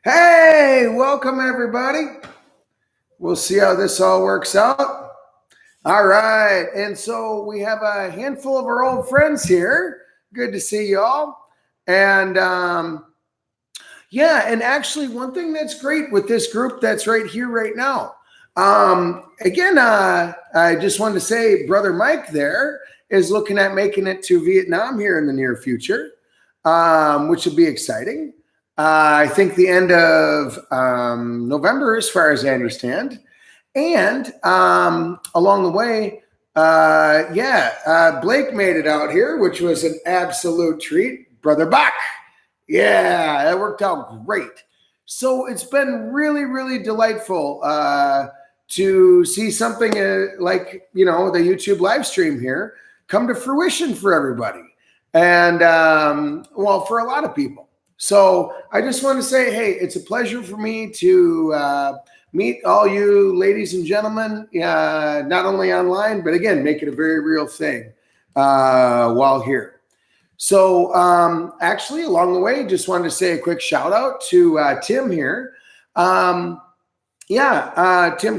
Hey, welcome everybody. We'll see how this all works out. All right. And so we have a handful of our old friends here. Good to see you all. And yeah, and actually, one thing that's great with this group that's right here, right now. Again, I just wanted to say, Brother Mike there is looking at making it to Vietnam here in the near future, which will be exciting. I think the end of November, as far as I understand. And along the way, Blake made it out here, which was an absolute treat. Brother Bach. Yeah, that worked out great. So it's been really, really delightful to see something like, the YouTube live stream here come to fruition for everybody. And, for a lot of people. So I just want to say, hey, it's a pleasure for me to meet all you ladies and gentlemen, not only online, but again, make it a very real thing while here. So actually, along the way, just wanted to say a quick shout out to Tim here. Tim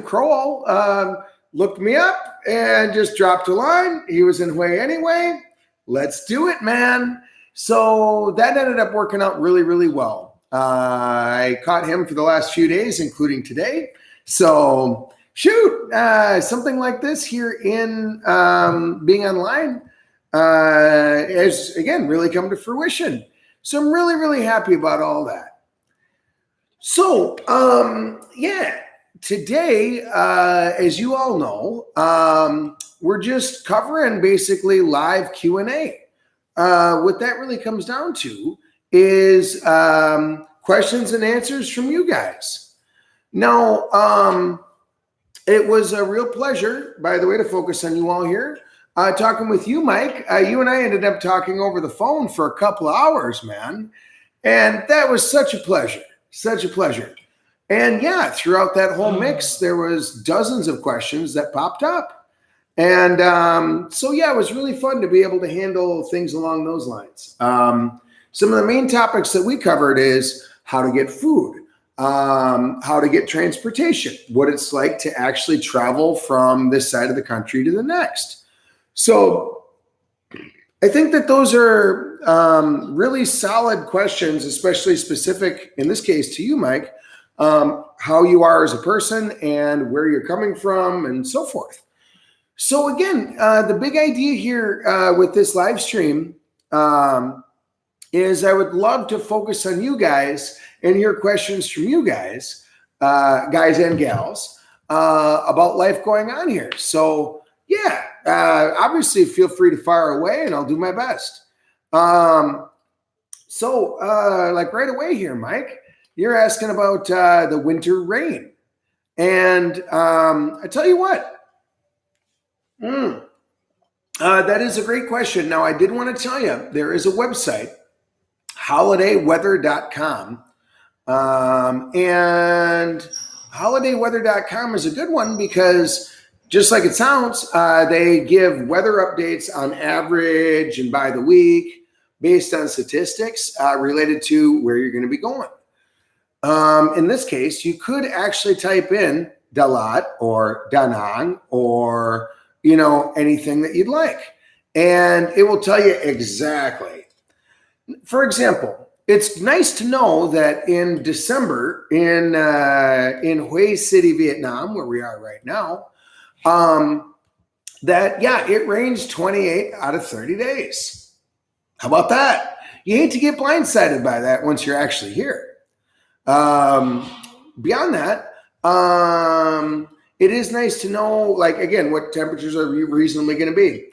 Crowell looked me up and just dropped a line. He was in Hue anyway. Let's do it, man. So that ended up working out really, really well. I caught him for the last few days, including today. So shoot, something like this here in being online has, again, really come to fruition. So I'm really, really happy about all that. So, today, as you all know, we're just covering basically live Q&A. What that really comes down to is questions and answers from you guys. Now, it was a real pleasure, by the way, to focus on you all here. Talking with you, Mike. You and I ended up talking over the phone for a couple of hours, man. And that was such a pleasure. Such a pleasure. And yeah, throughout that whole mix, there was dozens of questions that popped up. And it was really fun to be able to handle things along those lines. Some of the main topics that we covered is how to get food, how to get transportation, what it's like to actually travel from this side of the country to the next. So I think that those are really solid questions, especially specific, in this case, to you, Mike, how you are as a person and where you're coming from and so forth. So again, the big idea here with this live stream is I would love to focus on you guys and hear questions from you guys, guys and gals, about life going on here. So obviously feel free to fire away and I'll do my best. Like right away here, Mike, you're asking about the winter rain. And I tell you what, that is a great question. Now, I did want to tell you, there is a website, holidayweather.com. And holidayweather.com is a good one because just like it sounds, they give weather updates on average and by the week based on statistics related to where you're going to be going. In this case, you could actually type in Dalat or Danang or anything that you'd like. And it will tell you exactly. For example, it's nice to know that in December in Hue City, Vietnam, where we are right now, it rains 28 out of 30 days. How about that? You hate to get blindsided by that once you're actually here. Beyond that, it is nice to know, like, again, what temperatures are reasonably going to be.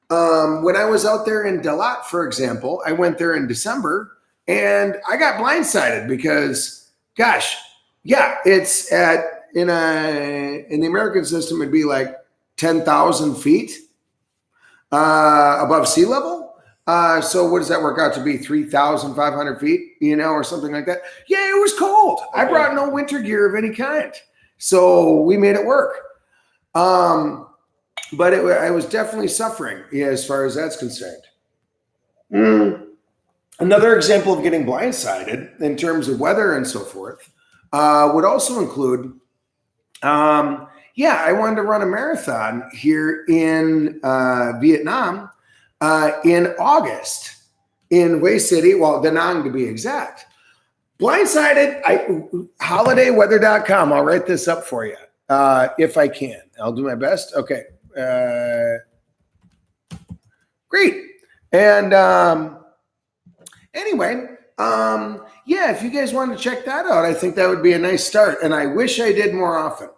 When I was out there in Dalat, for example, I went there in December and I got blindsided because, it's in the American system, it'd be like 10,000 feet above sea level. So what does that work out to be? 3,500 feet, or something like that. Yeah, it was cold. Okay. I brought no winter gear of any kind. So we made it work. But I was definitely suffering as far as that's concerned. Another example of getting blindsided in terms of weather and so forth would also include, I wanted to run a marathon here in Vietnam in August in Hue City, Da Nang to be exact. Blindsided, holidayweather.com. I'll write this up for you if I can. I'll do my best. Okay. Great. And anyway, if you guys want to check that out, I think that would be a nice start. And I wish I did more often.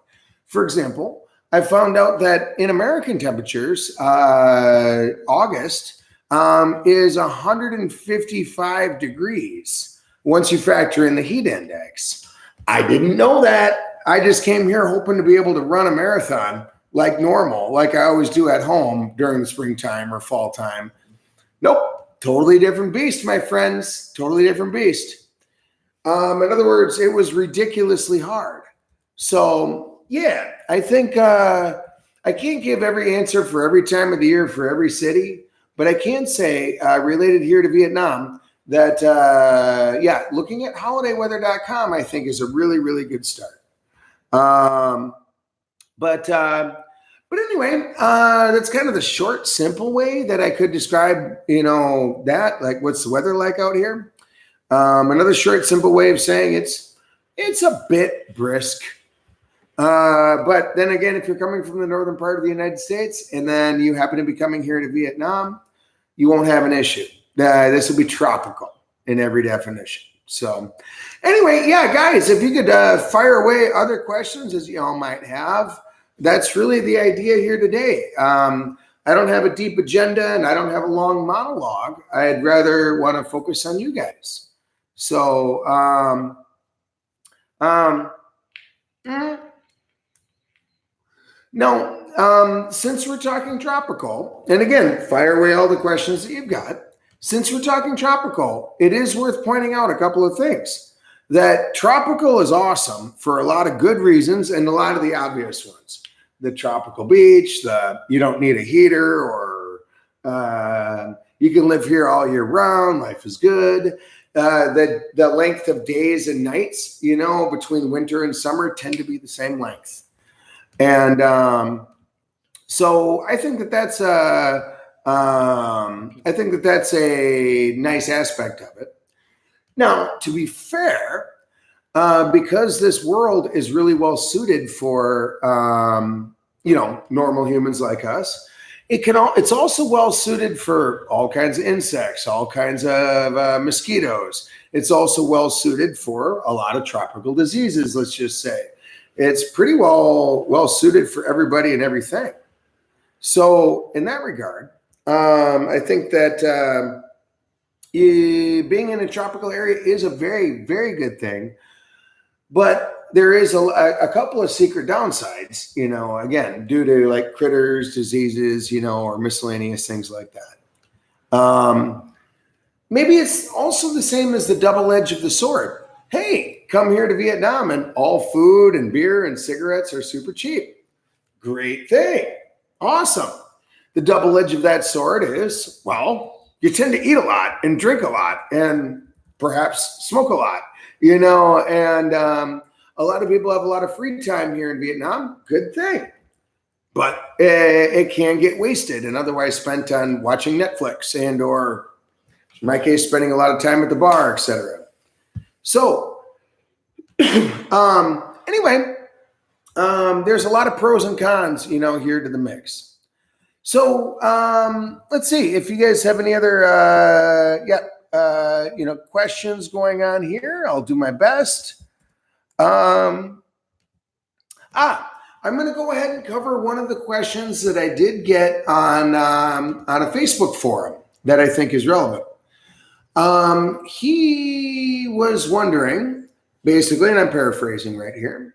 For example, I found out that in American temperatures, August is 155 degrees once you factor in the heat index. I didn't know that. I just came here hoping to be able to run a marathon like normal, like I always do at home during the springtime or fall time. Nope. Totally different beast, my friends. Totally different beast. In other words, it was ridiculously hard. So, I think I can't give every answer for every time of the year for every city, but I can say, related here to Vietnam, that, looking at holidayweather.com, I think is a really, really good start. But anyway, that's kind of the short, simple way that I could describe, that, like, what's the weather like out here? Another short, simple way of saying it's a bit brisk. But then again, if you're coming from the northern part of the United States and then you happen to be coming here to Vietnam, you won't have an issue. This will be tropical in every definition. So anyway, guys, if you could fire away other questions as you all might have. That's really the idea here today. I don't have a deep agenda and I don't have a long monologue. I'd rather want to focus on you guys. So, since we're talking tropical, and again, fire away all the questions that you've got. Since we're talking tropical, it is worth pointing out a couple of things. That tropical is awesome for a lot of good reasons and a lot of the obvious ones. The tropical beach, you don't need a heater, or you can live here all year round. Life is good. The length of days and nights, between winter and summer tend to be the same length. And so I think that's a nice aspect of it. Now, to be fair, because this world is really well suited for normal humans like us, it's also well suited for all kinds of insects, all kinds of mosquitoes. It's also well suited for a lot of tropical diseases. Let's just say it's pretty well suited for everybody and everything. So in that regard, I think that being in a tropical area is a very, very good thing. But there is a couple of secret downsides, again, due to like critters, diseases, or miscellaneous things like that. Maybe it's also the same as the double edge of the sword. Hey, come here to Vietnam and all food and beer and cigarettes are super cheap. Great thing. Awesome. The double edge of that sword is, well, you tend to eat a lot and drink a lot and perhaps smoke a lot, and a lot of people have a lot of free time here in Vietnam. Good thing. But it can get wasted and otherwise spent on watching Netflix and, or in my case, spending a lot of time at the bar, etc. So anyway, there's a lot of pros and cons, here to the mix. So let's see if you guys have any other questions going on here. I'll do my best. I'm going to go ahead and cover one of the questions that I did get on a Facebook forum that I think is relevant. He was wondering, basically, and I'm paraphrasing right here,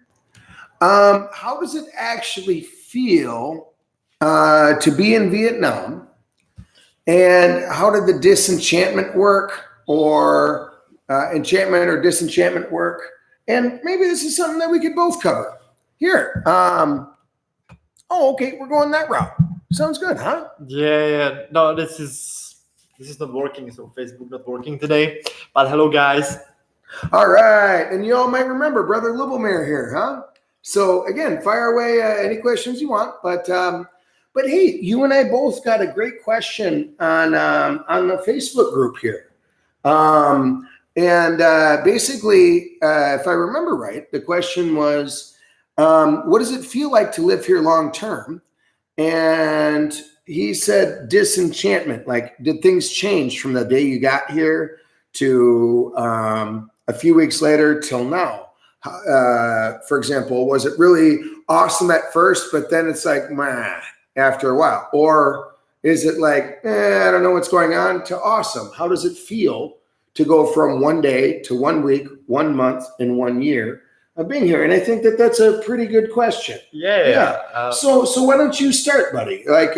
how does it actually feel to be in Vietnam, and how did the disenchantment work, or enchantment or disenchantment work? And maybe this is something that we could both cover here. Okay, we're going that route. Sounds good, huh? Yeah. No, this is This is not working, so Facebook not working today. But hello, guys. All right. And you all might remember Brother Lubomir here, huh? So again, fire away any questions you want. But hey, you and I both got a great question on the Facebook group here. Basically, if I remember right, the question was, what does it feel like to live here long term? And he said disenchantment. Like, did things change from the day you got here to a few weeks later till now? For example, was it really awesome at first, but then it's like, meh, after a while? Or is it like, I don't know what's going on, to awesome? How does it feel to go from 1 day to 1 week, 1 month, and 1 year of being here? And I think that that's a pretty good question. Yeah. So why don't you start, buddy? Like,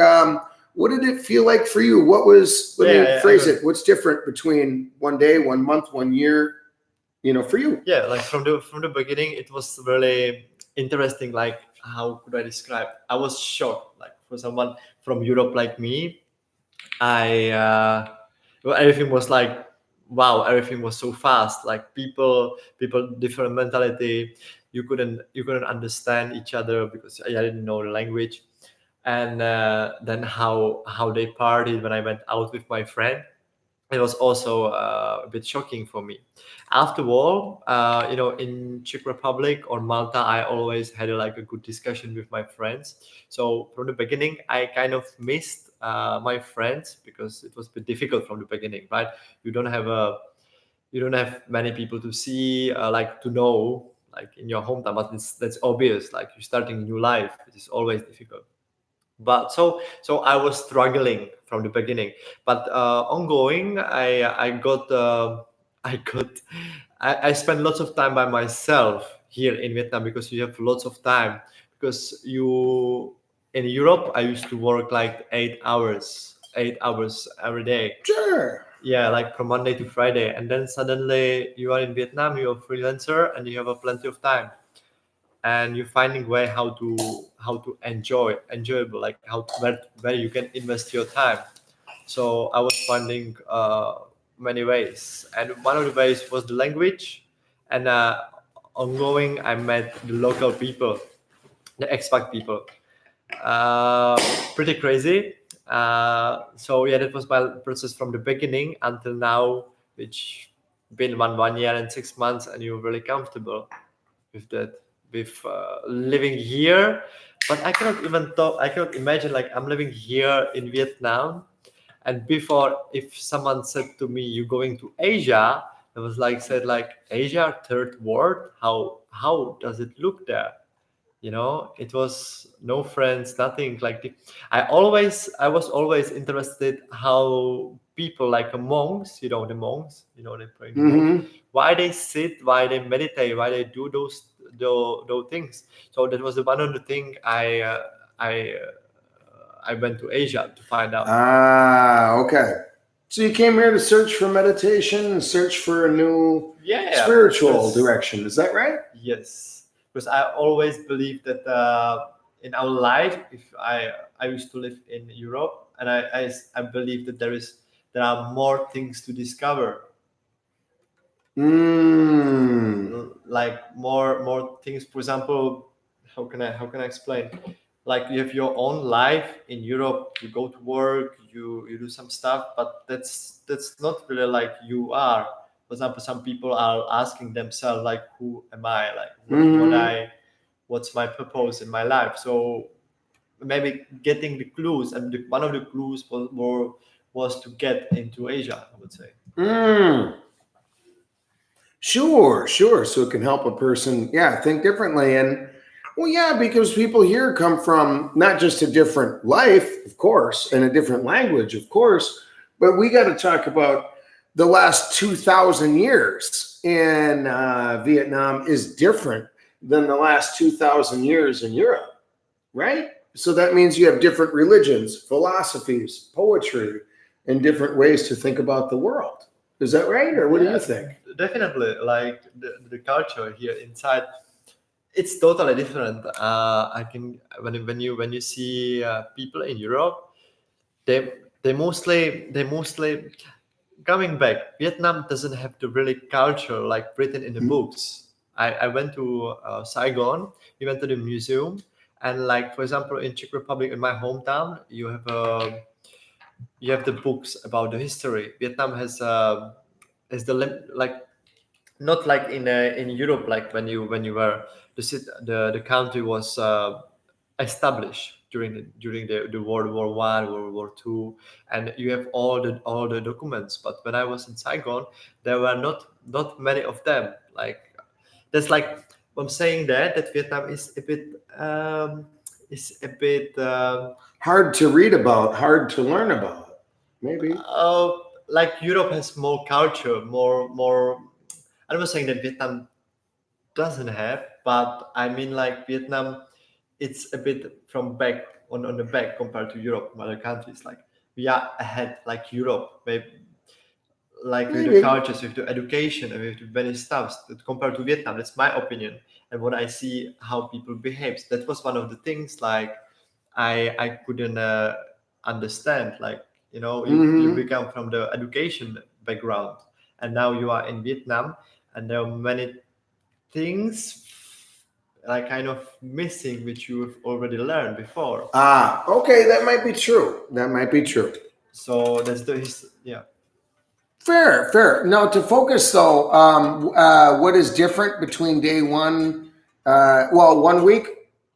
what did it feel like for you? What was, let me phrase it, what's different between 1 day, 1 month, 1 year, for you? Yeah, like from the beginning, it was really interesting. Like, how could I describe? I was shocked. Like, for someone from Europe like me, everything was like, wow, everything was so fast. Like people, different mentality. You couldn't understand each other because I didn't know the language. And then how they partied when I went out with my friend, it was also a bit shocking for me. After all, in Czech Republic or Malta, I always had a good discussion with my friends. So from the beginning, I kind of missed my friends because it was a bit difficult from the beginning, right? You don't have many people to see, to know, like in your hometown. But that's obvious. Like you're starting a new life, it is always difficult. But so I was struggling from the beginning, but ongoing, I spent lots of time by myself here in Vietnam because you have lots of time. Because you in Europe, I used to work like 8 hours every day. Sure. Yeah, like from Monday to Friday, and then suddenly you are in Vietnam, you're a freelancer, and you have a plenty of time, and you're finding way how to enjoyable, like where you can invest your time. So I was finding many ways, and one of the ways was the language. And ongoing, I met the local people, the expat people. Pretty crazy. So yeah, that was my process from the beginning until now, which been one year and 6 months, and you're really comfortable with that, with living here. But I cannot even I cannot imagine, like, I'm living here in Vietnam, and before, if someone said to me, "You're going to Asia," I was like, said like, Asia, third world, how does it look there? It was no friends, nothing like I was always interested how people like monks, the monks, they pray, why they sit, why they meditate, why they do those things. So that was one of the thing I went to Asia to find out. Okay. So you came here to search for meditation and search for a new spiritual direction. Is that right? Yes, because I always believe that in our life, if I used to live in Europe, and I believe that there are more things to discover. Like more things. For example, how can I explain? Like, you have your own life in Europe. You go to work, you do some stuff, but that's not really like you are. For example, some people are asking themselves, like, who am I? Like, what's my purpose in my life? So maybe getting the clues, and one of the clues was to get into Asia, I would say. Sure. So it can help a person, think differently. And well, because people here come from not just a different life, of course, and a different language, of course, but we got to talk about the last 2,000 years in Vietnam is different than the last 2,000 years in Europe, right? So that means you have different religions, philosophies, poetry, and different ways to think about the world. Is that right? Or what do you think? Definitely. Like the culture here inside, it's totally different. I can when you see people in Europe, they they mostly coming back. Vietnam doesn't have the really culture like written in the books. I went to Saigon. We went to the museum, and like for example in Czech Republic, in my hometown, you have the books about the history. Vietnam has like not like in Europe, like when you were the country was established during the World War One, World War Two, and you have all the documents. But when I was in Saigon, there were not many of them. Like that's like I'm saying that Vietnam is a bit Hard to read about, hard to learn about, maybe. like Europe has more culture, more. I'm not saying that Vietnam doesn't have, but I mean like Vietnam, it's a bit from back on the back compared to Europe, other countries. Like we are ahead, like Europe, maybe, like with the Maybe. cultures, with the education, and with the many stuffs that compared to Vietnam. That's my opinion, and what I see how people behave. That was one of the things like I couldn't understand. Like you Hmm. become from the education background, and now you are in Vietnam, and there are many things like kind of missing which you've already learned before. Ah, okay, that might be true. That might be true. So that's yeah. Fair, fair. Now, to focus though, what is different between day one, well, 1 week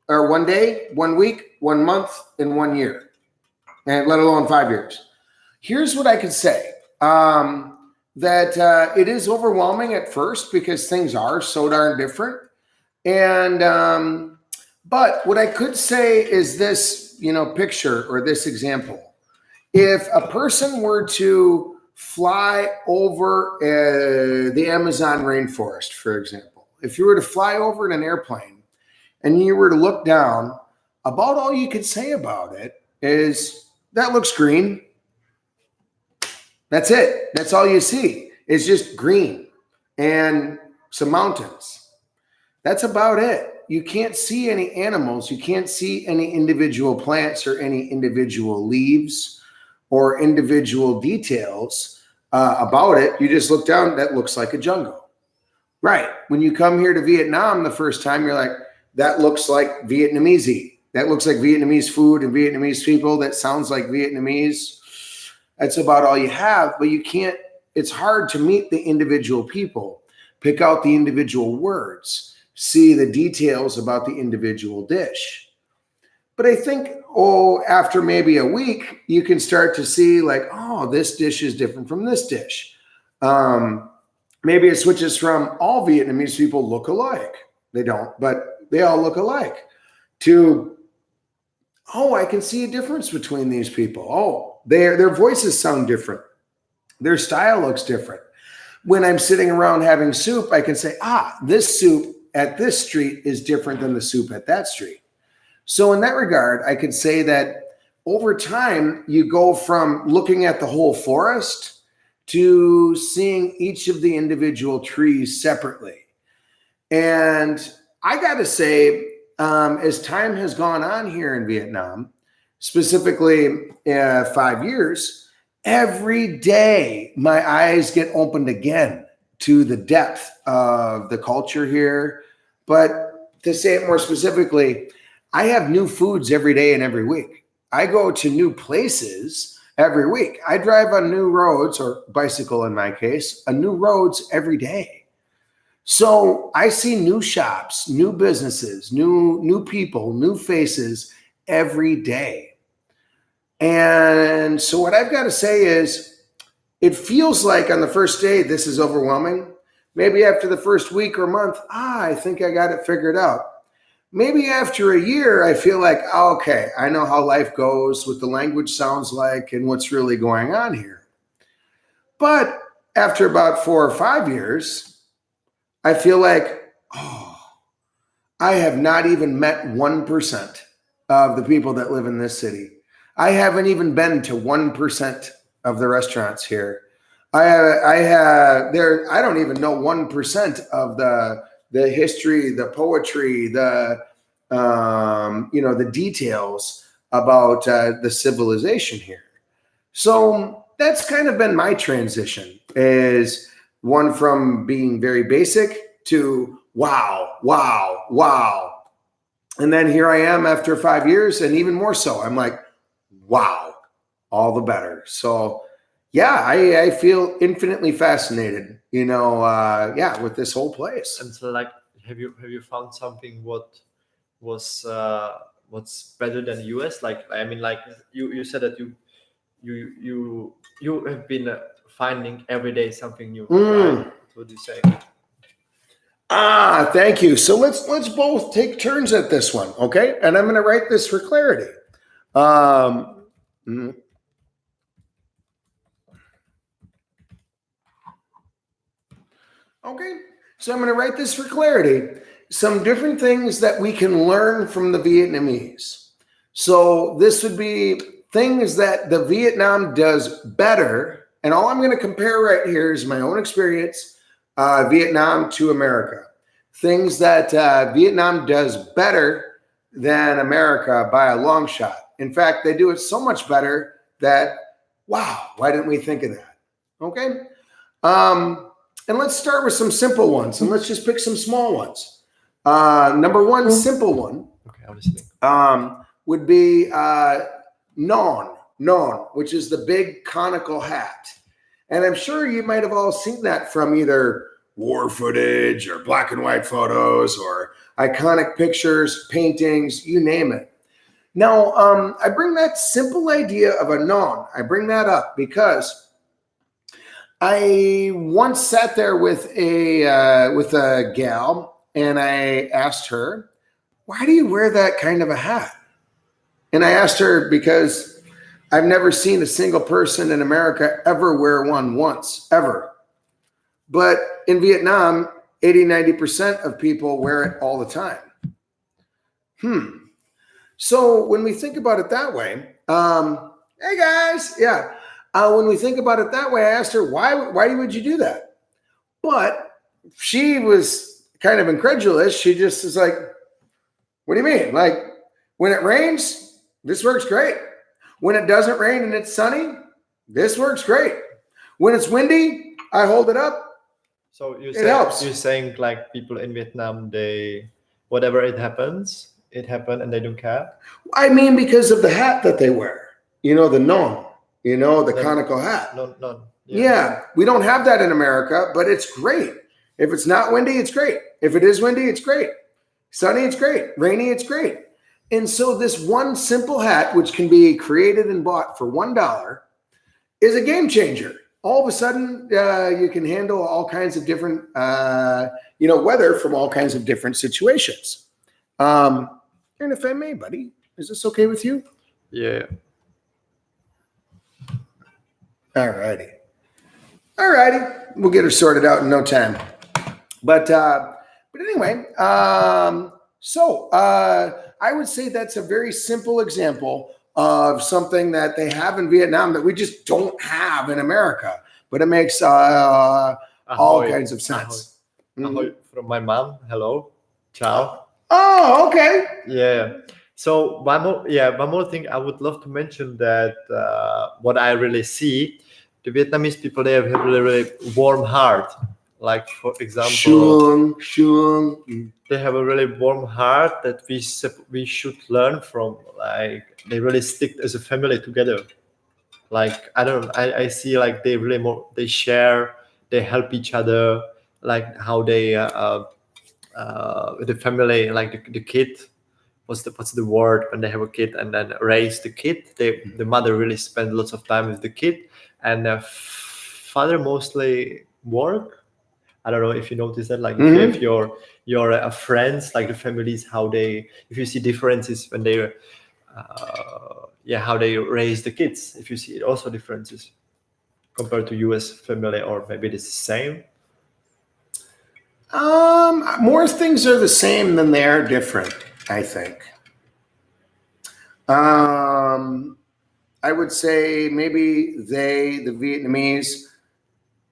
or 1 day, 1 week, 1 month, and 1 year, and let alone 5 years? Here's what I could say. That it is overwhelming at first because things are so darn different. And but what I could say is this, picture or this example. If a person were to fly over the Amazon rainforest, for example, if you were to fly over in an airplane and you were to look down, about all you could say about it is that looks green. That's it. That's all you see. It's just green and some mountains. That's about it. You can't see any animals. You can't see any individual plants or any individual leaves or individual details about it. You just look down, that looks like a jungle. Right. When you come here to Vietnam the first time, you're like, that looks like Vietnamese. That looks like Vietnamese food and Vietnamese people. That sounds like Vietnamese. That's about all you have, but you can't, it's hard to meet the individual people, pick out the individual words, see the details about the individual dish. But I think, after maybe a week, you can start to see like, this dish is different from this dish. Maybe it switches from all Vietnamese people look alike. They don't, but they all look alike, to, I can see a difference between these people. Their voices sound different. Their style looks different. When I'm sitting around having soup, I can say, this soup at this street is different than the soup at that street. So in that regard, I could say that over time, you go from looking at the whole forest to seeing each of the individual trees separately. And I got to say, as time has gone on here in Vietnam, specifically 5 years, every day my eyes get opened again to the depth of the culture here. But to say it more specifically, I have new foods every day and every week. I go to new places every week. I drive on new roads, or bicycle in my case, on new roads every day. So I see new shops, new businesses, new people, new faces every day. And so what I've got to say is, it feels like on the first day, this is overwhelming. Maybe after the first week or month, I think I got it figured out. Maybe after a year, I feel like, okay, I know how life goes, what the language sounds like, and what's really going on here. But after about 4 or 5 years, I feel like, I have not even met 1% of the people that live in this city. I haven't even been to 1% of the restaurants here. I don't even know 1% of the history, the poetry, the details about the civilization here. So that's kind of been my transition, is one from being very basic to wow, wow, wow. And then here I am after 5 years, and even more so. I'm like, wow, all the better. So yeah, I feel infinitely fascinated, with this whole place. And so, like, have you found something was what's better than US? Like, I mean, like you said that you have been finding every day something new, right? What do you say? Thank you. So let's both take turns at this one, okay? And I'm going to write this for clarity. Okay, so I'm going to write this for clarity. Some different things that we can learn from the Vietnamese. So this would be things that the Vietnam does better. And all I'm going to compare right here is my own experience, Vietnam to America. Things that Vietnam does better than America by a long shot. In fact, they do it so much better that, wow, why didn't we think of that? Okay. And let's start with some simple ones, and let's just pick some small ones. Number one, simple one, okay, I'm listening. Would be non, which is the big conical hat. And I'm sure you might have all seen that from either war footage or black and white photos or iconic pictures, paintings, you name it. Now, I bring that simple idea of a non, I bring that up because I once sat there with a gal, and I asked her, why do you wear that kind of a hat? And I asked her because I've never seen a single person in America ever wear one once, ever. But in Vietnam, 80-90% of people wear it all the time. So when we think about it that way, hey guys, yeah. When we think about it that way, I asked her, why would you do that? But she was kind of incredulous. She just is like, what do you mean? Like, when it rains, this works great. When it doesn't rain and it's sunny, this works great. When it's windy, I hold it up. So it helps. You're saying like people in Vietnam, whatever it happened and they don't care? I mean, because of the hat that they wear, the non. The conical hat. No. Yeah, we don't have that in America, but it's great. If it's not windy, it's great. If it is windy, it's great. Sunny, it's great. Rainy, it's great. And so this one simple hat, which can be created and bought for $1, is a game changer. All of a sudden, you can handle all kinds of different, weather from all kinds of different situations. And if I may, buddy, is this okay with you? Yeah. All righty. We'll get her sorted out in no time. But anyway, so I would say that's a very simple example of something that they have in Vietnam that we just don't have in America. But it makes all kinds of sense. Ahoy from my mom. Hello. Ciao. Oh, okay. Yeah. So one more thing I would love to mention that what I really see, the Vietnamese people, they have a really, really warm heart. Like, for example, they have a really warm heart that we should learn from. Like, they really stick as a family together. Like, I see like they share, they help each other, like how they the family, like the kid. What's the word when they have a kid and then raise the kid? The mother really spend lots of time with the kid, and the father mostly work. I don't know if you notice that, like if you have your friends, like the families, if you see differences when they how they raise the kids, if you see also differences compared to US family, or maybe it's the same. More things are the same than they are different, I think. I would say maybe the Vietnamese,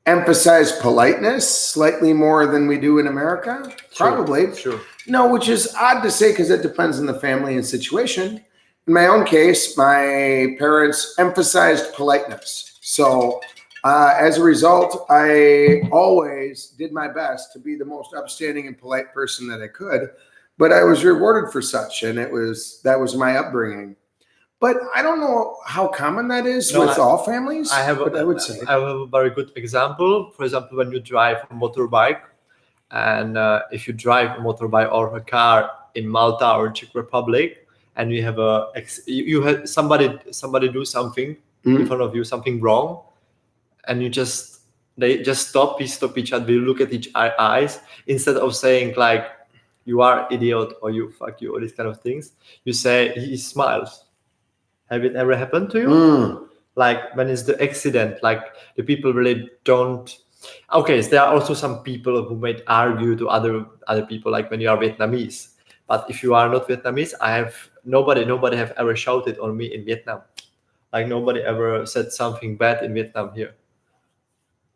emphasize politeness slightly more than we do in America. Probably. Sure. No, which is odd to say because it depends on the family and situation. in my own case, my parents emphasized politeness. So as a result, I always did my best to be the most upstanding and polite person that I could, but I was rewarded for such, and that was my upbringing. But I don't know how common that is with all families. But I would say I have a very good example. For example, when you drive a motorbike, and if you drive a motorbike or a car in Malta or Czech Republic, and you have you have somebody do something in front of you, something wrong, and they just stop each other, they look at each eyes, instead of saying like you are idiot or you fuck you or these kind of things, you say he smiles. Have it ever happened to you? Like when it's the accident, like the people really don't. Okay, so there are also some people who might argue to other people, like when you are Vietnamese. But if you are not Vietnamese, nobody have ever shouted on me in Vietnam. Like nobody ever said something bad in Vietnam here.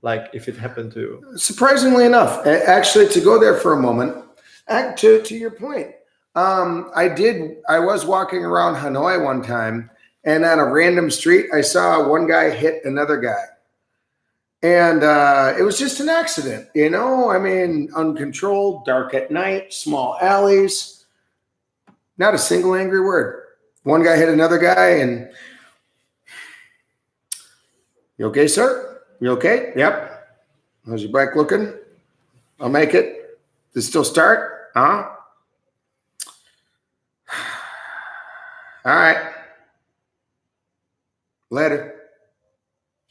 Like if it happened to you. Surprisingly enough, actually, to go there for a moment, to your point, I was walking around Hanoi one time, and on a random street, I saw one guy hit another guy. And it was just an accident, I mean, uncontrolled, dark at night, small alleys, not a single angry word. One guy hit another guy, and you okay, sir? You okay? Yep. How's your bike looking? I'll make it. Does it still start? Huh? All right. Later.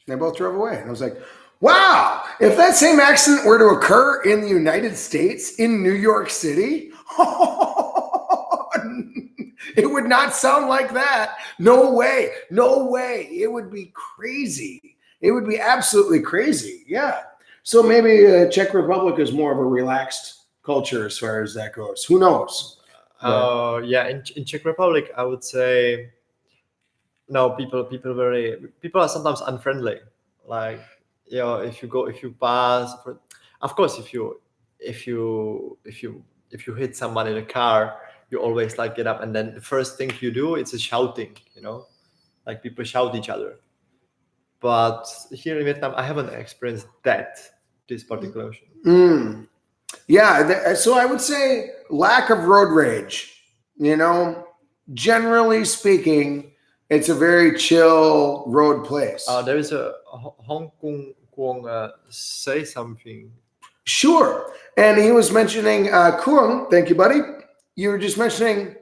They both drove away. And I was like, wow, if that same accident were to occur in the United States, in New York City, it would not sound like that. No way. No way. It would be crazy. It would be absolutely crazy. Yeah. So maybe Czech Republic is more of a relaxed culture as far as that goes. Who knows? Yeah, in Czech Republic, I would say no. People are sometimes unfriendly. Like if you pass, of course, if you hit someone in a car, you always like get up, and then the first thing you do is shouting. Like people shout each other. But here in Vietnam, I haven't experienced this particular issue. Yeah, so I would say lack of road rage. Generally speaking, it's a very chill road place. There is a Hong Kong say something. Sure. And he was mentioning Kuang. Thank you, buddy. You were just mentioning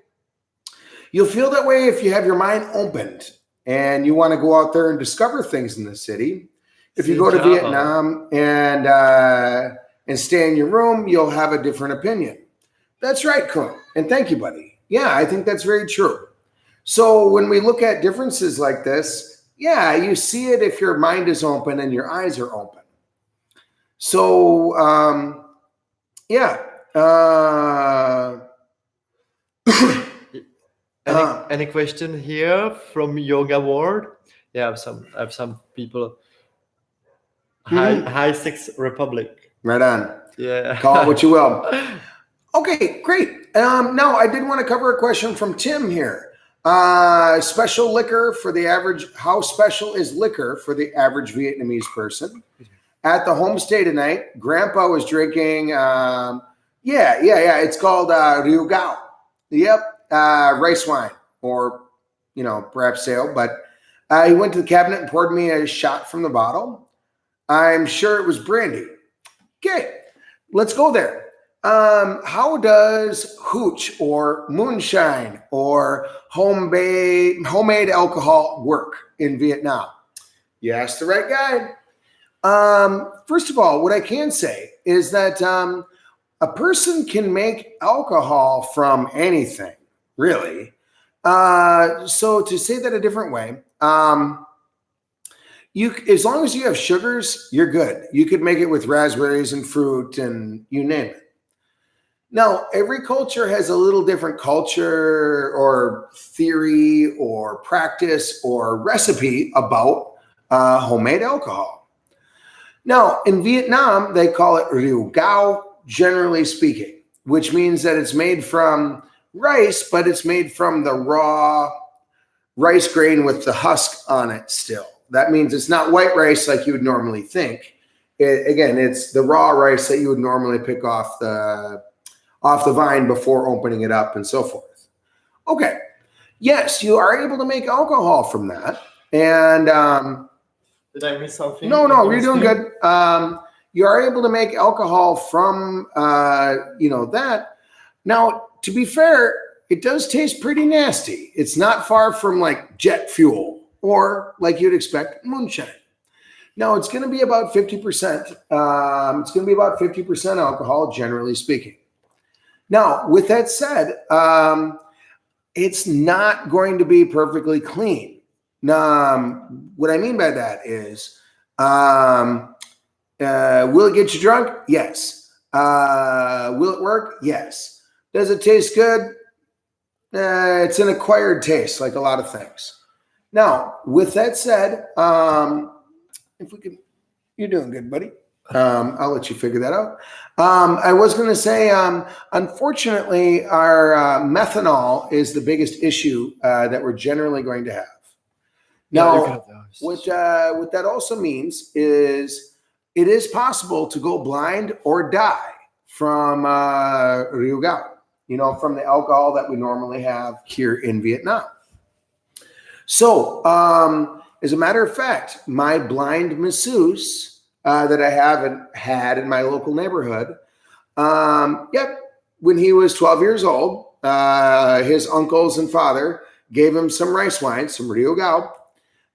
you'll feel that way if you have your mind opened and you want to go out there and discover things in the city. If you go to Vietnam and stay in your room, you'll have a different opinion. That's right, Kuang. And thank you, buddy. Yeah, I think that's very true. So when we look at differences like this, yeah, you see it if your mind is open and your eyes are open. So, yeah. Any question here from Yoga World? Yeah, I have some people. High Six Republic. Right on. Yeah. Call it what you will. Okay, great. Now, I did want to cover a question from Tim here. Special liquor for the average. How special is liquor for the average Vietnamese person? At the homestay tonight, Grandpa was drinking. It's called Rượu Gạo. Yep, rice wine, or perhaps ale. But he went to the cabinet and poured me a shot from the bottle. I'm sure it was brandy. Okay, let's go there. How does hooch or moonshine or homemade alcohol work in Vietnam? You asked the right guy. First of all, what I can say is that a person can make alcohol from anything, really. So to say that a different way, as long as you have sugars, you're good. You could make it with raspberries and fruit and you name it. Now, every culture has a little different culture or theory or practice or recipe about homemade alcohol. Now, in Vietnam, they call it Rượu Gạo, generally speaking, which means that it's made from rice, but it's made from the raw rice grain with the husk on it still. That means it's not white rice like you would normally think. Again, it's the raw rice that you would normally pick off the vine before opening it up and so forth. Okay. Yes, you are able to make alcohol from that. And did I miss something? No, you're doing good. You are able to make alcohol from that. Now, to be fair, it does taste pretty nasty. It's not far from like jet fuel or, like you'd expect, moonshine. Now, it's going to be about 50%. It's going to be about 50% alcohol, generally speaking. Now, with that said, it's not going to be perfectly clean. What I mean by that is, will it get you drunk? Yes. Will it work? Yes. Does it taste good? It's an acquired taste, like a lot of things. Now, with that said, if we could, you're doing good, buddy. I'll let you figure that out. I was going to say, unfortunately, our methanol is the biggest issue that we're generally going to have. Now, what that also means is it is possible to go blind or die from Riugao, from the alcohol that we normally have here in Vietnam. So, as a matter of fact, my blind masseuse that I haven't had in my local neighborhood, when he was 12 years old, his uncles and father gave him some rice wine, some Riugao,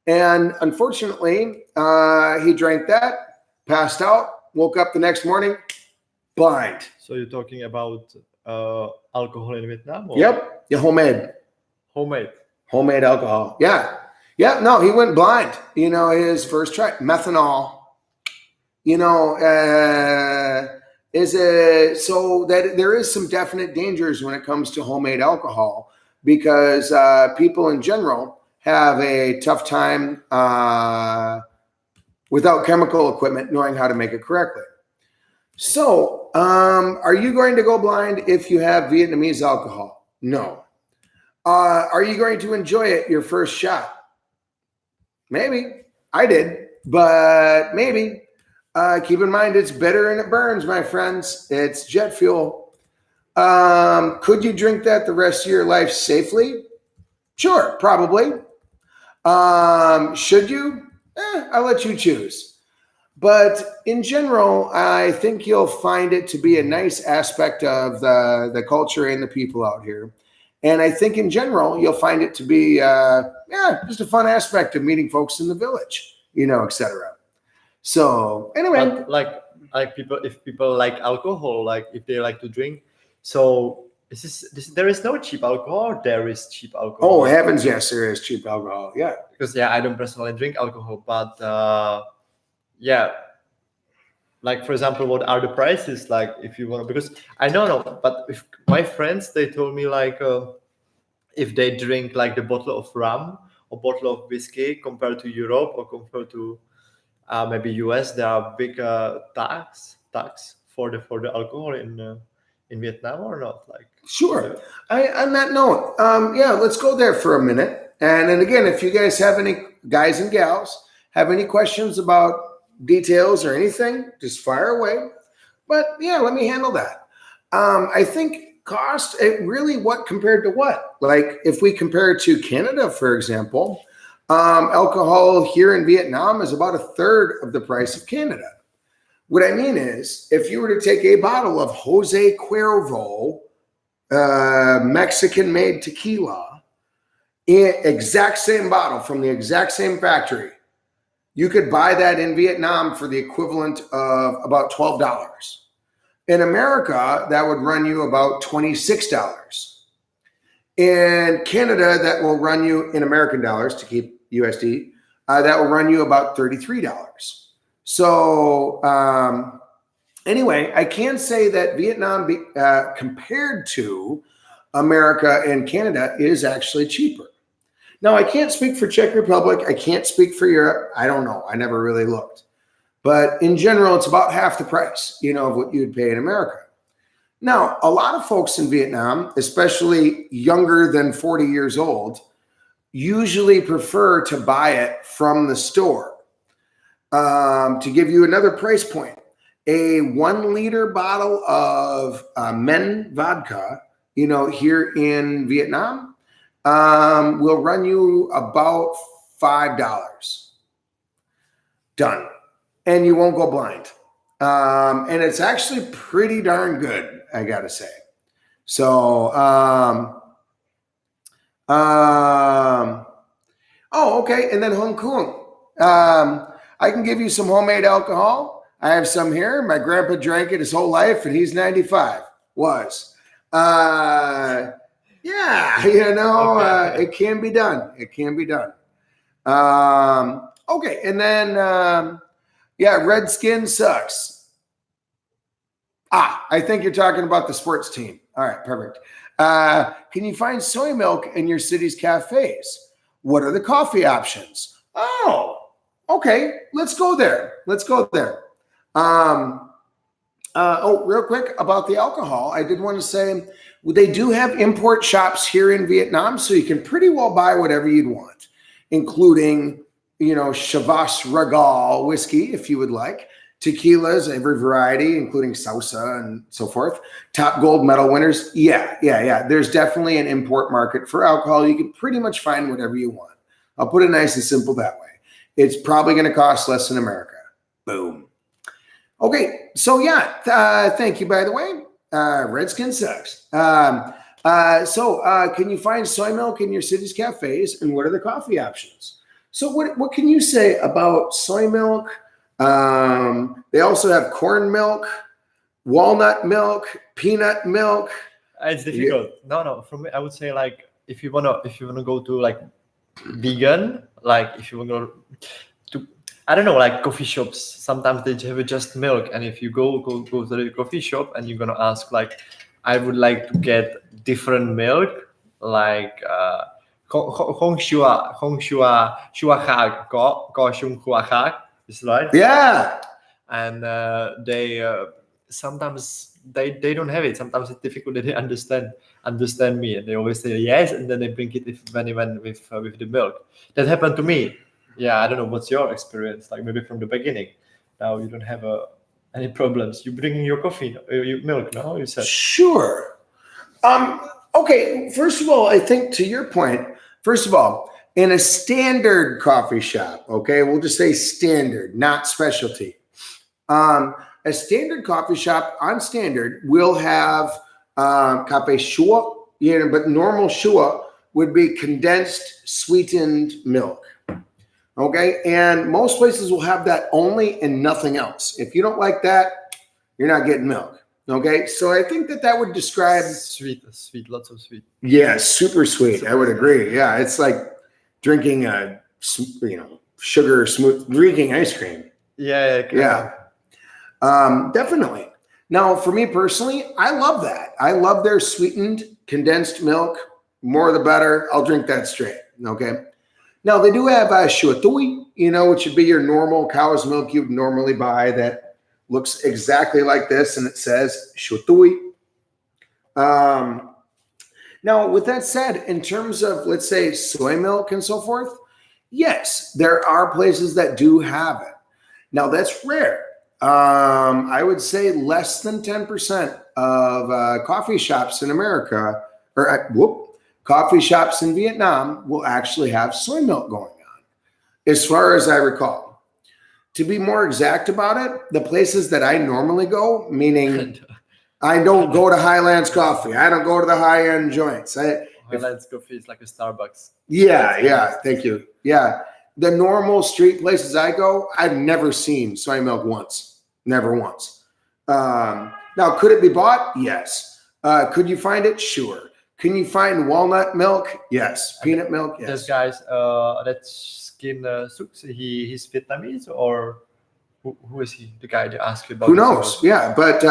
and unfortunately, he drank that, passed out, woke up the next morning, blind. So you're talking about alcohol in Vietnam? Or? Yep, yeah, homemade alcohol. Yeah. No, he went blind. His first try, methanol. So that there is some definite dangers when it comes to homemade alcohol because people in general have a tough time without chemical equipment knowing how to make it correctly. So, are you going to go blind if you have Vietnamese alcohol? No. Are you going to enjoy it your first shot? Maybe. I did, but maybe. Keep in mind, it's bitter and it burns, my friends. It's jet fuel. Could you drink that the rest of your life safely? Sure, probably. Should you? I'll let you choose. But in general, I think you'll find it to be a nice aspect of the culture and the people out here. And I think in general, you'll find it to be, just a fun aspect of meeting folks in the village, et cetera. So anyway, but like people, if people like alcohol, like if they like to drink, so there is no cheap alcohol. Or there is cheap alcohol. Oh heavens, yes, there is cheap alcohol. Yeah, because I don't personally drink alcohol, but like for example, what are the prices like if you want? Because I don't know, but if my friends they told me like if they drink like the bottle of rum or bottle of whiskey compared to Europe or compared to maybe US, there are big tax for the alcohol in Vietnam or not? Like sure. On that note, let's go there for a minute. And then again, if you guys have any guys and gals have any questions about details or anything, just fire away. But let me handle that. I think cost, it really what compared to what? Like if we compare it to Canada, for example, alcohol here in Vietnam is about a third of the price of Canada. What I mean is, if you were to take a bottle of Jose Cuervo Mexican-made tequila, exact same bottle from the exact same factory, you could buy that in Vietnam for the equivalent of about $12. In America, that would run you about $26. In Canada, that will run you in American dollars to keep USD, that will run you about $33. So anyway, I can say that Vietnam compared to America and Canada is actually cheaper. Now, I can't speak for Czech Republic. I can't speak for Europe. I don't know. I never really looked. But in general, it's about half the price, of what you'd pay in America. Now, a lot of folks in Vietnam, especially younger than 40 years old, usually prefer to buy it from the store. To give you another price point, a 1 liter bottle of men vodka, here in Vietnam, will run you about $5. Done. And you won't go blind. And it's actually pretty darn good, I gotta say. So, oh, okay. And then Hong Kong. I can give you some homemade alcohol. I have some here. My grandpa drank it his whole life, and he's 95. Was. Yeah, Okay. it can be done. It can be done. Okay, and then, red skin sucks. I think you're talking about the sports team. All right, perfect. Can you find soy milk in your city's cafes? What are the coffee options? Oh, okay. Let's go there. Real quick about the alcohol. I did want to say they do have import shops here in Vietnam, so you can pretty well buy whatever you'd want, including, Chivas Regal whiskey, if you would like, tequilas, every variety, including salsa and so forth. Top gold medal winners. Yeah. There's definitely an import market for alcohol. You can pretty much find whatever you want. I'll put it nice and simple that way. It's probably going to cost less in America. Boom. Okay. So thank you, by the way. Redskin sucks. So can you find soy milk in your city's cafes, and what are the coffee options? So what can you say about soy milk? They also have corn milk, walnut milk, peanut milk. It's difficult. No. For me, I would say like if you wanna go to like vegan, like if you wanna go to, I don't know, like coffee shops. Sometimes they have just milk, and if you go to the coffee shop and you're gonna ask like, I would like to get different milk, like không chua khác có chung chua khác. Is right? Yeah. And they sometimes they don't have it. Sometimes it's difficult. They understand me, and they always say yes, and then they bring it when with the milk. That happened to me. Yeah, I don't know what's your experience. Like maybe from the beginning. Now you don't have any problems. You bring your coffee, your milk. No, you said. Sure. Okay. First of all, I think to your point. First of all, in a standard coffee shop, okay, we'll just say standard, not specialty. A standard coffee shop on standard will have cafe shua, but normal shua would be condensed sweetened milk. Okay, and most places will have that only and nothing else. If you don't like that, you're not getting milk. Okay, so I think that would describe sweet, lots of sweet. Yeah, super sweet. I would agree. Yeah, it's like drinking sugar smooth, drinking ice cream. Yeah. Definitely. Now, for me personally, I love that. I love their sweetened condensed milk. More the better. I'll drink that straight. Okay. Now they do have shuatui, which would be your normal cow's milk you'd normally buy that looks exactly like this, and it says shuatui. Now, with that said, in terms of, let's say, soy milk and so forth, yes, there are places that do have it. Now, that's rare. I would say less than 10% of coffee shops in America, coffee shops in Vietnam will actually have soy milk going on, as far as I recall. To be more exact about it, the places that I normally go, meaning I don't go to Highlands Coffee. I don't go to the high-end joints. Highlands Coffee is like a Starbucks. Yeah. Thank you. Yeah. The normal street places I go, I've never seen soy milk once. Never once. Now, could it be bought? Yes. Could you find it? Sure. Can you find walnut milk? Yes. Peanut milk? Yes. This guy's that skin suits. He's Vietnamese, or who is he? The guy that asked you about. Who knows? Yeah, but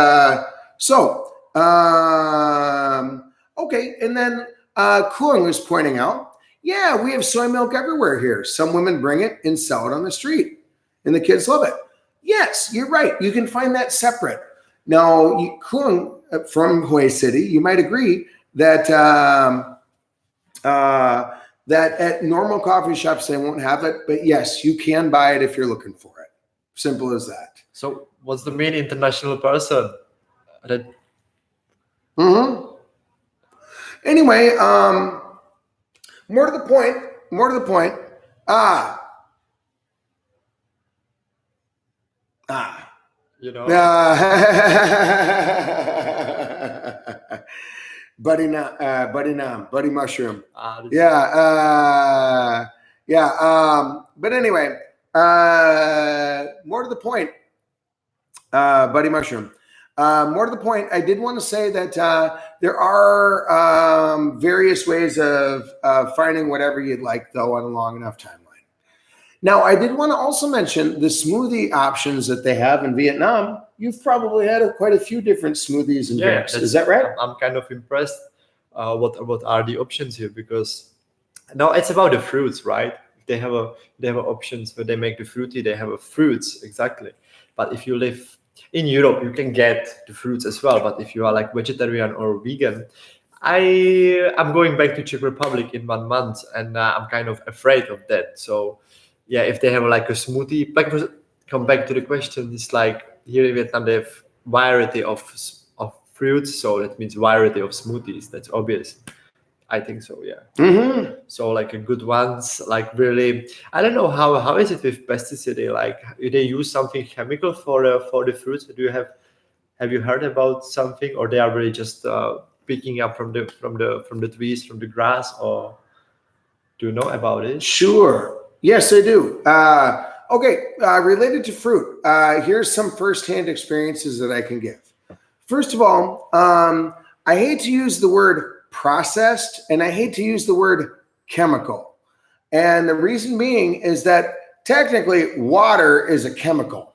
okay. And then Kuang was pointing out, yeah, we have soy milk everywhere here. Some women bring it and sell it on the street, and the kids love it. Yes, you're right. You can find that separate. Now, Kuang from Hue City, you might agree that that at normal coffee shops, they won't have it. But yes, you can buy it if you're looking for it. Simple as that. So what's the main international person that Anyway, more to the point. you know? Buddy mushroom. This- But anyway, more to the point, buddy mushroom. More to the point, I did want to say that there are various ways of finding whatever you'd like, though, on a long enough timeline. Now, I did want to also mention the smoothie options that they have in Vietnam. You've probably had quite a few different smoothies and drinks. Is that right? I'm kind of impressed. What are the options here? Because now it's about the fruits, right? They have options where they make the fruity. They have fruits exactly. But if you live in Europe, you can get the fruits as well. But if you are like vegetarian or vegan, I'm going back to Czech Republic in 1 month, and I'm kind of afraid of that. So yeah, if they have like a smoothie, like come back to the question, it's like here in Vietnam they have variety of fruits, so that means variety of smoothies. That's obvious. I think so, yeah. So like a good ones, like really, I don't know how is it with pesticide? Like they use something chemical for the fruits? Have you heard about something, or they are really just picking up from the trees, from the grass, or do you know about it? Sure. Yes, I do. Okay, related to fruit, here's some firsthand experiences that I can give. First of all, I hate to use the word processed, and I hate to use the word chemical. And the reason being is that technically water is a chemical.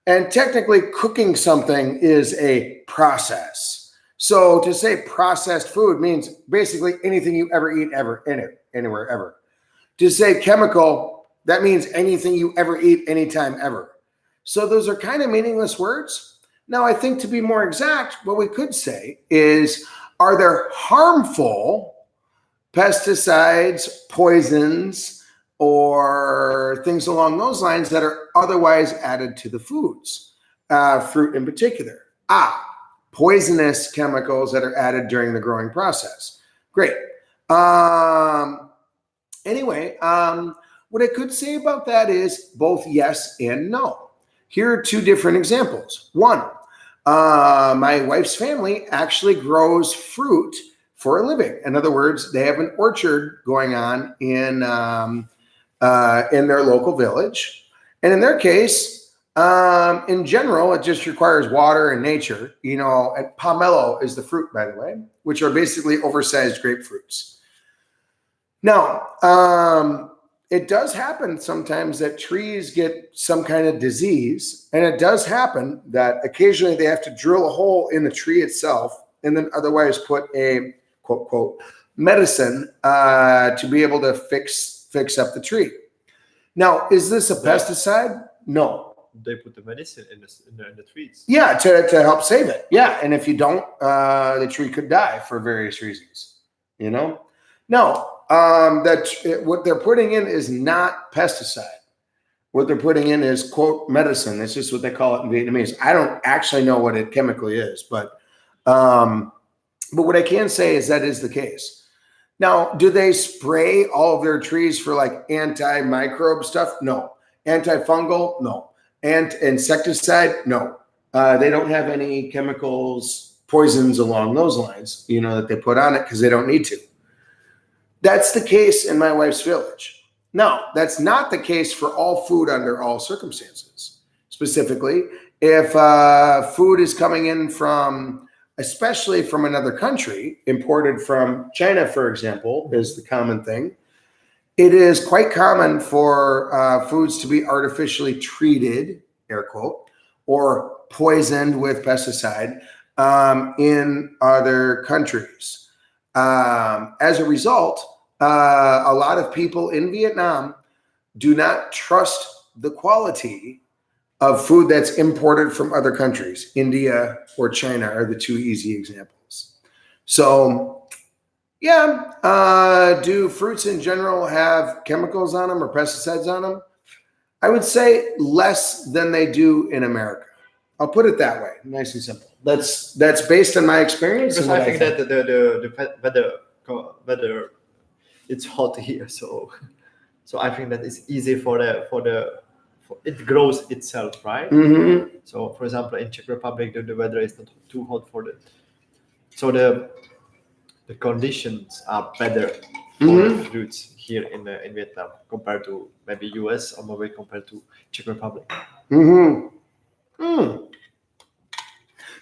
And technically cooking something is a process. So to say processed food means basically anything you ever eat ever, anywhere ever. To say chemical, that means anything you ever eat anytime ever. So those are kind of meaningless words. Now, I think to be more exact, what we could say is, are there harmful pesticides, poisons, or things along those lines that are otherwise added to the foods, fruit in particular? Poisonous chemicals that are added during the growing process. Great. Anyway, what I could say about that is both yes and no. Here are two different examples. One, my wife's family actually grows fruit for a living. In other words, they have an orchard going on in their local village. And in their case, in general, it just requires water and nature. You know, and pomelo is the fruit, by the way, which are basically oversized grapefruits. Now, it does happen sometimes that trees get some kind of disease, and it does happen that occasionally they have to drill a hole in the tree itself and then otherwise put a quote, quote, medicine to be able to fix up the tree. Now, is this a pesticide? No. They put the medicine in the trees. Yeah, to help save it. Yeah, and if you don't, the tree could die for various reasons, you know? No. What they're putting in is not pesticide. What they're putting in is, quote, medicine. That's just what they call it in Vietnamese. I don't actually know what it chemically is, but what I can say is that is the case. Now, do they spray all of their trees for like anti-microbe stuff? No. Antifungal? No. And insecticide? No. They don't have any chemicals, poisons along those lines, you know, that they put on it because they don't need to. That's the case in my wife's village. Now, that's not the case for all food under all circumstances. Specifically, if food is coming in from, especially from another country, imported from China, for example, is the common thing. It is quite common for foods to be artificially treated, air quote, or poisoned with pesticide in other countries. As a result, a lot of people in Vietnam do not trust the quality of food that's imported from other countries. India or China are the two easy examples. So Yeah. Do fruits in general have chemicals on them or pesticides on them? I would say less than they do in America. I'll put it that way, nice and simple. That's based on my experience. Because And what I think that the weather it's hot here, so I think that it's easy for it grows itself, right? Mhm. So for example, in Czech Republic, the weather is not too hot for so the conditions are better for the fruits here in Vietnam compared to maybe US or maybe compared to Czech Republic.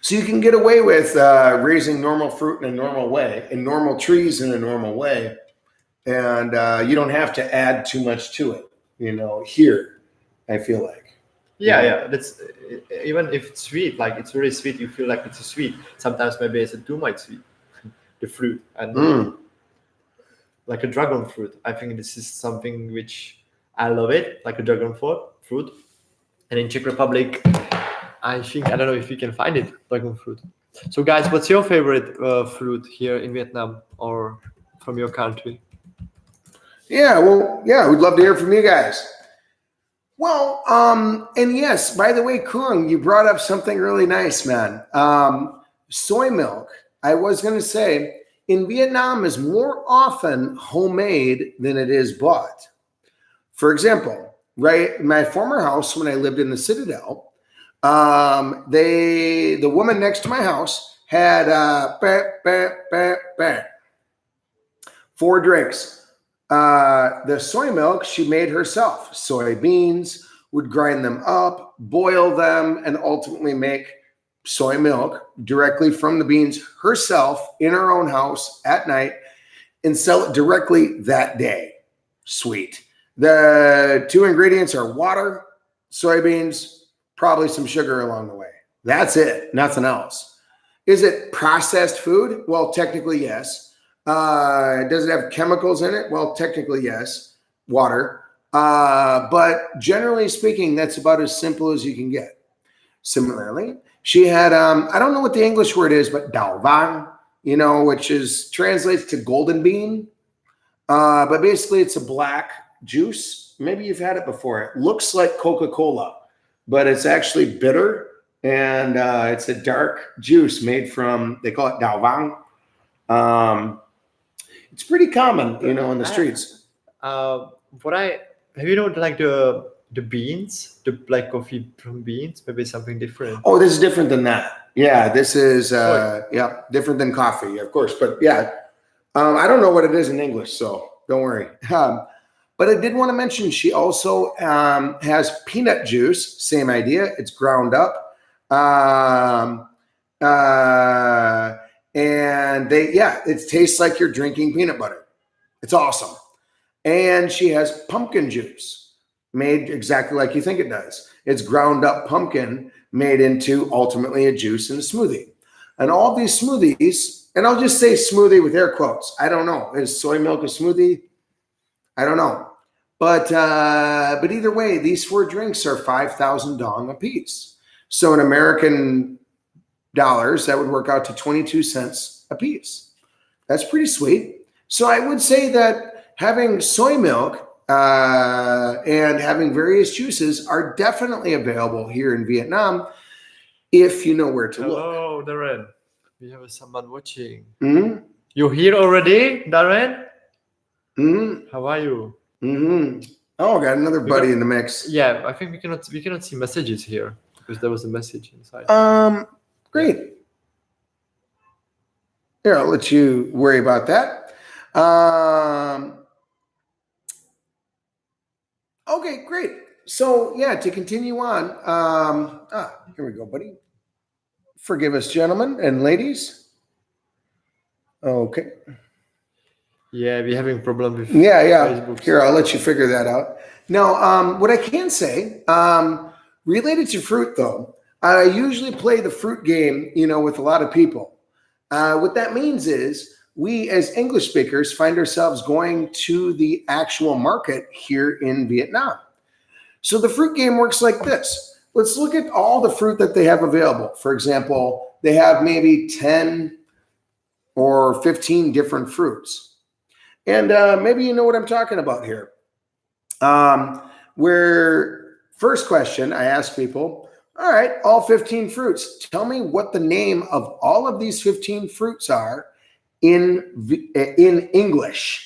So you can get away with raising normal fruit in a normal way, and normal trees in a normal way, and you don't have to add too much to it. Here, I feel like. Yeah. That's even if it's sweet, like it's very sweet, you feel like it's a sweet. Sometimes maybe it's too much sweet, the fruit, and like a dragon fruit. I think this is something which I love it, like a dragon fruit. And in Czech Republic, I think I don't know if you can find it, dragon fruit. So, guys, what's your favorite fruit here in Vietnam or from your country? Yeah, well, yeah, we'd love to hear from you guys. Well, and yes, by the way, Kung, you brought up something really nice, man. Soy milk, I was going to say, in Vietnam is more often homemade than it is bought. For example, right, in my former house when I lived in the Citadel, the woman next to my house had 4 drinks. The soy milk she made herself. Soybeans, would grind them up, boil them, and ultimately make soy milk directly from the beans herself in her own house at night and sell it directly that day. Sweet. The 2 ingredients are water, soybeans, probably some sugar along the way. That's it. Nothing else. Is it processed food? Well, technically, yes. Does it have chemicals in it? Well, technically, yes. Water. But generally speaking, that's about as simple as you can get. Similarly, she had, I don't know what the English word is, but dao vang, which translates to golden bean. But basically, it's a black juice. Maybe you've had it before. It looks like Coca-Cola, but it's actually bitter. And it's a dark juice made from, they call it dao vang. It's pretty common, in the streets. Have you know like the beans, the black coffee from beans? Maybe something different. Oh, this is different than that. Yeah, this is different than coffee, of course. But yeah, I don't know what it is in English, so don't worry. But I did want to mention she also has peanut juice. Same idea. It's ground up. And it tastes like you're drinking peanut butter. It's awesome. And she has pumpkin juice made exactly like you think it does. It's ground up pumpkin made into ultimately a juice and a smoothie. And all these smoothies, and I'll just say smoothie with air quotes. I don't know. Is soy milk a smoothie? I don't know. But either way, these 4 drinks are 5,000 dong a piece. So in American dollars, that would work out to 22 cents a piece. That's pretty sweet. So I would say that having soy milk and having various juices are definitely available here in Vietnam if you know where to look. Hello, Darren. We have someone watching. Mm-hmm. You here already, Darren? Mm-hmm. How are you? Mm-hmm. Oh, got another buddy in the mix. Yeah, I think we cannot see messages here because there was a message inside. Great. Here, I'll let you worry about that. Okay, great. So yeah, to continue on. Here we go, buddy. Forgive us, gentlemen and ladies. Okay. Yeah, we're having problem with Facebook. Here, I'll let you figure that out. Now, what I can say, related to fruit though, I usually play the fruit game, with a lot of people. What that means is we as English speakers find ourselves going to the actual market here in Vietnam. So the fruit game works like this. Let's look at all the fruit that they have available. For example, they have maybe 10 or 15 different fruits. And maybe you know what I'm talking about here. Where first question I ask people, all right, all 15 fruits, tell me what the name of all of these 15 fruits are in English.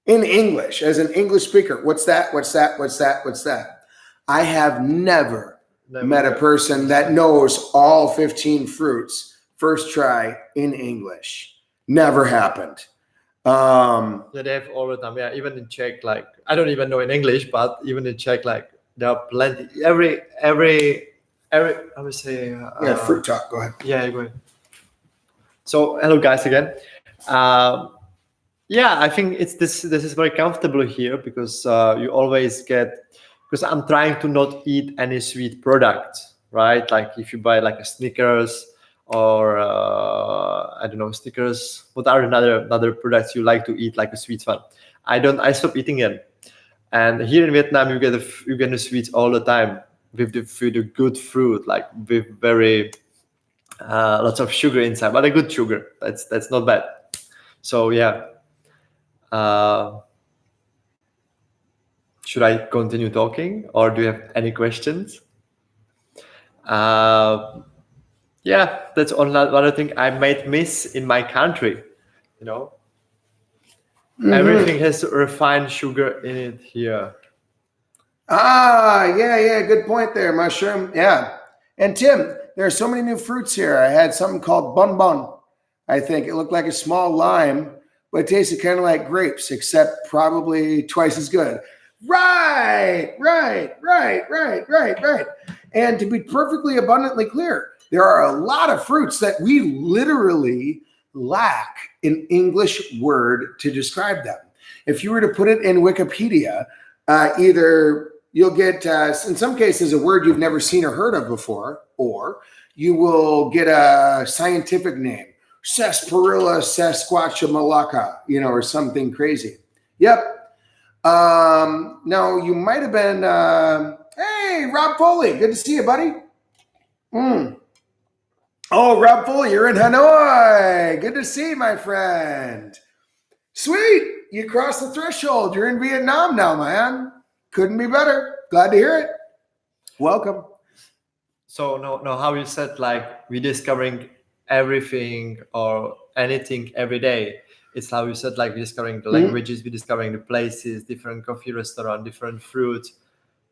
In English, as an English speaker. What's that? What's that? What's that? What's that? I have never met a person that knows all 15 fruits first try in English. Never happened. Yeah, they have all the time. Yeah, even in Czech, like I don't even know in English, but even in Czech, like there are plenty. Every I would say. Yeah, fruit talk. Go ahead. Yeah, go ahead. So hello guys again. Yeah, I think it's this is very comfortable here because you always get, because I'm trying to not eat any sweet product, right? Like if you buy like a Snickers or I don't know, Snickers, what are another products you like to eat, like a sweet one? I stop eating it. And here in Vietnam you get the sweets all the time with the good fruit, like with very lots of sugar inside, but a good sugar. That's not bad. So yeah. Should I continue talking, or do you have any questions? Yeah, that's another thing I might miss in my country. You know, everything has refined sugar in it here. Yeah, good point there, Mushroom. Yeah. And Tim, there are so many new fruits here. I had something called bun bun. I think it looked like a small lime, but it tasted kind of like grapes, except probably twice as good. Right. And to be perfectly abundantly clear, there are a lot of fruits that we literally lack an English word to describe them. If you were to put it in Wikipedia, either you'll get, in some cases, a word you've never seen or heard of before, or you will get a scientific name, sarsaparilla sasquatchamalaka, or something crazy. Yep. Now, you might have been, hey, Rob Foley, good to see you, buddy. Oh, Rob Foley, you're in Hanoi. Good to see you, my friend. Sweet. You crossed the threshold. You're in Vietnam now, man. Couldn't be better. Glad to hear it. Welcome. So no, how you said like we discovering everything or anything every day. It's how you said like we're discovering the languages, we're discovering the places, different coffee restaurant, different fruits.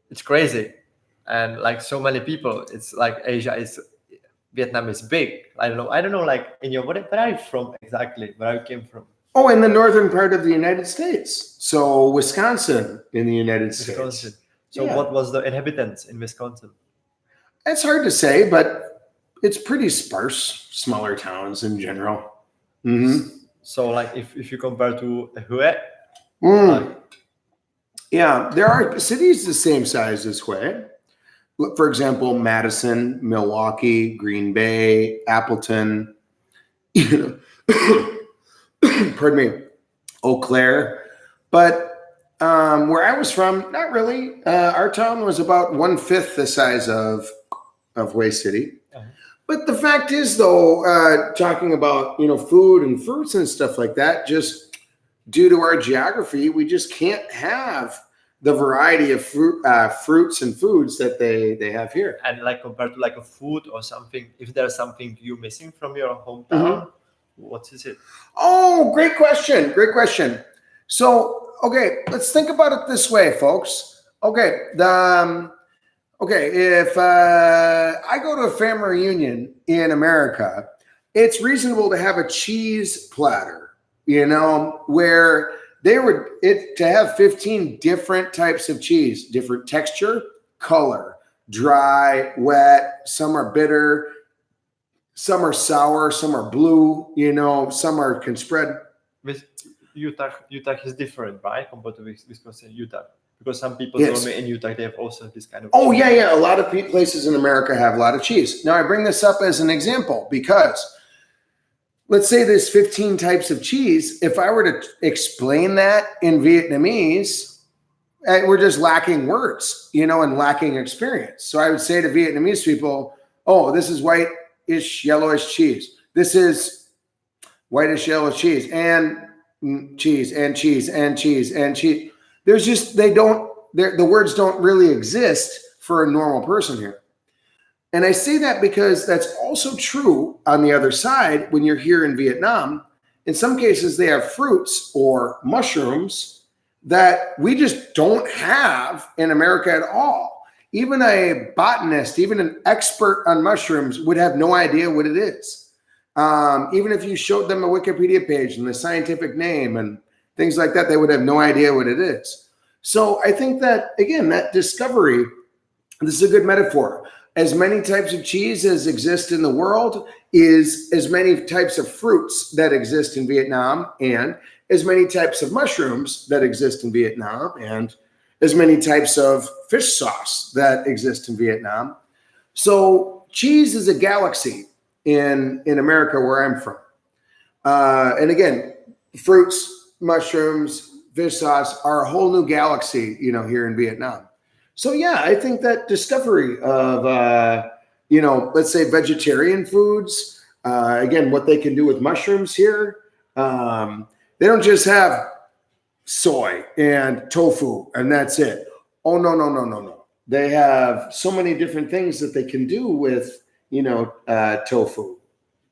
It's crazy. And like so many people, it's like Vietnam is big. I don't know like in your, where are you from exactly? Where I came from? Oh, in the northern part of the United States. So Wisconsin in the United States. So yeah. What was the inhabitants in Wisconsin? It's hard to say, but it's pretty sparse, smaller towns in general. So like if you compare to Hue, yeah, there are cities the same size as Hue. For example, Madison, Milwaukee, Green Bay, Appleton, pardon me, Eau Claire. But where I was from, not really. Our town was about 1/5 the size of Hue City. But the fact is, though, talking about food and fruits and stuff like that, just due to our geography, we just can't have the variety of fruits and foods that they have here. And like compared to like a food or something, if there's something you missing from your hometown, what is it? Oh, great question. Great question. So, okay, let's think about it this way, folks. Okay, if I go to a family reunion in America, it's reasonable to have a cheese platter, where to have 15 different types of cheese, different texture, color, dry, wet, some are bitter, some are sour, some are blue, some can spread. With Utah is different, right? Compared to Wisconsin, Utah. Because some people told me in Utah they have also this kind of cheese. Oh, yeah. A lot of places in America have a lot of cheese. Now, I bring this up as an example because let's say there's 15 types of cheese. If I were to explain that in Vietnamese, we're just lacking words, and lacking experience. So I would say to Vietnamese people, oh, this is white-ish, yellowish cheese. This is whitish yellow cheese, and cheese, and cheese, and cheese, and cheese. There's just, the words don't really exist for a normal person here. And I say that because that's also true on the other side when you're here in Vietnam. In some cases, they have fruits or mushrooms that we just don't have in America at all. Even a botanist, even an expert on mushrooms would have no idea what it is. Even if you showed them a Wikipedia page and the scientific name and things like that, they would have no idea what it is. So I think that, again, that discovery, this is a good metaphor. As many types of cheese as exist in the world is as many types of fruits that exist in Vietnam, and as many types of mushrooms that exist in Vietnam, and as many types of fish sauce that exist in Vietnam. So cheese is a galaxy in America where I'm from. And again, fruits, mushrooms, fish sauce are a whole new galaxy, here in Vietnam. So yeah, I think that discovery of, let's say vegetarian foods, again, what they can do with mushrooms here. They don't just have soy and tofu and that's it. Oh, no. They have so many different things that they can do with, tofu.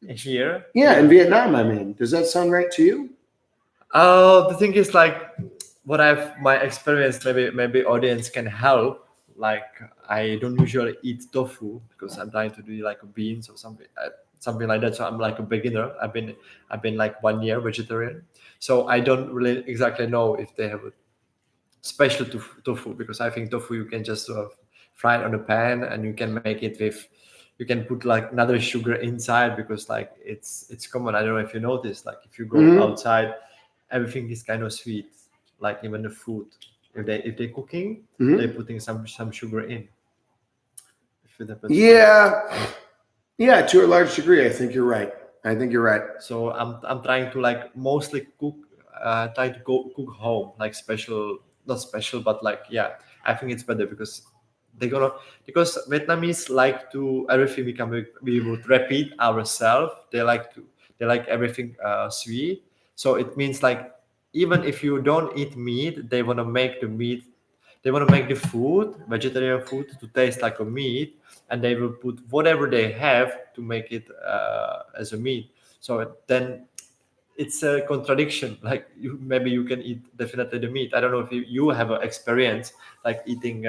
Here? Yeah, in Vietnam, I mean. Does that sound right to you? The thing is, like, my experience, maybe audience can help. Like, I don't usually eat tofu because I'm trying to do like beans or something like that. So I'm like a beginner. I've been like 1 year vegetarian, so I don't really exactly know if they have a special tofu, because I think tofu you can just sort of fry it on a pan and you can make it with, you can put like another sugar inside, because like it's common. I don't know if you notice, like if you go outside, everything is kind of sweet, like even the food. If they're cooking, they're putting some sugar in. Yeah, to a large degree, I think you're right. So I'm trying to like mostly cook, cook home, like not special, but like, yeah, I think it's better because because Vietnamese like to everything we would repeat ourselves. They like everything sweet. So it means like, even if you don't eat meat, they want to make the food, vegetarian food, to taste like a meat, and they will put whatever they have to make it as a meat. So then it's a contradiction. Like, maybe you can eat definitely the meat. I don't know if you have an experience like eating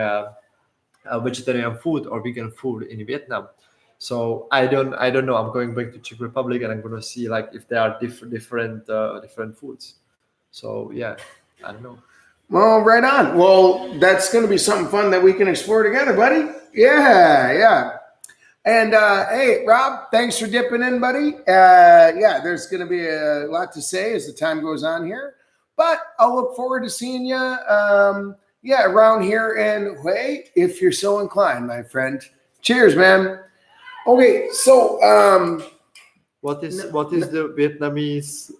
vegetarian food or vegan food in Vietnam. So I don't know. I'm going back to Czech Republic and I'm going to see like if there are different foods. So yeah, I don't know. Well, right on. Well, that's going to be something fun that we can explore together, buddy. Yeah. And hey, Rob, thanks for dipping in, buddy. Yeah, there's going to be a lot to say as the time goes on here, but I'll look forward to seeing you. Around here in Hue, if you're so inclined, my friend. Cheers, man. Okay, so what is the Vietnamese?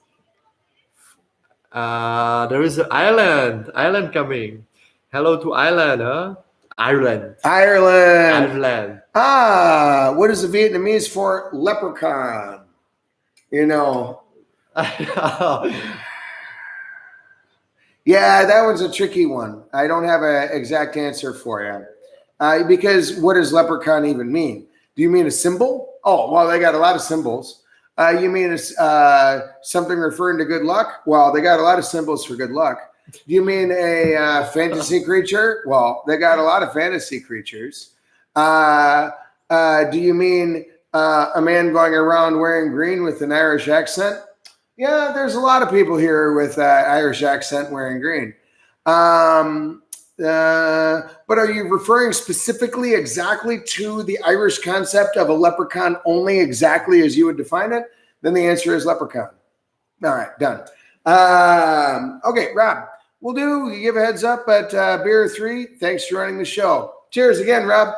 There is an island coming. Hello to Ireland, huh? Ireland. What is the Vietnamese for leprechaun? Yeah, that one's a tricky one. I don't have an exact answer for you. Because what does leprechaun even mean? Do you mean a symbol? Oh, well, they got a lot of symbols. You mean something referring to good luck? Well, they got a lot of symbols for good luck. Do you mean a fantasy creature? Well, they got a lot of fantasy creatures. Do you mean a man going around wearing green with an Irish accent? Yeah, there's a lot of people here with Irish accent wearing green. But are you referring specifically exactly to the Irish concept of a leprechaun only exactly as you would define it? Then the answer is leprechaun. All right, done. Okay, Rob, you give a heads up at Beer 3. Thanks for running the show. Cheers again, Rob.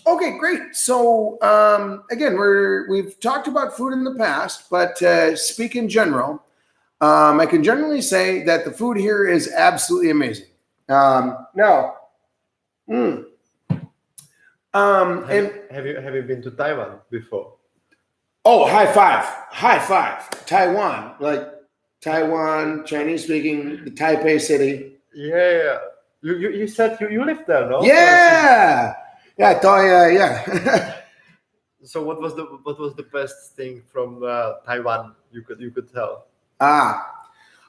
Okay, great. So again, we've talked about food in the past, but speak in general. I can generally say that the food here is absolutely amazing. Have you been to Taiwan before? Oh, high five, Taiwan, like Taiwan, Chinese speaking, the Taipei city. Yeah. You said you lived there, no? Yeah, yeah, I thought, yeah. So what was the best thing from Taiwan you could tell? Ah,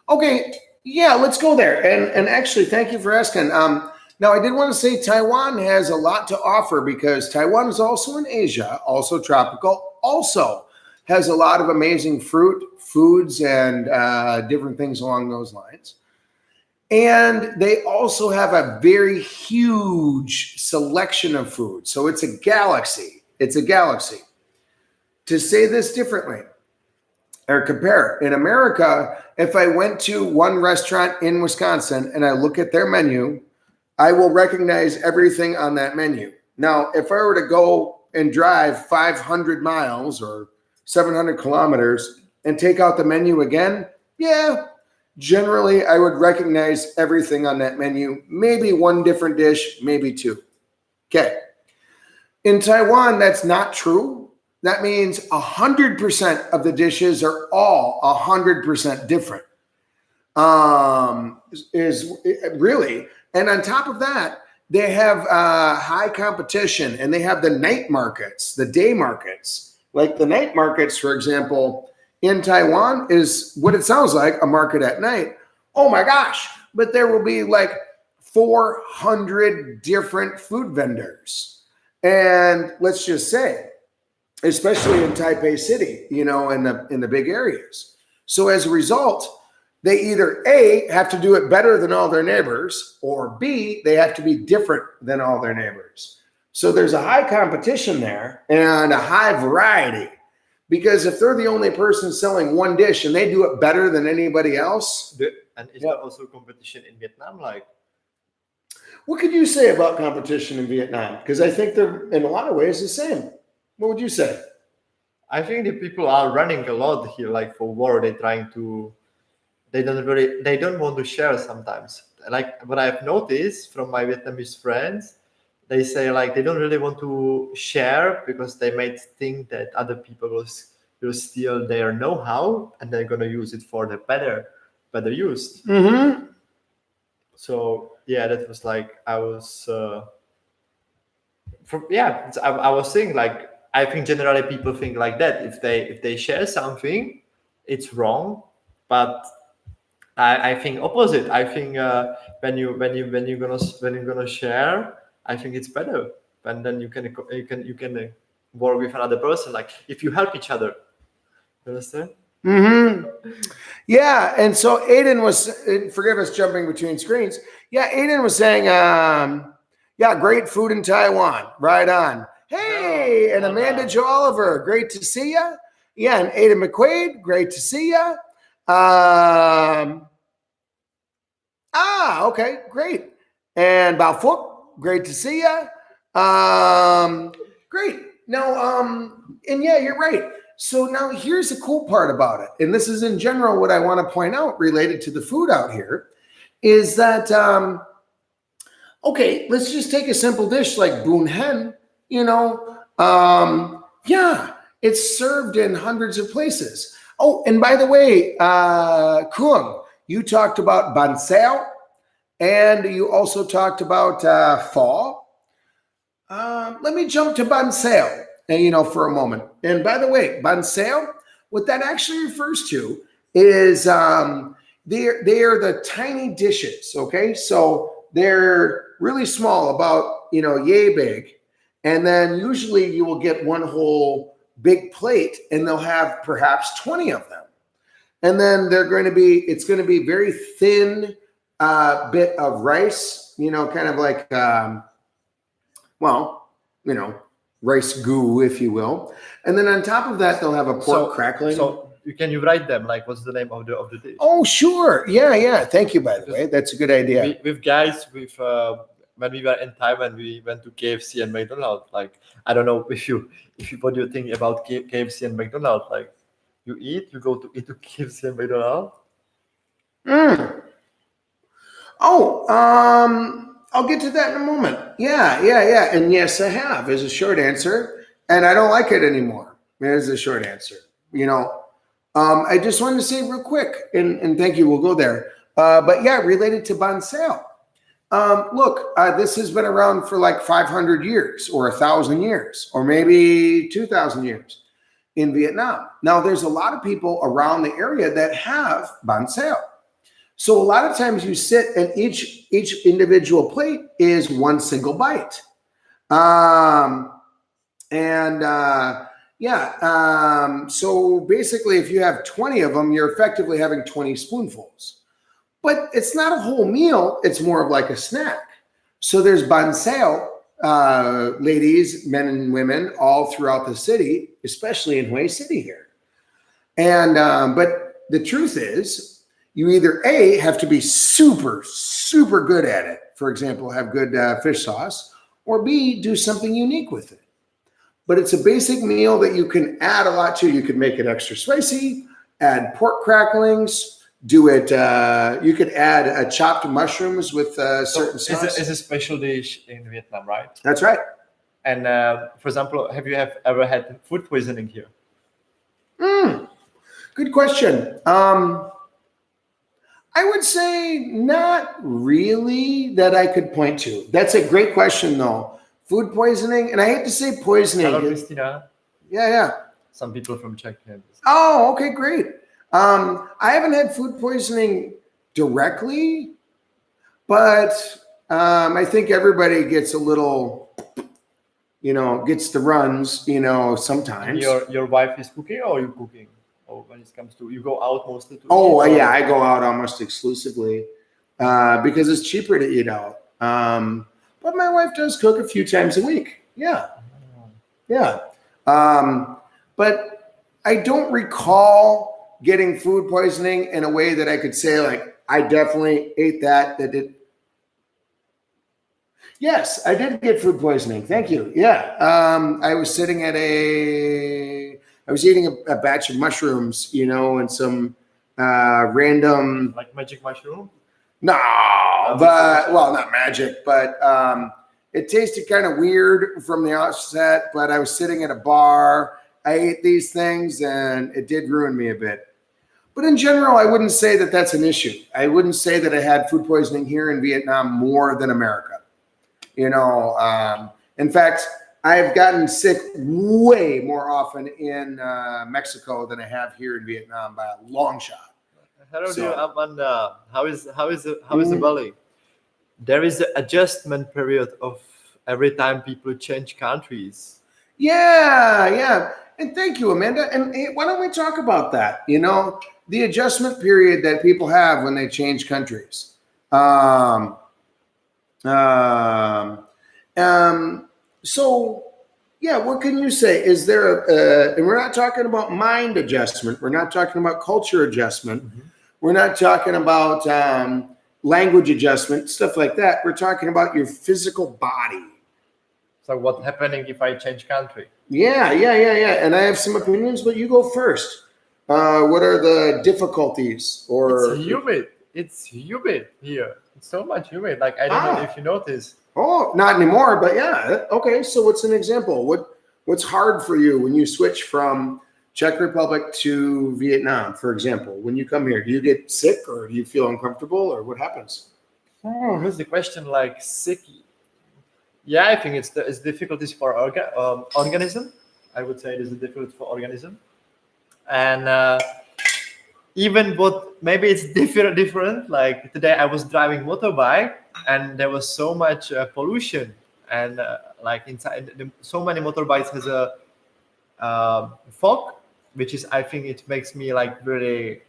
okay, yeah, let's go there. And actually, thank you for asking. Now I did want to say Taiwan has a lot to offer because Taiwan is also in Asia, also tropical, also has a lot of amazing fruit, foods, and different things along those lines. And they also have a very huge selection of food. So it's a galaxy. It's a galaxy. To say this differently, or compare it. In America, if I went to one restaurant in Wisconsin and I look at their menu, I will recognize everything on that menu. Now, if I were to go and drive 500 miles or 700 kilometers and take out the menu again, yeah, generally I would recognize everything on that menu. Maybe one different dish, maybe two. Okay. In Taiwan, that's not true. That means 100% of the dishes are all 100% different. Is really, and on top of that, they have high competition, and they have the night markets, the day markets. Like the night markets, for example, in Taiwan is what it sounds like, a market at night. Oh my gosh! But there will be like 400 different food vendors, and let's just say, especially in Taipei City, in the big areas. So as a result, they either A, have to do it better than all their neighbors, or B, they have to be different than all their neighbors. So there's a high competition there and a high variety, because if they're the only person selling one dish and they do it better than anybody else. And is there also competition in Vietnam? Like, what could you say about competition in Vietnam? Because I think they're in a lot of ways the same. What would you say? I think the people are running a lot here, like for war. They don't want to share sometimes. Like what I've noticed from my Vietnamese friends, they say like they don't really want to share because they might think that other people will steal their know-how and they're gonna use it for the better use. Mm-hmm. So yeah, that was like I was. I was saying like I think generally people think like that. If they share something, it's wrong. But I think opposite. I think when you're gonna share, I think it's better. And then you can work with another person. Like if you help each other, you understand? Mm-hmm. Yeah, and so Aiden was, forgive us jumping between screens. Yeah, Aiden was saying, yeah, great food in Taiwan. Right on. Hey, and Amanda Jo Oliver, great to see you. Yeah, and Aiden McQuaid, great to see you. Okay, great. And Bao Phuc, great to see you. Great. Now, and yeah, you're right. So now here's the cool part about it. And this is in general what I want to point out related to the food out here is that, okay, let's just take a simple dish like bun hen, yeah, it's served in hundreds of places. Oh, and by the way, Kuang, you talked about ban sao, and you also talked about pho. Let me jump to ban sao, for a moment. And by the way, ban sao, what that actually refers to is they are the tiny dishes. Okay, so they're really small, about yay big, and then usually you will get one whole big plate, and they'll have perhaps 20 of them, and then it's going to be very thin bit of rice, kind of like rice goo, if you will. And then on top of that, they'll have a pork crackling. So you write them like what's the name of the dish? Oh, sure. Yeah. Thank you, by the way. That's a good idea. With guys, when we were in Thailand, we went to KFC and McDonald's. Like I don't know if you what do you think about KFC and McDonald's? Like you go to eat to KFC and McDonald's? Oh, I'll get to that in a moment. Yeah. And yes, I have is a short answer. And I don't like it anymore. There's the short answer. I just wanted to say real quick, and thank you, we'll go there. But yeah, related to banseo. Look, this has been around for like 500 years or 1,000 years or maybe 2,000 years in Vietnam. Now, there's a lot of people around the area that have banseo. So a lot of times you sit and each individual plate is one single bite. So basically if you have 20 of them, you're effectively having 20 spoonfuls. But it's not a whole meal. It's more of like a snack. So there's banseo, ladies, men and women, all throughout the city, especially in Hue City here. And but the truth is, you either A, have to be super, super good at it. For example, have good fish sauce, or B, do something unique with it. But it's a basic meal that you can add a lot to. You could make it extra spicy, add pork cracklings, do it. You could add chopped mushrooms with certain sauce. It's a special dish in Vietnam, right? That's right. And for example, have you ever had food poisoning here? Good question. I would say not really that I could point to. That's a great question, though. Food poisoning, and I hate to say poisoning. Hello, Christina. Yeah. Some people from Czech. Oh, okay, great. I haven't had food poisoning directly, but I think everybody gets a little, gets the runs, sometimes. And your wife is cooking, or you cooking? Or when it comes to, you go out mostly to eat, yeah, I go out almost exclusively because it's cheaper to eat out. But my wife does cook a few times a week. Yeah. But I don't recall getting food poisoning in a way that I could say, like, I definitely ate that did. Yes, I did get food poisoning. Thank you. Yeah. I was sitting I was eating a batch of mushrooms, and some random. Like magic mushroom? No, not magic, but it tasted kind of weird from the outset, but I was sitting at a bar. I ate these things and it did ruin me a bit. But in general, I wouldn't say that that's an issue. I wouldn't say that I had food poisoning here in Vietnam more than America. In fact, I've gotten sick way more often in Mexico than I have here in Vietnam by a long shot. Hello, dear Amanda. How is the belly? There is an adjustment period of every time people change countries. Yeah. And thank you, Amanda. And why don't we talk about that? The adjustment period that people have when they change countries. So, yeah, what can you say? Is there and we're not talking about mind adjustment. We're not talking about culture adjustment. Mm-hmm. We're not talking about language adjustment, stuff like that. We're talking about your physical body. So what's happening if I change country? Yeah. And I have some opinions, but you go first. What are the difficulties? It's humid here. It's so much humid. Like, I don't know if you notice. Oh, not anymore, but yeah. Okay, so what's an example? What's hard for you when you switch from Czech Republic to Vietnam, for example? When you come here, do you get sick or do you feel uncomfortable or what happens? Oh, here's the question, like sick. Yeah, I think it's difficulties for organism. I would say it is a difficulty for organism. And even what maybe it's different. Like today I was driving motorbike and there was so much pollution. And like inside, so many motorbikes has a fog, which is, I think it makes me like really...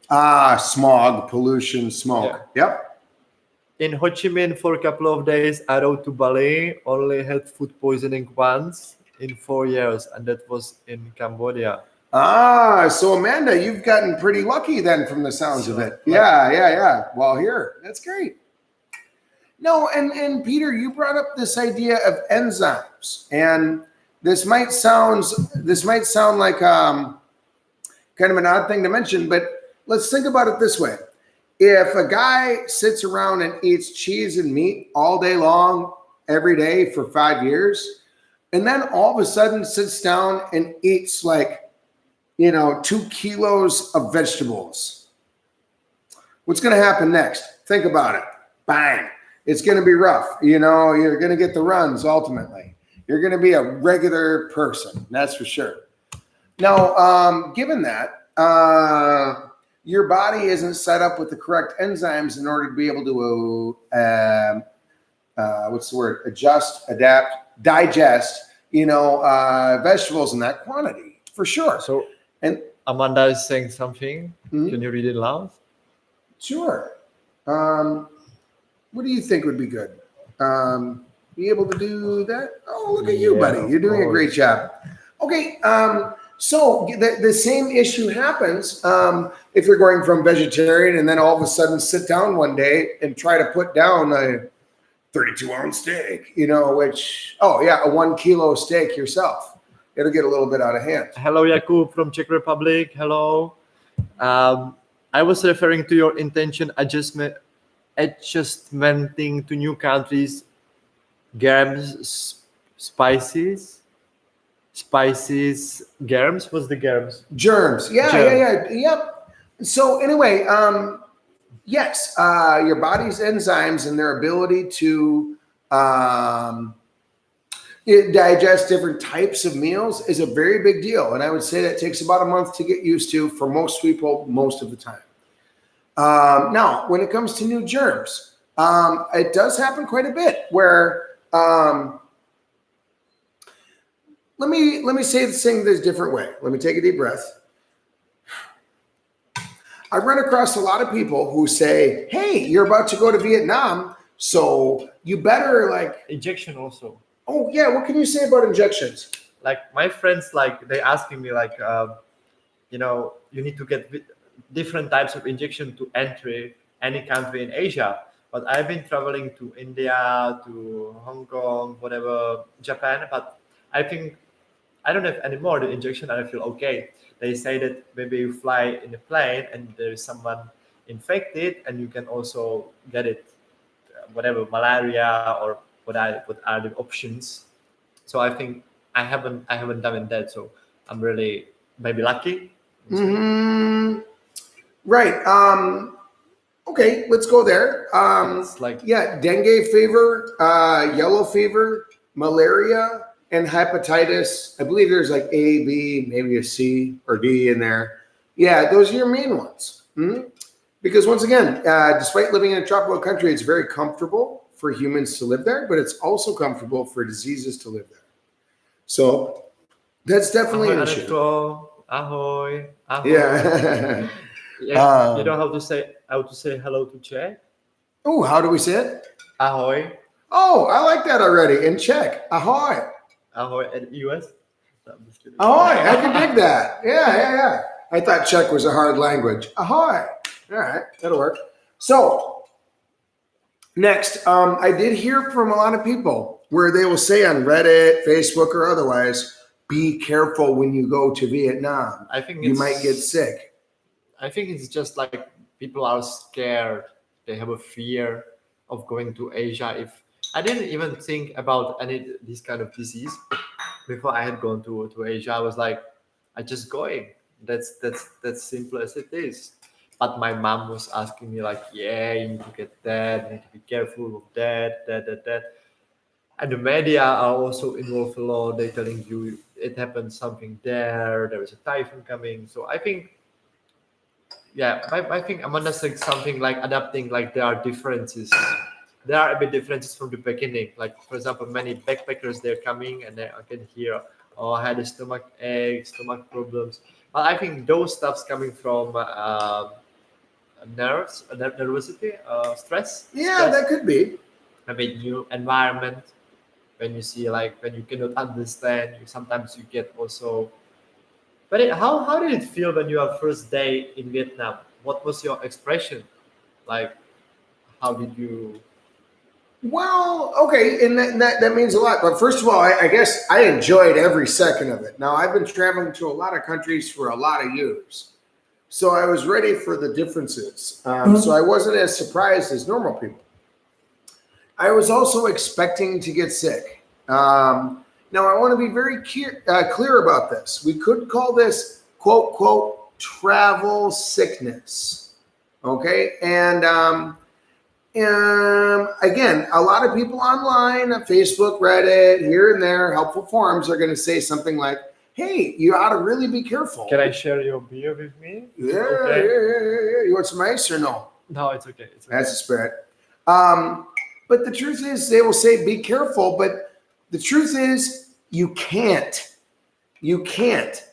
smog, pollution, smoke. Yeah. Yep. In Ho Chi Minh for a couple of days, I rode to Bali, only had food poisoning once in 4 years, and that was in Cambodia. So Amanda, you've gotten pretty lucky then from the sounds of it. Yeah. Well, here, that's great. No, and Peter, you brought up this idea of enzymes, and this might sound like kind of an odd thing to mention, but let's think about it this way. If a guy sits around and eats cheese and meat all day long, every day for 5 years, and then all of a sudden sits down and eats like 2 kilos of vegetables. What's going to happen next? Think about it. Bang. It's going to be rough. You're going to get the runs ultimately. You're going to be a regular person. That's for sure. Now, given that, your body isn't set up with the correct enzymes in order to be able to, adjust, adapt, digest, vegetables in that quantity, for sure. So, and Amanda is saying something. Mhm. Can you read it loud? Sure. What do you think would be good? Be able to do that? Oh, look at you, buddy. You're doing a great job. Okay. So the same issue happens if you're going from vegetarian and then all of a sudden sit down one day and try to put down a 32-ounce steak, which, a 1 kilo steak yourself. It'll get a little bit out of hand. Hello, Jakub from Czech Republic. Hello. I was referring to your intention adjustmenting to new countries, germs, spices, germs. What's the germs? Germs. Yeah. Yep. So anyway, yes, your body's enzymes and their ability to digest different types of meals is a very big deal. And I would say that takes about a month to get used to for most people, most of the time. Now, when it comes to new germs, it does happen quite a bit where, let me say this thing this different way. Let me take a deep breath. I run across a lot of people who say, hey, you're about to go to Vietnam, so you better injection also. Oh yeah, what can you say about injections? Like my friends, they asking me you need to get different types of injection to enter any country in Asia. But I've been traveling to India, to Hong Kong, whatever, Japan. But I think I don't have any more the injection, and I feel okay. They say that maybe you fly in a plane and there is someone infected, and you can also get it, whatever, malaria or what are the options. So I think I haven't done that. So I'm really maybe lucky. Mm-hmm. Right. Okay, let's go there. It's dengue fever, yellow fever, malaria, and hepatitis. I believe there's A, B, maybe a C or D in there. Yeah, those are your main ones. Because once again, despite living in a tropical country, it's very comfortable for humans to live there, but it's also comfortable for diseases to live there. So that's definitely an issue. Ahoy. Yeah. Yeah, you know how to say hello to Czech? Oh, how do we say it? Ahoy. Oh, I like that already. In Czech, ahoy. Ahoy in US? No, I'm just kidding. Ahoy, I can dig that. Yeah. I thought Czech was a hard language. Ahoy. All right, that'll work. So next, I did hear from a lot of people where they will say on Reddit, Facebook, or otherwise, be careful when you go to Vietnam. I think you might get sick. I think it's just people are scared. They have a fear of going to Asia. If I didn't even think about this kind of disease before I had gone to Asia, I was I just going. That's simple as it is. But my mom was asking me yeah, you need to get that, you need to be careful of that. And the media are also involved a lot. They're telling you it happened something there is a typhoon coming. So I think, I think Amanda said something adapting, there are differences. There are a bit differences from the beginning. For example, many backpackers, they're coming and I can hear, I had a stomach ache, stomach problems. But I think those stuff's coming from nervosity, stress. Yeah, that could be. Maybe new environment. When you see when you cannot understand, sometimes you get also. But how did it feel when you were first day in Vietnam? What was your expression? How did you? Well, okay, and that means a lot. But first of all, I guess I enjoyed every second of it. Now, I've been traveling to a lot of countries for a lot of years. So I was ready for the differences. So I wasn't as surprised as normal people. I was also expecting to get sick. Now, I want to be very clear about this. We could call this quote, quote, travel sickness. Okay. And again, a lot of people online, Facebook, Reddit, here and there, helpful forums are going to say something like, hey, you ought to really be careful. Can I share your beer with me? Yeah, Okay. yeah. You want some ice or no? No, it's okay. It's okay. That's the spirit. But the truth is, they will say, be careful. But the truth is, you can't. You can't.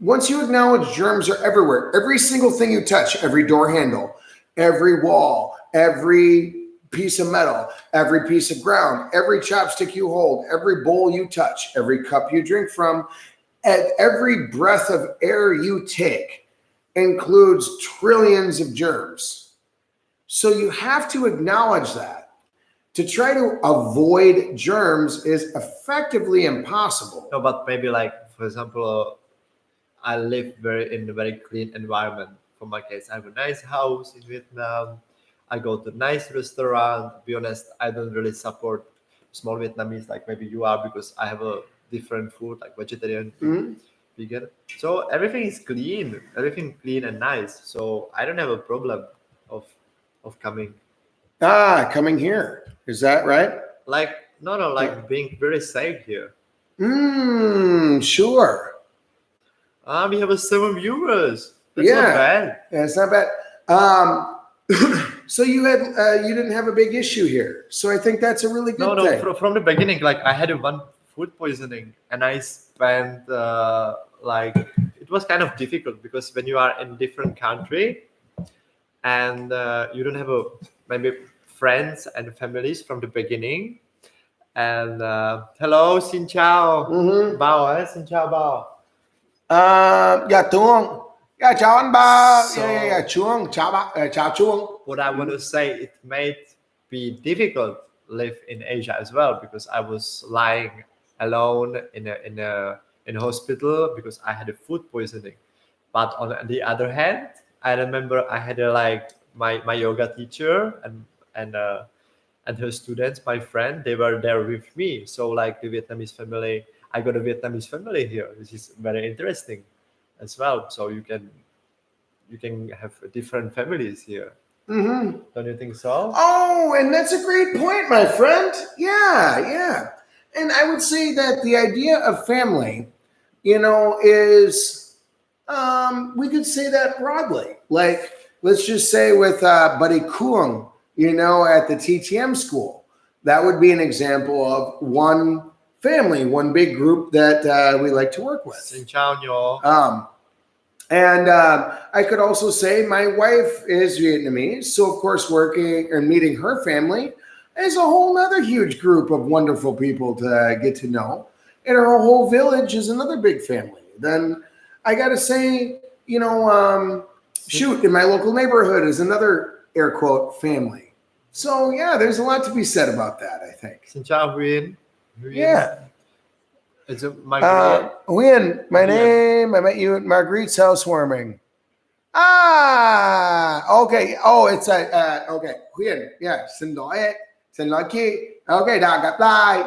Once you acknowledge germs are everywhere, every single thing you touch, every door handle, every wall, every piece of metal, every piece of ground, every chopstick you hold, every bowl you touch, every cup you drink from, and every breath of air you take includes trillions of germs. So you have to acknowledge that. To try to avoid germs is effectively impossible. No, but maybe like, for example, I live in a very clean environment. For my case, I have a nice house in Vietnam. I go to a nice restaurant. To be honest, I don't really support small Vietnamese like maybe you are, because I have a different food like vegetarian, vegan. So everything is clean, everything clean and nice. So I don't have a problem of coming. Coming here. Is that right? Like no, like being very safe here. Sure. We have 7 viewers. That's Yeah. not bad. Yeah, it's not bad. So you didn't have a big issue here. So I think that's a really good thing. No. From the beginning, like I had one food poisoning, and I spent like it was kind of difficult because when you are in different country, and you don't have maybe friends and families from the beginning. And hello, xin chào, bao xin chào bao. Dạ Chuông. Yeah, chào anh ba. So- Yeah, Chuông. Chào Chuông. What I want to say, it made be difficult live in Asia as well, because I was lying alone in a hospital because I had a food poisoning. But on the other hand, I remember I had my yoga teacher and her students, my friend, they were there with me. So like the Vietnamese family, I got a Vietnamese family here, which is very interesting as well. So you can have different families here. Don't you think so? Oh, and that's a great point, my friend. Yeah. And I would say that the idea of family, is, we could say that broadly. Like, let's just say with Buddy Kuang, at the TTM school, that would be an example of one family, one big group that we like to work with. Xin chào nhô. And I could also say my wife is Vietnamese. So, of course, working and meeting her family is a whole other huge group of wonderful people to get to know. And her whole village is another big family. Then I got to say, in my local neighborhood is another air quote family. So, yeah, there's a lot to be said about that, I think. Xin chào Huyên. Yeah. It's Marguerite. Huyên, my name, I met you at Marguerite's housewarming. Okay. Oh, it's okay. Huyên, yeah, xin lỗi chị. Okay, đang gặp lại,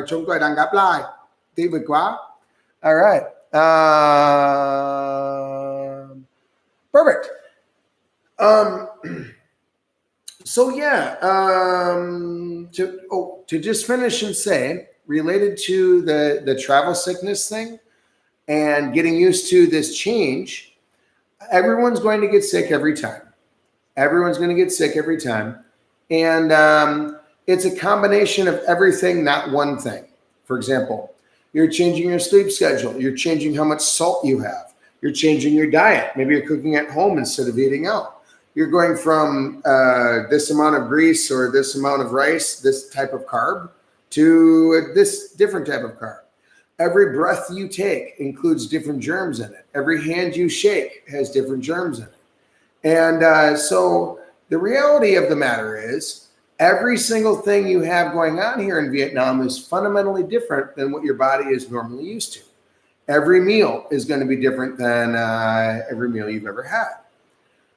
chúng tôi đang gặp lại. Tuyệt vời quá. All right. Perfect. So yeah, to just finish and say, related to the travel sickness thing and getting used to this change, everyone's going to get sick every time. Everyone's going to get sick every time. And it's a combination of everything, not one thing. For example, you're changing your sleep schedule. You're changing how much salt you have. You're changing your diet. Maybe you're cooking at home instead of eating out. You're going from this amount of grease or this amount of rice, this type of carb, to this different type of carb. Every breath you take includes different germs in it. Every hand you shake has different germs in it. And so the reality of the matter is, every single thing you have going on here in Vietnam is fundamentally different than what your body is normally used to. Every meal is going to be different than every meal you've ever had.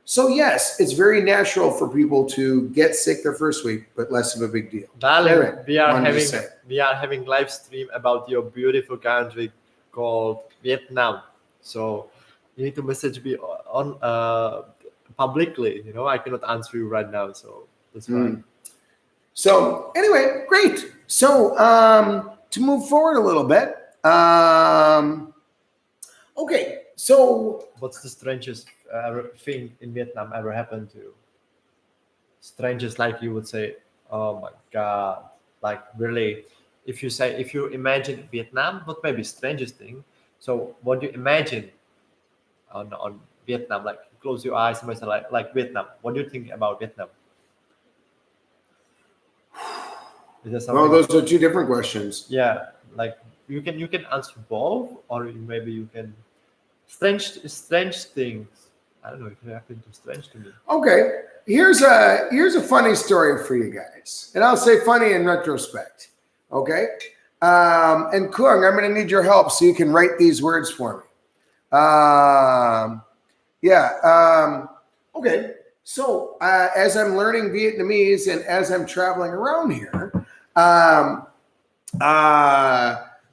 So yes, it's very natural for people to get sick their first week, but less of a big deal. Darling, Anyway, we are having live stream about your beautiful country. called Vietnam. So you need to message me on publicly. You know, I cannot answer you right now, so that's fine. So anyway, great. So to move forward a little bit, okay. So What's the strangest thing in Vietnam ever happened to you? Strangest, like you would say, oh my god, like really. If you imagine Vietnam, not maybe strangest thing. So what do you imagine on Vietnam? Like close your eyes and say like Vietnam. What do you think about Vietnam? Is there something? well, those are two different questions. Yeah, like you can answer both, or maybe you can strange things. I don't know if it happened to strange to me. Okay, here's a funny story for you guys, and I'll say funny in retrospect. Okay, and Kung, I'm going to need your help so you can write these words for me. Okay, so as I'm learning Vietnamese and as I'm traveling around here,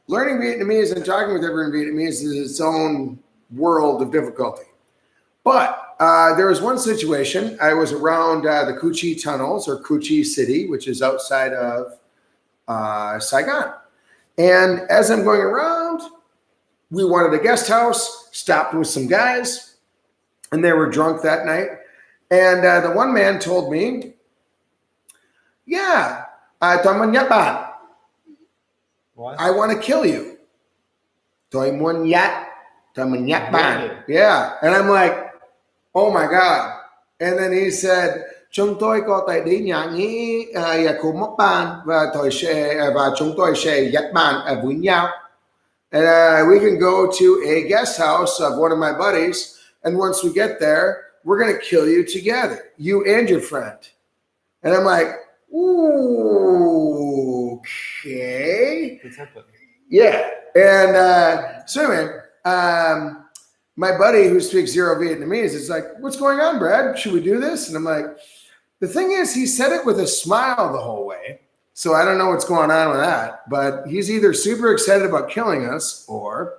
learning Vietnamese and talking with everyone in Vietnamese is its own world of difficulty. But there was one situation. I was around the Cu Chi tunnels, or Cu Chi City, which is outside of Saigon. And as I'm going around, we wanted a guest house, stopped with some guys, and they were drunk that night. And the one man told me, yeah, tôi muốn nhát bạn. What? I want to kill you. Tôi muốn nhát bạn. Really? Yeah. And I'm like, oh my God. And then he said, chúng tôi có thể đi nhà nghỉ của một bạn và chúng tôi sẽ dắt bạn với nhau. And we can go to a guest house of one of my buddies. And once we get there, we're going to kill you together, you and your friend. And I'm like, ooh, okay. What's happened? Yeah. And so anyway, my buddy who speaks zero Vietnamese is like, what's going on, Brad? Should we do this? And I'm like, the thing is, he said it with a smile the whole way. So I don't know what's going on with that, but he's either super excited about killing us or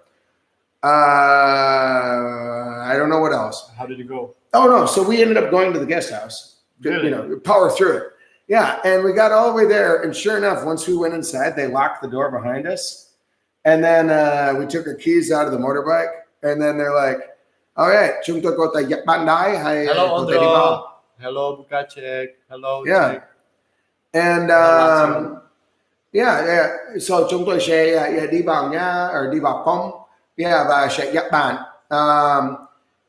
I don't know what else. How did it go? Oh no. So we ended up going to the guest house, Really? you know, power through it. Yeah. And we got all the way there. And sure enough, once we went inside, they locked the door behind us. And then we took our keys out of the motorbike. And then they're like, all right, chúng tôi có thể dắt bạn đái hay Hello, có thể đi vào. Andro. Hello, Buka Czech. Hello, Yeah. Czech. And yeah. So chúng tôi sẽ đi vào nhà or đi vào phòng. Yeah, và sẽ dắt bạn.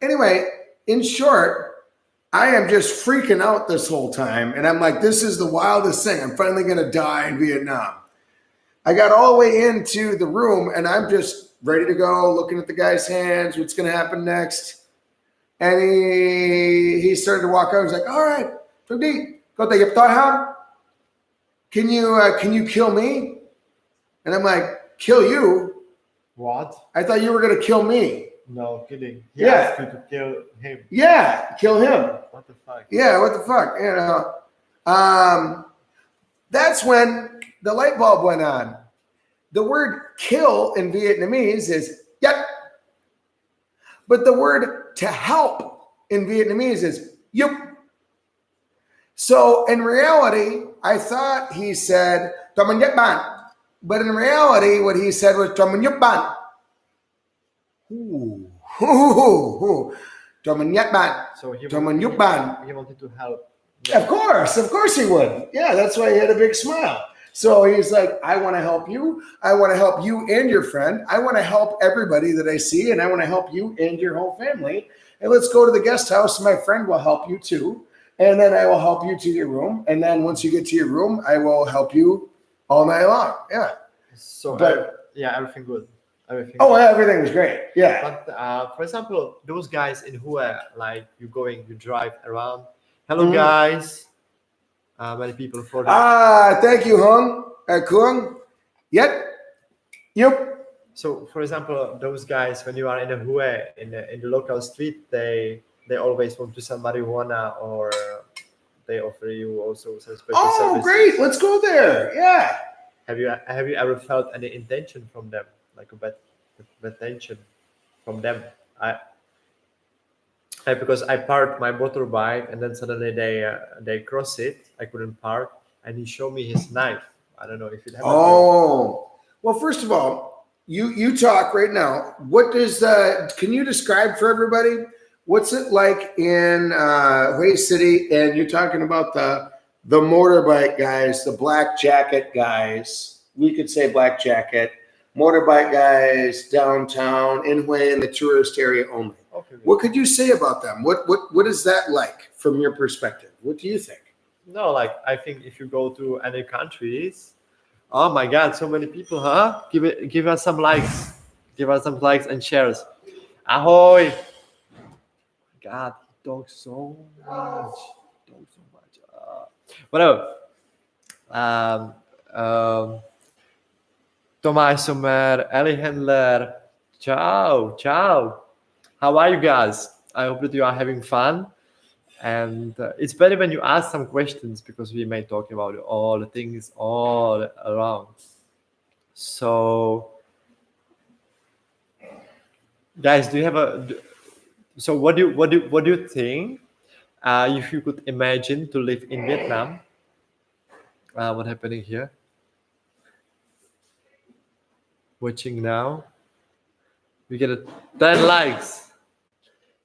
Anyway, in short, I am just freaking out this whole time. And I'm like, this is the wildest thing. I'm finally going to die in Vietnam. I got all the way into the room and I'm just ready to go, looking at the guy's hands, what's going to happen next. And he started to walk out. He's like, all right, có thể giúp tôi không? Can you kill me? And I'm like, kill you? What? I thought you were going to kill me. No, kidding. He Yeah. asked you to kill him. Yeah, kill him. What the fuck? Yeah, what the fuck? You know, that's when the light bulb went on. The word kill in Vietnamese is yep. But the word to help in Vietnamese is yup. So in reality, I thought he said, "Cho mình giúp bạn." But in reality, what he said was, "Cho mình giúp bạn." Cho mình giúp bạn. So he Cho mình giúp bạn. he wanted to help. Of course he would. Yeah, that's why he had a big smile. So he's like, I want to help you. I want to help you and your friend. I want to help everybody that I see, and I want to help you and your whole family. And let's go to the guest house. My friend will help you too. And then I will help you to your room. And then once you get to your room, I will help you all night long. Yeah. So But- yeah, everything good. Everything. Oh, everything was great. Yeah. But for example, those guys in Hue, like you drive around. Hello, Mhm. guys. Many people for that. Thank you, Kung. Yep. So, for example, those guys, when you are in a Hue, in the local street, they always want to sell marijuana, or they offer you also some special Oh, services. great. Let's go there. Yeah. Have you ever felt any intention from them, like a bad attention from them. Because I parked my motorbike and then suddenly they cross it. I couldn't park, and he showed me his knife. I don't know if it happened. Oh, well, first of all, you talk right now. What does can you describe for everybody what's it like in Hawaii City? And you're talking about the motorbike guys, the black jacket guys. We could say black jacket, motorbike guys downtown in Hawaii in the tourist area only. Okay. What could you say about them? What is that like from your perspective? What do you think? No, like I think if you go to any countries, oh my God, so many people, huh? Give us some likes, and shares. Ahoy! God, he talks so much. Whatever. Tomáš Sommer, Eli Handler, ciao. How are you guys? I hope that you are having fun. And it's better when you ask some questions because we may talk about all the things all around. So, guys, do you have so what do you think if you could imagine to live in Vietnam? What's happening here? Watching now, we get 10 likes.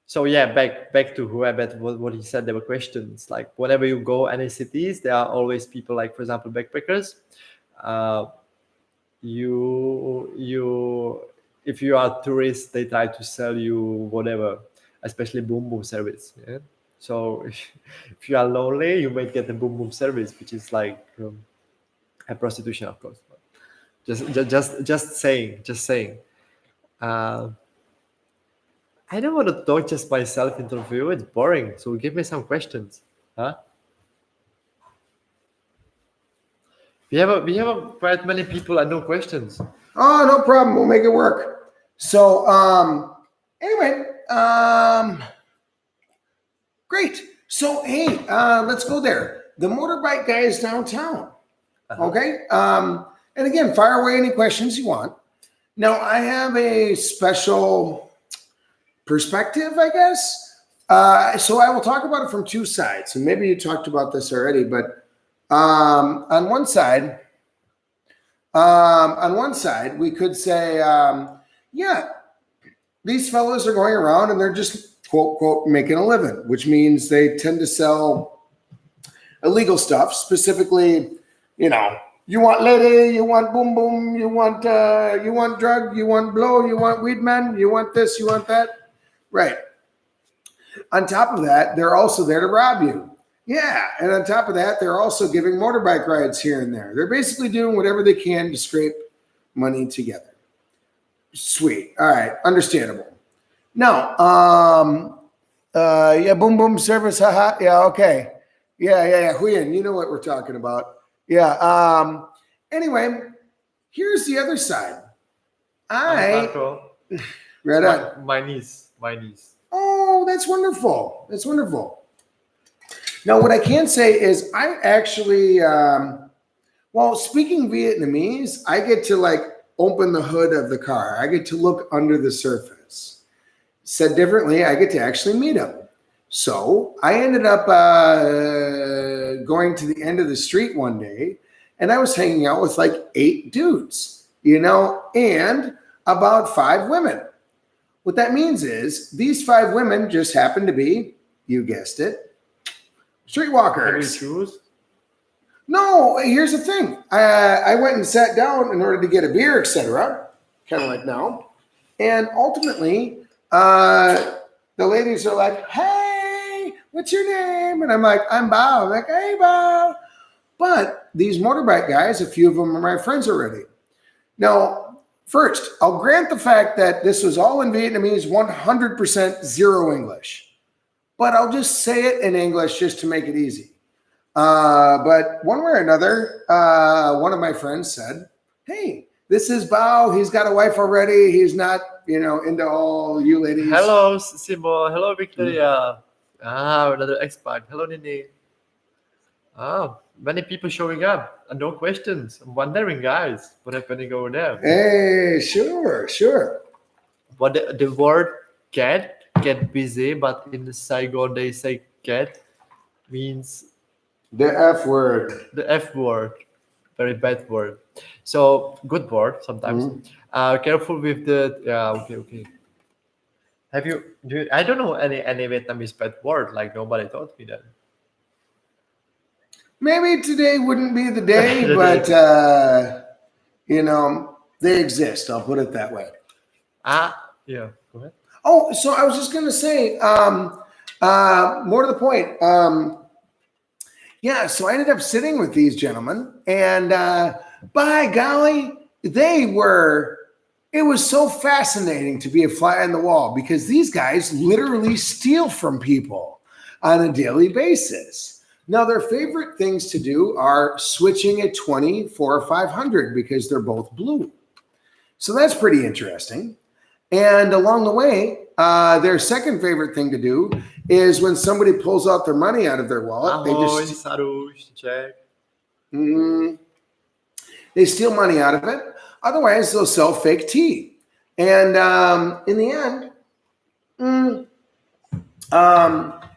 So yeah, back to whoever what he said. There were questions like whenever you go any cities, there are always people like, for example, backpackers. If you are a tourist, they try to sell you whatever, especially boom boom service. Yeah. So if you are lonely, you might get the boom boom service, which is like a prostitution, of course. Just saying. I don't want to talk just myself interview. It's boring. So give me some questions, huh? We have quite many people and no questions. Oh, no problem. We'll make it work. So, anyway, great. So, hey, let's go there. The motorbike guy is downtown. Okay. And again, fire away any questions you want. Now, I have a special perspective, I guess. So I will talk about it from two sides. And maybe you talked about this already, but on one side, we could say, yeah, these fellows are going around and they're just quote, quote, making a living, which means they tend to sell illegal stuff, specifically, you want lady, you want boom boom, you want drug, you want blow, you want weed man, you want this, you want that. Right. On top of that, they're also there to rob you. Yeah. And on top of that, they're also giving motorbike rides here and there. They're basically doing whatever they can to scrape money together. Sweet. All right. Understandable. Now, yeah, boom boom service. Haha. Yeah. Okay. Yeah. Huyen, you know what we're talking about. Yeah. Anyway, here's the other side. Right on. My niece. Oh, that's wonderful. Now, what I can say is I actually, speaking Vietnamese, I get to open the hood of the car. I get to look under the surface. Said differently, I get to actually meet them. So I ended up going to the end of the street one day, and I was hanging out with 8 dudes, and about 5 women. What that means is these 5 women just happen to be, you guessed it, streetwalkers. Have you choose? No, here's the thing. I went and sat down in order to get a beer, etc., kind of like now. And ultimately, the ladies are like, hey, what's your name? And I'm like, I'm Bao. I'm like, hey, Bao. But these motorbike guys, a few of them are my friends already. Now, first, I'll grant the fact that this was all in Vietnamese, 100% zero English. But I'll just say it in English just to make it easy. But one way or another, one of my friends said, hey, this is Bao. He's got a wife already. He's not, into all you ladies. Hello, Simo. Hello, Victoria. Another expat. Hello, Nini. Many people showing up and no questions. I'm wondering, guys, what happening over there? Hey, sure. what the word get busy, but in the Saigon they say get means The F word. the F word, very bad word. So good word sometimes. Careful with the okay. I don't know any Vietnamese bad word. Like nobody taught me that. Maybe today wouldn't be the day, but they exist. I'll put it that way. Yeah. Go ahead. Oh, so I was just going to say, more to the point. Yeah, so I ended up sitting with these gentlemen, and by golly, it was so fascinating to be a fly on the wall because these guys literally steal from people on a daily basis. Now, their favorite things to do are switching a 20 for a 500 because they're both blue. So that's pretty interesting. And along the way, their second favorite thing to do is when somebody pulls out their money out of their wallet, Czech. They steal money out of it. Otherwise, they'll sell fake tea. And in the end,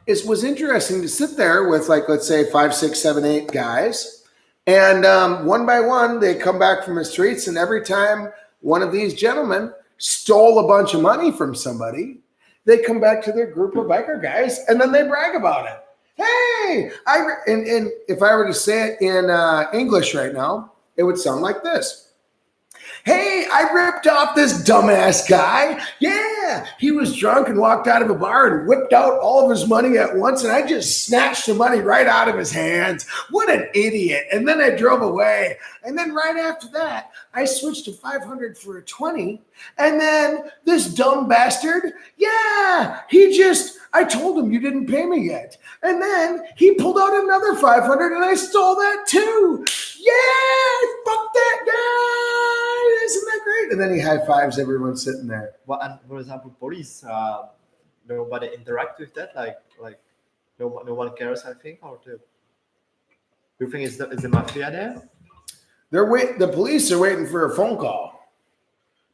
it was interesting to sit there with, like, let's say 5, 6, 7, 8 guys. And one by one, they come back from the streets. And every time one of these gentlemen stole a bunch of money from somebody, they come back to their group of biker guys and then they brag about it. Hey, and if I were to say it in English right now, it would sound like this. Hey, I ripped off this dumbass guy. Yeah, he was drunk and walked out of a bar and whipped out all of his money at once, and I just snatched the money right out of his hands. What an idiot. And then I drove away. And then right after that, I switched to 500 for a 20. And then this dumb bastard, I told him you didn't pay me yet. And then he pulled out another 500 and I stole that too. Yeah, fuck that guy. Isn't that great? And then he high fives everyone sitting there. Well, and for example, police, nobody interact with that. Like no one cares. I think, or do you think is the mafia there? The police are waiting for a phone call.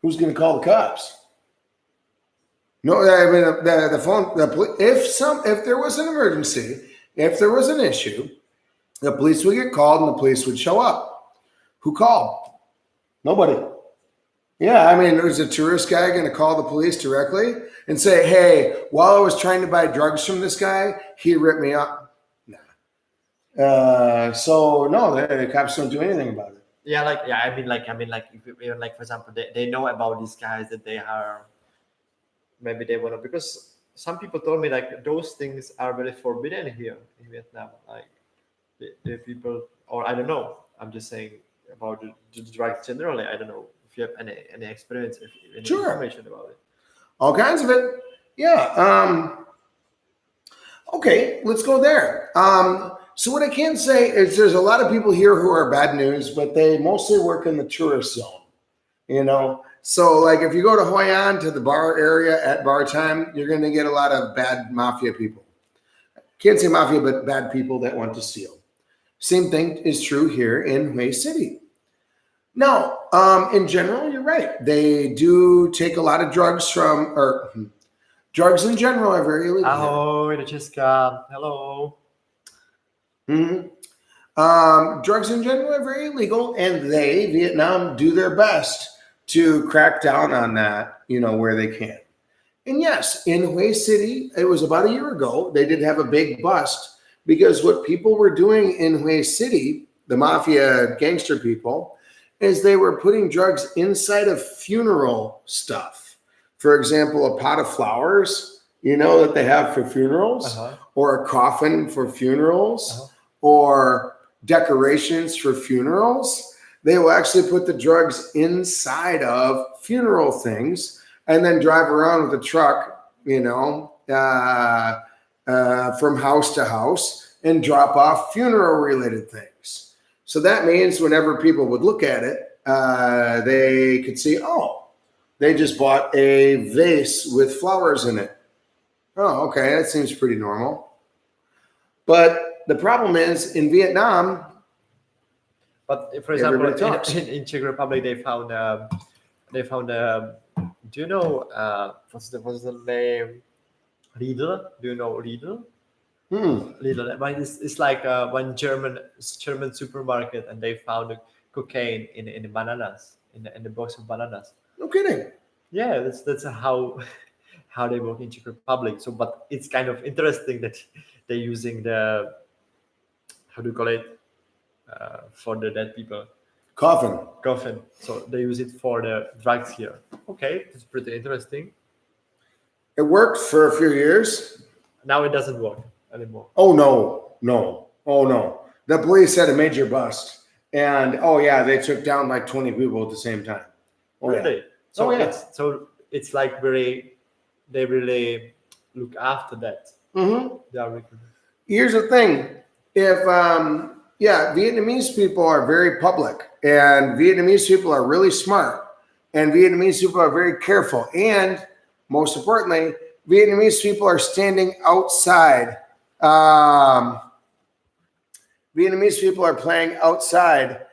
Who's going to call the cops? No, I mean the phone. If there was an emergency, if there was an issue, the police would get called and the police would show up. Who called? Nobody. Yeah, I mean, was a tourist guy going to call the police directly and say, "Hey, while I was trying to buy drugs from this guy, he ripped me up"? Nah. So no, the cops don't do anything about it. Yeah, I mean, for example, they know about these guys that they are. Maybe they want to, because some people told me like those things are very forbidden here in Vietnam. Like the people, or I don't know. I'm just saying about the drugs generally. I don't know if you have any experience, any information about it. All kinds of it. Yeah. Okay, let's go there. So what I can say is there's a lot of people here who are bad news, but they mostly work in the tourist zone, So like if you go to Hoi An to the bar area at bar time, you're going to get a lot of bad mafia people. Can't say mafia, but bad people that want to steal. Same thing is true here in Hue City. Now, in general, you're right. They do take a lot of drugs drugs in general are very illegal. Ahoy, Česka. Hello. Drugs in general are very illegal, and Vietnam, do their best to crack down on that, where they can. And yes, in Hue City, it was about a year ago, they did have a big bust because what people were doing in Hue City, the mafia gangster people, is they were putting drugs inside of funeral stuff. For example, a pot of flowers, that they have for funerals, or a coffin for funerals, or decorations for funerals. They will actually put the drugs inside of funeral things and then drive around with a truck, from house to house and drop off funeral related things. So that means whenever people would look at it, they could see, they just bought a vase with flowers in it. Oh, okay, that seems pretty normal. But the problem is in Vietnam, but for example, in Czech Republic, they found Do you know what's the name? Lidl. Do you know Lidl? Lidl. But it's like one German supermarket, and they found cocaine in the bananas in the box of bananas. No kidding. Yeah, that's how how they work in Czech Republic. So, but it's kind of interesting that they're using the, how do you call it, for the dead people, coffin. So they use it for the drugs here. Okay, it's pretty interesting. It worked for a few years. Now it doesn't work anymore. Oh no. The police had a major bust, and oh yeah, they took down like 20 people at the same time. Oh, Really? yeah. So Oh, yeah. it's like they really look after that. They are really, Here's the thing: if Vietnamese people are very public, and Vietnamese people are really smart, and Vietnamese people are very careful, and most importantly, Vietnamese people are standing outside. Vietnamese people are playing outside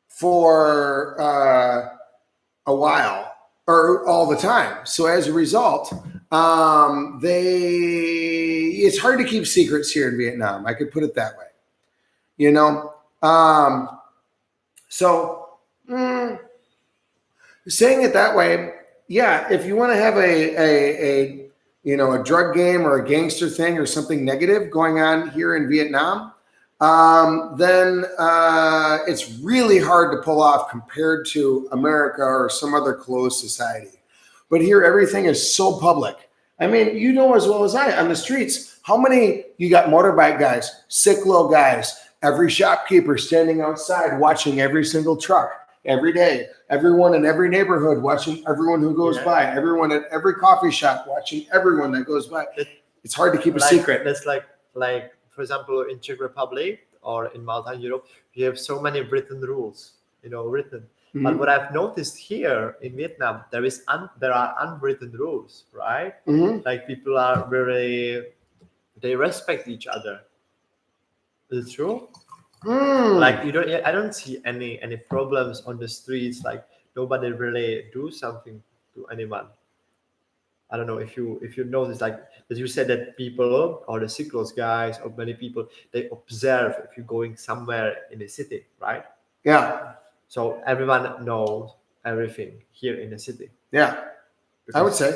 for a while or all the time. So as a result, it's hard to keep secrets here in Vietnam. I could put it that way, you know. Saying it that way, yeah. If you want to have a drug game or a gangster thing or something negative going on here in Vietnam, then it's really hard to pull off compared to America or some other closed society. But here, everything is so public. I mean, you know as well as I, on the streets, how many, you got motorbike guys, sick little guys, every shopkeeper standing outside watching every single truck every day, everyone in every neighborhood watching everyone who goes by, everyone at every coffee shop watching everyone that goes by. It's hard to keep a secret. That's like for example, in Czech Republic or in Malta, Europe, you have so many written rules, written. But what I've noticed here in Vietnam, there are unwritten rules, right? Like people are they respect each other. Is it true? Like I don't see any problems on the streets. Like nobody really do something to anyone. I don't know if you notice, like as you said, that people or the cyclos guys or many people, they observe if you're going somewhere in the city, right? Yeah. So everyone knows everything here in the city. Yeah, I would say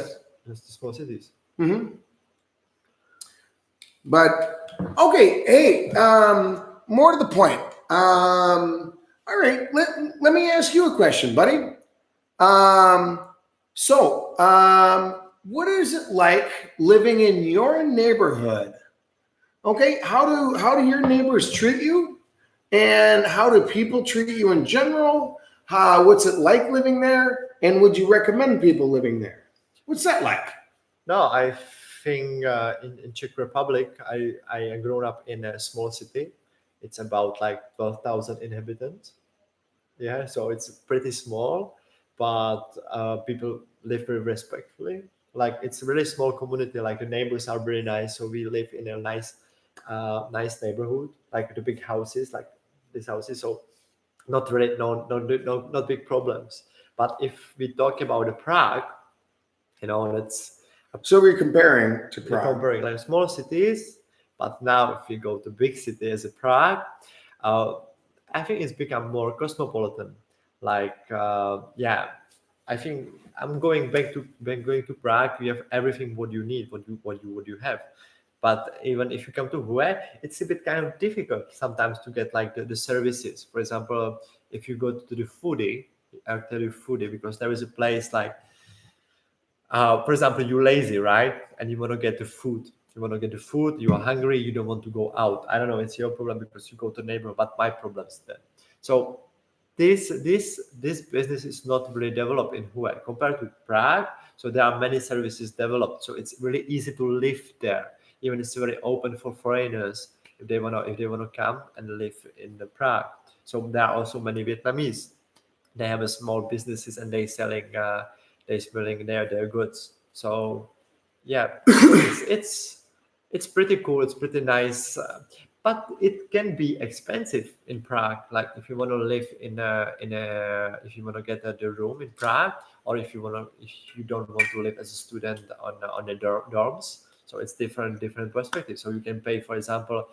it's the small cities. But okay, hey, more to the point. All right, let me ask you a question, buddy. What is it like living in your neighborhood? Okay, how do your neighbors treat you, and how do people treat you in general? What's it like living there, and would you recommend people living there? What's that like? No, I think in Czech Republic, I grew up in a small city. It's about like 12,000 inhabitants. Yeah, so it's pretty small, but people live very respectfully. Like it's a really small community. Like the neighbors are very nice. So we live in a nice neighborhood, like the big houses, like these houses. So not really, not big problems. But if we talk about the Prague, that's. So we're comparing to Prague. Comparing like small cities, but now if you go to big cities as Prague, I think it's become more cosmopolitan. Like I think I'm going back to Prague. You have everything what you need, what you have. But even if you come to Hue, it's a bit kind of difficult sometimes to get like the services. For example, if you go to the foodie, I'll tell you foodie because there is a place like. For example, you're lazy, right? And you want to get the food. You are hungry, you don't want to go out. I don't know, it's your problem because you go to neighbor, but my problem's then. So this business is not really developed in Hue compared to Prague. So there are many services developed. So it's really easy to live there. Even it's very open for foreigners if they wanna come and live in the Prague. So there are also many Vietnamese. They have a small businesses and they selling their goods. So yeah, it's pretty cool. It's pretty nice. but it can be expensive in Prague. Like if you want to live if you want to get the room in Prague, or if you don't want to live as a student on the dorms. So it's different perspectives. So you can pay, for example,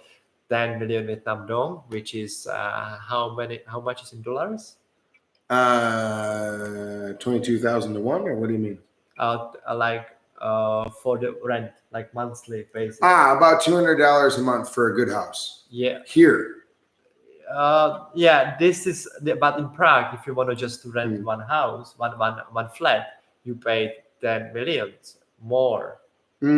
10 million Vietnam dong, which is how much is in dollars? 22,000 to 1, or what do you mean? For the rent, like monthly basis. About $200 a month for a good house. Yeah. Here. This is but in Prague, if you want to just rent one house, one flat, you pay 10 million more. So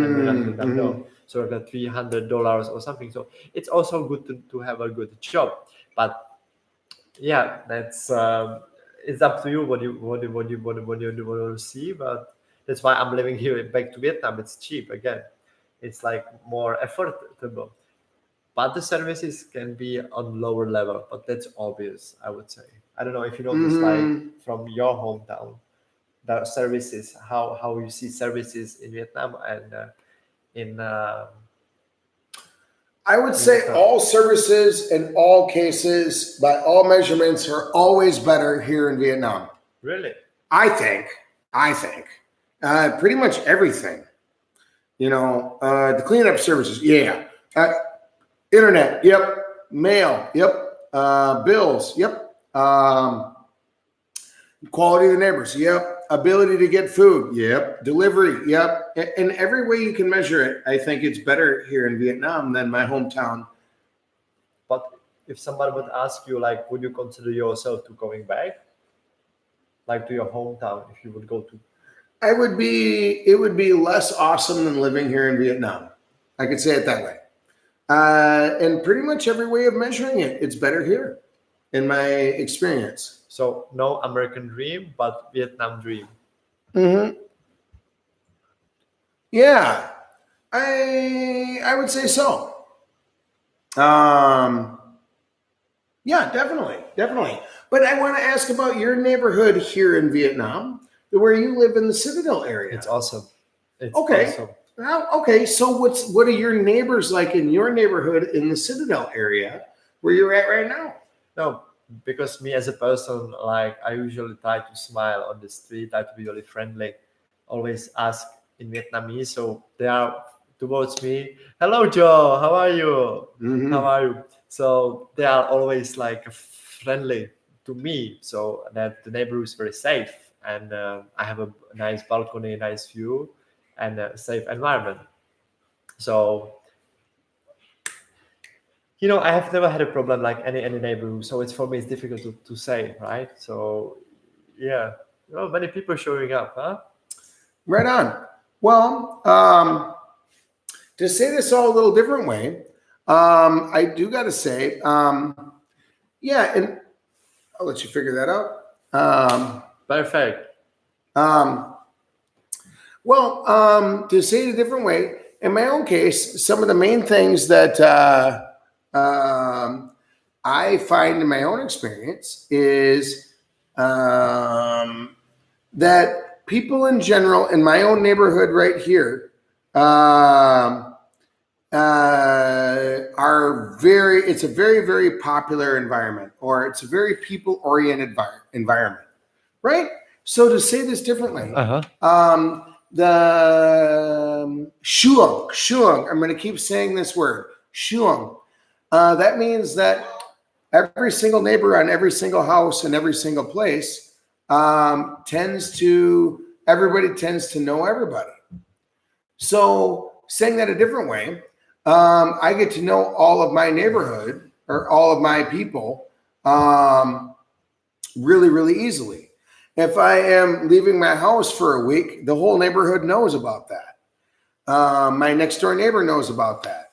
like $300 or something. So it's also good to have a good job, but yeah, that's it's up to you what you want to see. But that's why I'm living here back to Vietnam. It's cheap again. It's like more affordable, but the services can be on lower level. But that's obvious, I would say. I don't know if you notice, like from your hometown, the services, how you see services in Vietnam and in. I would say all services in all cases, by all measurements, are always better here in Vietnam. Really? I think. Pretty much everything. The cleanup services, yeah. Internet, yep. Mail, yep. Bills, yep. Quality of the neighbors, yep. Ability to get food, yep. Delivery, yep. In every way you can measure it, I think it's better here in Vietnam than my hometown. But if somebody would ask you, like, would you consider yourself to going back, like to your hometown, if you would go to? It would be less awesome than living here in Vietnam. I could say it that way. And pretty much every way of measuring it, it's better here, in my experience. So no American dream, but Vietnam dream. Yeah, I would say so. Yeah, definitely. But I want to ask about your neighborhood here in Vietnam, where you live in the Citadel area. It's awesome. It's okay. Awesome. Well, okay. So what are your neighbors like in your neighborhood in the Citadel area where you're at right now? No, because me as a person, like I usually try to smile on the street, try to be really friendly, always ask in Vietnamese. So they are towards me, hello Joe, how are you? How are you? So they are always like friendly to me, so that the neighborhood is very safe, and I have a nice balcony, nice view, and a safe environment. So I have never had a problem like any neighborhood. So it's for me, it's difficult to say, right? So yeah, many people showing up, huh? Right on. Well, to say this all a little different way, I do got to say, yeah, and I'll let you figure that out. Perfect. Well, to say it a different way, in my own case, some of the main things that I find in my own experience is that people in general in my own neighborhood right here it's a very, very popular environment, or it's a very people-oriented environment, right? So to say this differently, the shuang, I'm going to keep saying this word, shuang. That means that every single neighbor on every single house in every single place everybody tends to know everybody. So saying that a different way, I get to know all of my neighborhood or all of my people really, really easily. If I am leaving my house for a week, the whole neighborhood knows about that. My next door neighbor knows about that,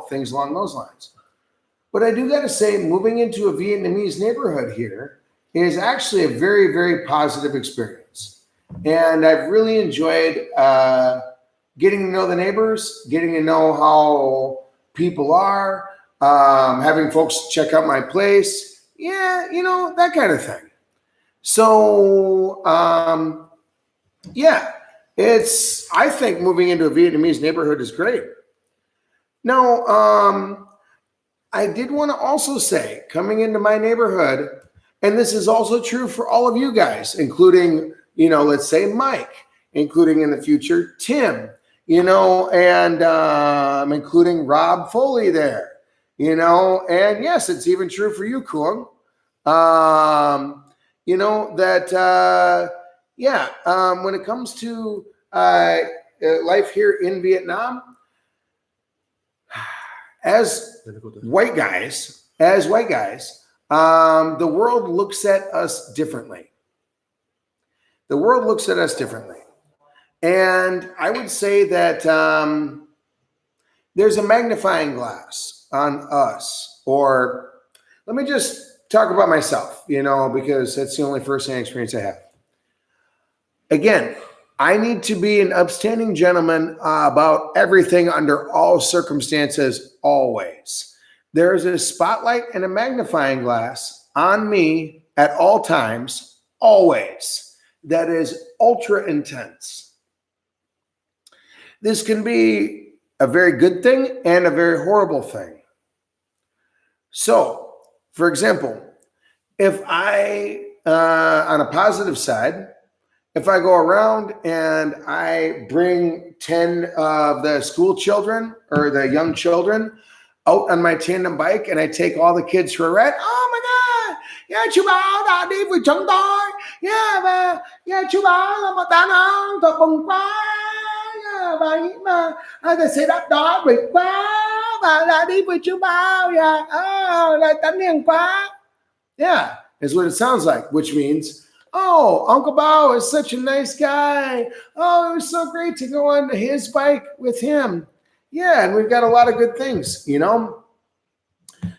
things along those lines. But I do got to say, moving into a Vietnamese neighborhood here is actually a very, very positive experience. And I've really enjoyed getting to know the neighbors, getting to know how people are, having folks check out my place. Yeah, that kind of thing. So, yeah, I think moving into a Vietnamese neighborhood is great. Now, I did want to also say, coming into my neighborhood, and this is also true for all of you guys, including, let's say Mike, including in the future Tim, and including Rob Foley there, and yes, it's even true for you, Kuang. When it comes to life here in Vietnam, as white guys, the world looks at us differently. The world looks at us differently. And I would say that there's a magnifying glass on us. Or let me just talk about myself, because that's the only firsthand experience I have. Again, I need to be an upstanding gentleman about everything under all circumstances, always. There is a spotlight and a magnifying glass on me at all times, always. That is ultra intense. This can be a very good thing and a very horrible thing. So, for example, if I, on a positive side, if I go around and I bring 10 of the school children or the young children out on my tandem bike and I take all the kids for a ride, oh my God, yeah, chú Bảo đã đi với chúng tôi, yeah, và yeah, chú Bảo là một đàn ông thật bùng quá, yeah, và nghĩ mà cái xe đạp đó bị quá và đã đi với chú Bảo, yeah, lại tấn hiền quá, yeah, is what it sounds like, which means, oh, Uncle Bao is such a nice guy. Oh, it was so great to go on his bike with him. Yeah, and we've got a lot of good things,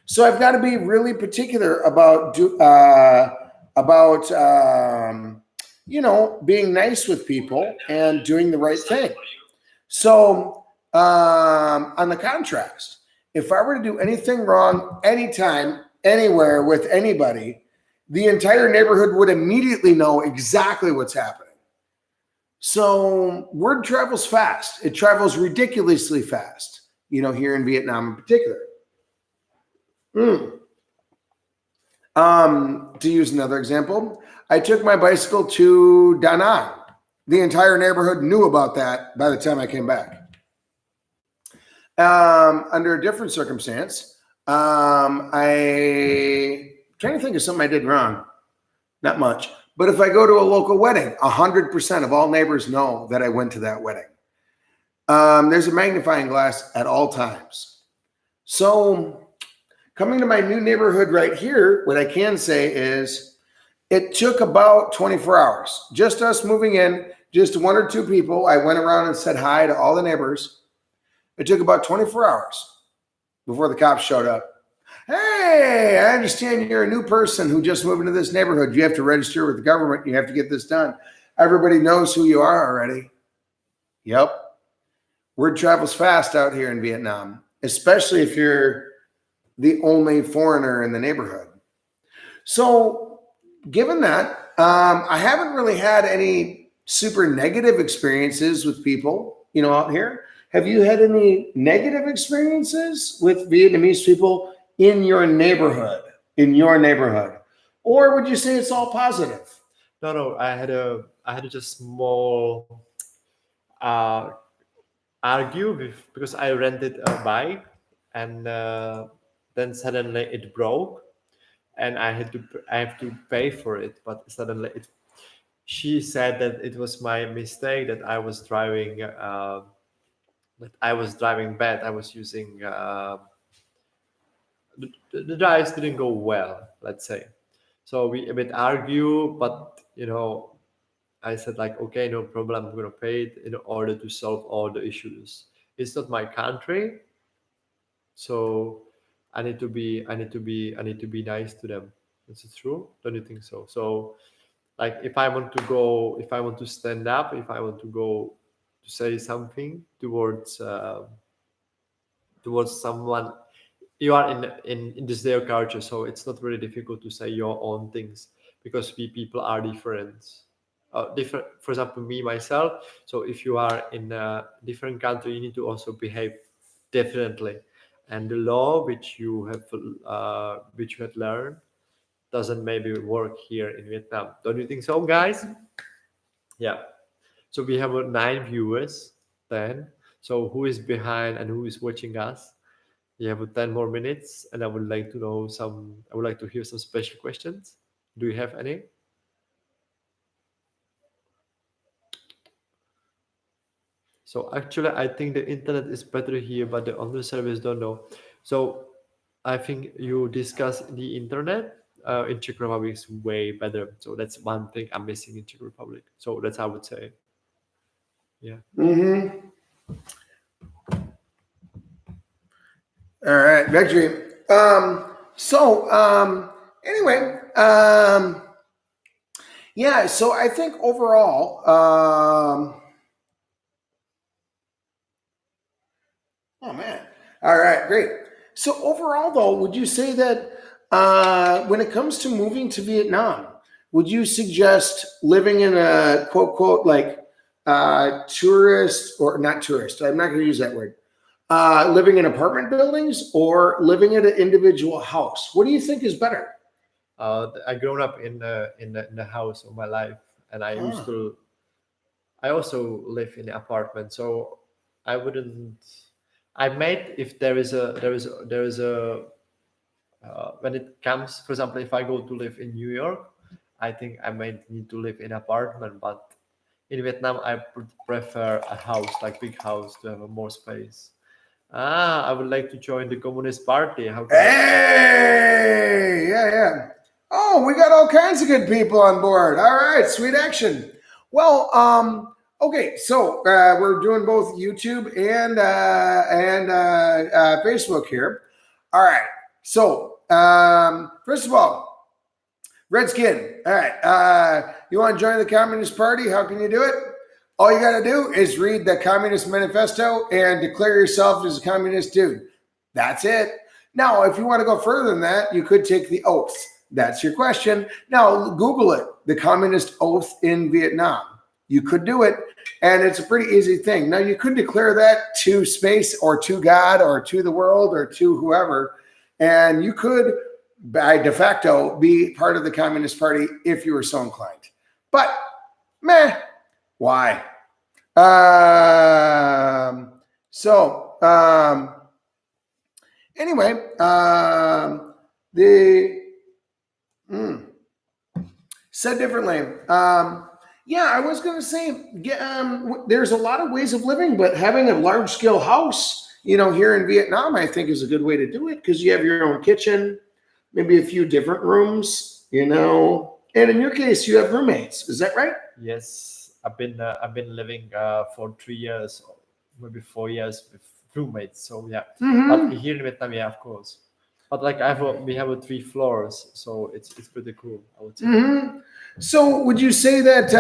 So I've got to be really particular about being nice with people and doing the right thing. So on the contrast, if I were to do anything wrong, anytime, anywhere with anybody, the entire neighborhood would immediately know exactly what's happening. So word travels fast. It travels ridiculously fast, here in Vietnam in particular. To use another example, I took my bicycle to Da Nang. The entire neighborhood knew about that by the time I came back. Under a different circumstance, I'm trying to think of something I did wrong. Not much. But if I go to a local wedding, 100% of all neighbors know that I went to that wedding. There's a magnifying glass at all times. So coming to my new neighborhood right here, what I can say is it took about 24 hours. Just us moving in, just one or two people. I went around and said hi to all the neighbors. It took about 24 hours before the cops showed up. Hey, I understand you're a new person who just moved into this neighborhood. You have to register with the government. You have to get this done. Everybody knows who you are already. Yep. Word travels fast out here in Vietnam, especially if you're the only foreigner in the neighborhood. So given that, I haven't really had any super negative experiences with people, out here. Have you had any negative experiences with Vietnamese people in your neighborhood? Or would you say it's all positive? No, I had a just small argue because I rented a bike and then suddenly it broke and I have to pay for it, but suddenly she said that it was my mistake, that I was driving bad. I was using the drives didn't go well, let's say. So we a bit argue, but I said like, okay, no problem, I'm gonna pay it in order to solve all the issues. It's not my country, so I need to be nice to them. Is it true? Don't you think so? So like if I want to stand up, if I want to go to say something towards someone, you are in this their culture, so it's not really difficult to say your own things because we people are different. Different, for example, me myself. So if you are in a different country, you need to also behave differently. and the law which you had learned doesn't maybe work here in Vietnam. Don't you think so, guys? Yeah. So we have 9 viewers, 10. So who is behind and who is watching us? We have 10 more minutes, and I would like to know some. I would like to hear some special questions. Do you have any? So actually, I think the internet is better here, but the other service don't know. So I think you discuss the internet in Czech Republic is way better. So that's one thing I'm missing in Czech Republic. So that's how I would say. Yeah. Mm-hmm. All right, victory. Anyway, yeah. So I think overall, oh man. All right, great. So overall, though, would you say that when it comes to moving to Vietnam, would you suggest living in a quote quote like tourist or not tourist? I'm not going to use that word. Living in apartment buildings or living in an individual house? What do you think is better? I grown up in the house of my life, and Huh. I also live in an apartment, so I wouldn't. I might if there is a when it comes, for example, if I go to live in New York, I think I might need to live in apartment. But in Vietnam, I prefer a house, like big house, to have a more space. I would like to join the Communist Party. How can I? Hey, yeah. Oh, we got all kinds of good people on board. All right, sweet action. Well, okay, so we're doing both YouTube and Facebook here. All right. So, first of all, Redskin. All right. You want to join the Communist Party? How can you do it? All you got to do is read the Communist Manifesto and declare yourself as a communist dude. That's it. Now, if you want to go further than that, you could take the oath. That's your question. Now, Google it, the Communist Oath in Vietnam. You could do it, and it's a pretty easy thing. Now, you could declare that to space or to God or to the world or to whoever, and you could, by de facto, be part of the Communist Party if you were so inclined. But, meh, why? So, anyway, the said differently. Yeah, I was going to say, there's a lot of ways of living, but having a large scale house, here in Vietnam, I think is a good way to do it because you have your own kitchen, maybe a few different rooms, and in your case, you have roommates. Is that right? Yes, I've been living for 3 years, or maybe 4 years with roommates. So yeah, but Mm-hmm. here in Vietnam, yeah, of course. But like we have 3 floors, so it's pretty cool, I would say. Mm-hmm. So, would you say that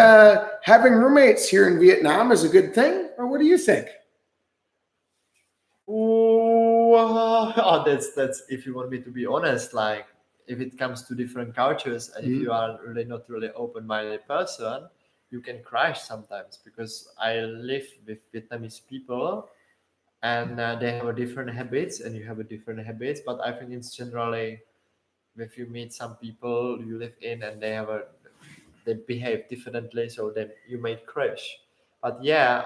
having roommates here in Vietnam is a good thing, or what do you think? Ooh, oh, that's if you want me to be honest, like if it comes to different cultures and if you are really not really open-minded person, you can crash sometimes because I live with Vietnamese people and they have a different habits and you have a different habits. But I think it's generally if you meet some people you live in and they behave differently, so then you might crash. But yeah,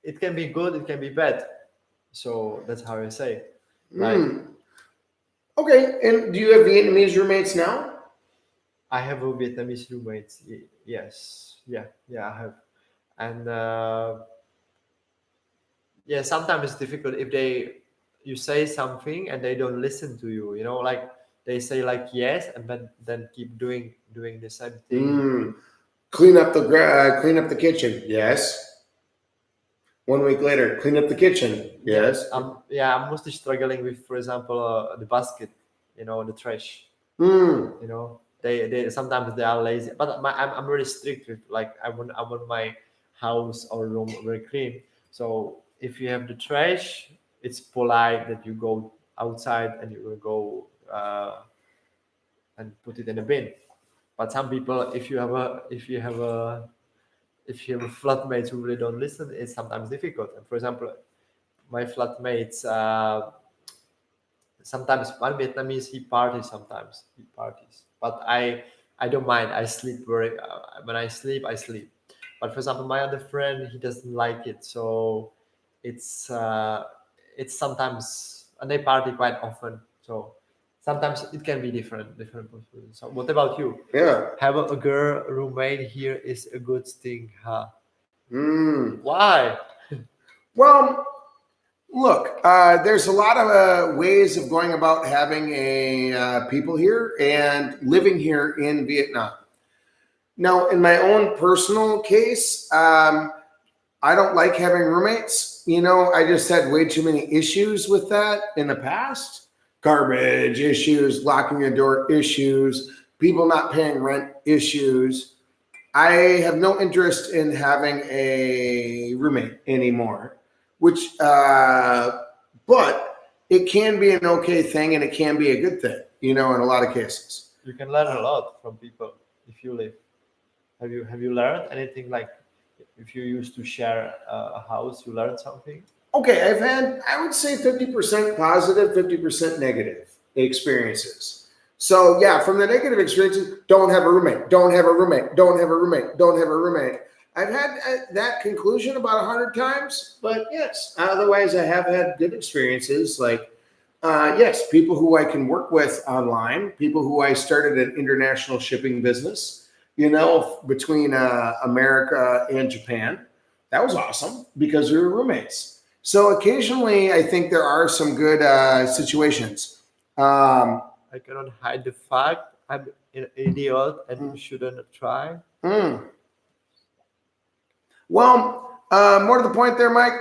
it can be good, it can be bad. So that's how I say. Like Mm. Okay, and do you have Vietnamese roommates now? I have a Vietnamese roommate. Yes, yeah, I have, and yeah, sometimes it's difficult if you say something and they don't listen to you. Like they say like yes, and then keep doing the same thing. Mm. Clean up the kitchen. Yes. 1 week later, clean up the kitchen. Yeah, Yes. I'm mostly struggling with, for example, the basket, the trash. Mm. They sometimes they are lazy, but I'm really strict with like I want my house or room very clean. So if you have the trash, it's polite that you go outside and you will go and put it in a bin. But some people, if you have a flatmate who really don't listen, it's sometimes difficult. And for example, my flatmates. Sometimes one Vietnamese he parties. Sometimes he parties, but I don't mind. I sleep when I sleep. I sleep. But for example, my other friend he doesn't like it, so it's uh, it's sometimes and they party quite often. So sometimes it can be different possibilities. So what about you? Yeah. Have a girl roommate here is a good thing, huh? Mm. Why? Well, look, there's a lot of ways of going about having a people here and living here in Vietnam. Now, in my own personal case, I don't like having roommates. You know, I just had way too many issues with that in the past. Garbage issues, locking a door issues, people not paying rent issues. I have no interest in having a roommate anymore, but it can be an okay thing and it can be a good thing, you know, in a lot of cases. You can learn a lot from people if you live. Have you learned anything like if you used to share a house, you learned something? Okay, I've had, I would say 50% positive, 50% negative experiences. So yeah, from the negative experiences, don't have a roommate, don't have a roommate, don't have a roommate, don't have a roommate. I've had that conclusion about 100 times, but yes, otherwise I have had good experiences like, yes, people who I can work with online, people who I started an international shipping business, you know, between America and Japan. That was awesome because we were roommates. So occasionally, I think there are some good situations. Um, I cannot hide the fact I'm an idiot and shouldn't try. mm. Well, more to the point there, Mike.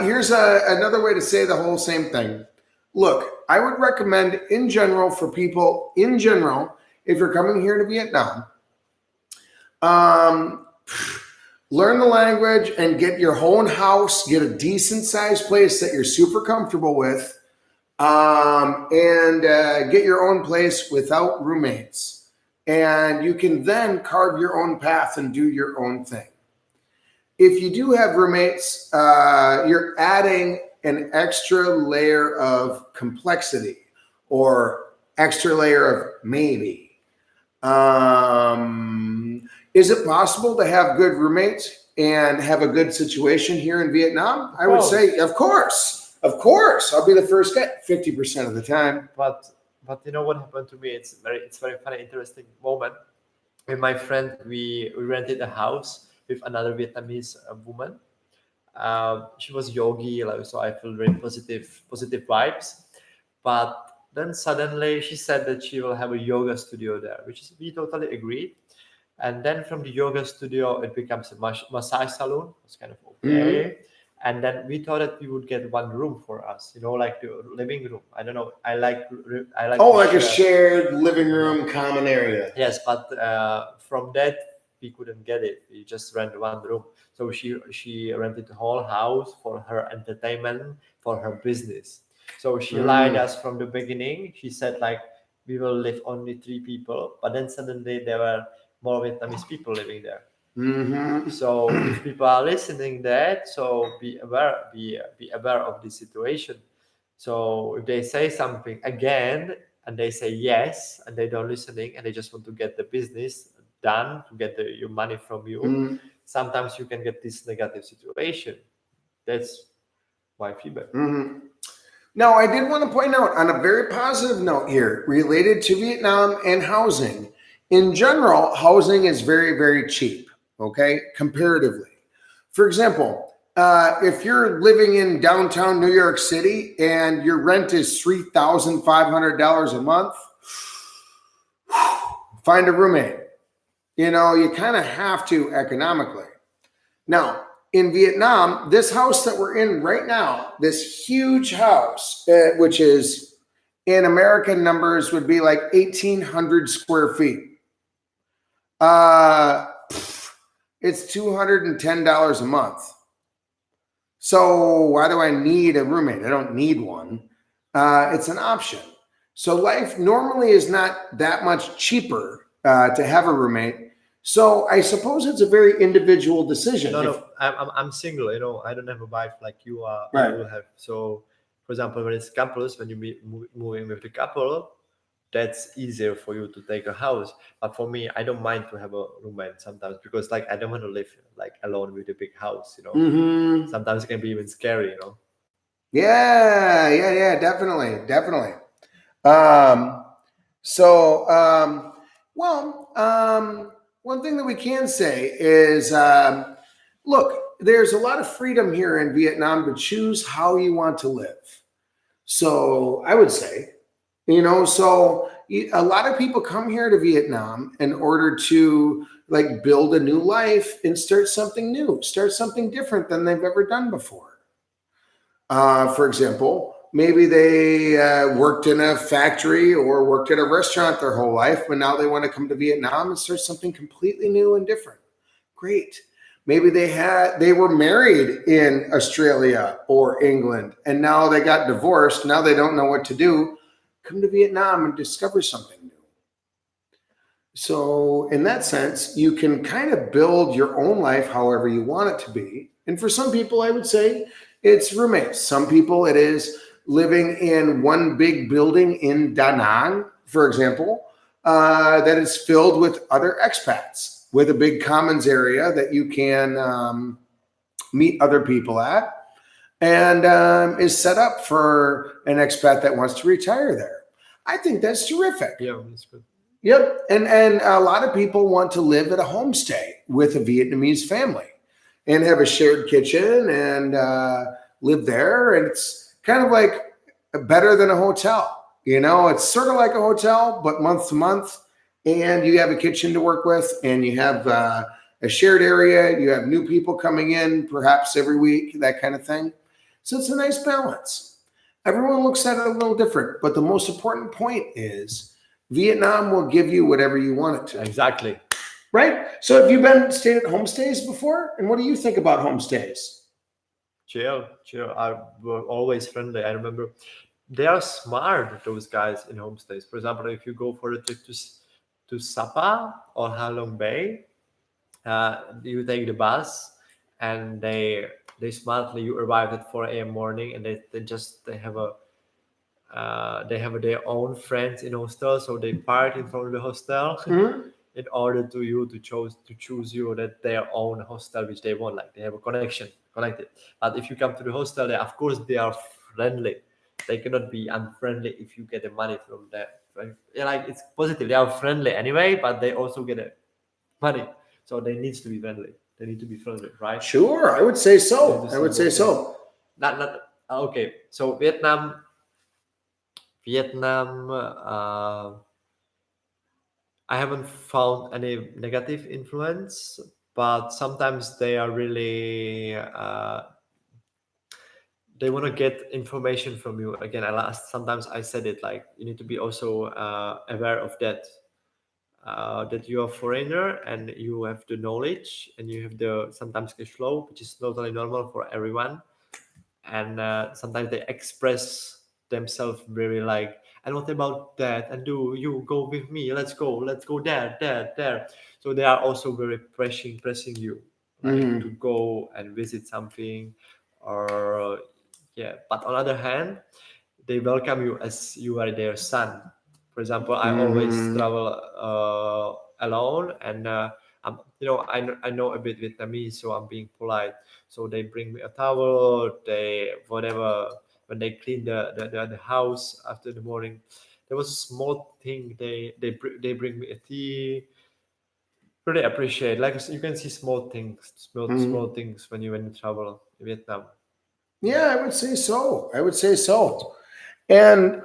Here's another way to say the whole same thing. Look, I would recommend in general for people in general, if you're coming here to Vietnam, um, learn the language and get your own house, get a decent sized place that you're super comfortable with, and get your own place without roommates. And you can then carve your own path and do your own thing. If you do have roommates, you're adding an extra layer of complexity or extra layer of maybe. Is it possible to have good roommates and have a good situation here in Vietnam? I would say, of course, I'll be the first guy 50% of the time. But you know what happened to me? It's very funny, interesting moment. With my friend, we rented a house with another Vietnamese woman. She was yogi, like, so I feel very positive vibes. But then suddenly she said that she will have a yoga studio there, which is we totally agreed. And then from the yoga studio, it becomes a massage salon. It's kind of okay. And then we thought that we would get one room for us, you know, like the living room. I don't know. I like. Oh, like a shared living room, common area. Yes, but from that we couldn't get it. We just rent one room. So she rented the whole house for her entertainment, for her business. So she lied us from the beginning. She said like we will live only 3 people, but then suddenly there were more Vietnamese people living there. So if people are listening that, so be aware of the situation. So if they say something again and they say yes and they don't listening and they just want to get the business done to get your money from you, sometimes you can get this negative situation. That's my feedback. Now, I did want to point out on a very positive note here related to Vietnam and housing. In general, housing is very, very cheap, okay, comparatively. For example, if you're living in downtown New York City and your rent is $3,500 a month, find a roommate. You know, you kind of have to economically. Now, in Vietnam, this house that we're in right now, this huge house, which is in American numbers would be like 1,800 square feet. It's $210 a month. So why do I need a roommate? I don't need one. It's an option. So life normally is not that much cheaper to have a roommate. So I suppose it's a very individual decision. No, I'm single. I don't have a wife like you are. Right. You will have. So, for example, when it's couples, when you moving with the couple, that's easier for you to take a house. But for me, I don't mind to have a roommate sometimes because like I don't want to live like alone with a big house. Mm-hmm. Sometimes it can be even scary. Yeah, definitely. Um, so, one thing that we can say is, look, there's a lot of freedom here in Vietnam to choose how you want to live. So I would say, so a lot of people come here to Vietnam in order to like build a new life and start something new, start something different than they've ever done before. For example, maybe they worked in a factory or worked at a restaurant their whole life, but now they want to come to Vietnam and start something completely new and different. Great. Maybe they were married in Australia or England, and now they got divorced. Now they don't know what to do. Come to Vietnam and discover something new. So in that sense, you can kind of build your own life however you want it to be. And for some people, I would say it's roommates. Some people, it is living in one big building in Da Nang, for example, that is filled with other expats with a big commons area that you can meet other people at, and is set up for an expat that wants to retire there. I think that's terrific. Yeah, that's good. Yep. And a lot of people want to live at a homestay with a Vietnamese family and have a shared kitchen and live there. And it's kind of like better than a hotel. It's sort of like a hotel, but month to month. And you have a kitchen to work with, and you have a shared area. You have new people coming in perhaps every week, that kind of thing. So it's a nice balance. Everyone looks at it a little different. But the most important point is Vietnam will give you whatever you want it to. Exactly. Right? So have you stayed at homestays before? And what do you think about homestays? Chill. I were always friendly. I remember they are smart, those guys in homestays. For example, if you go for a trip to Sapa or Halong Bay, you take the bus, and they smartly you arrive at 4 a.m. morning, and they have their own friends in hostel, so they park in front of the hostel in order to choose you that their own hostel which they want, like they have a connected. But if you come to the hostel, of course they are friendly. They cannot be unfriendly if you get the money from them. Like it's positive. They are friendly anyway, but they also get the money, so they need to be friendly. They need to be friendly, right? Sure, I would say so. Not okay. So Vietnam, I haven't found any negative influence, but sometimes they are really they want to get information from you. Again, sometimes I said it like you need to be also aware of that. That you are a foreigner and you have the knowledge and you have the sometimes cash flow, which is totally normal for everyone. And sometimes they express themselves very like, and what about that? And do you go with me? Let's go there. So they are also very pressing you, like to go and visit something, or yeah. But on the other hand, they welcome you as you are their son. For example, I always travel alone, and I know a bit Vietnamese, so I'm being polite. So they bring me a towel, whatever. When they clean the house after the morning, there was a small thing. They bring me a tea. Really appreciate. Like you can see small things when you travel in Vietnam. Yeah, I would say so. And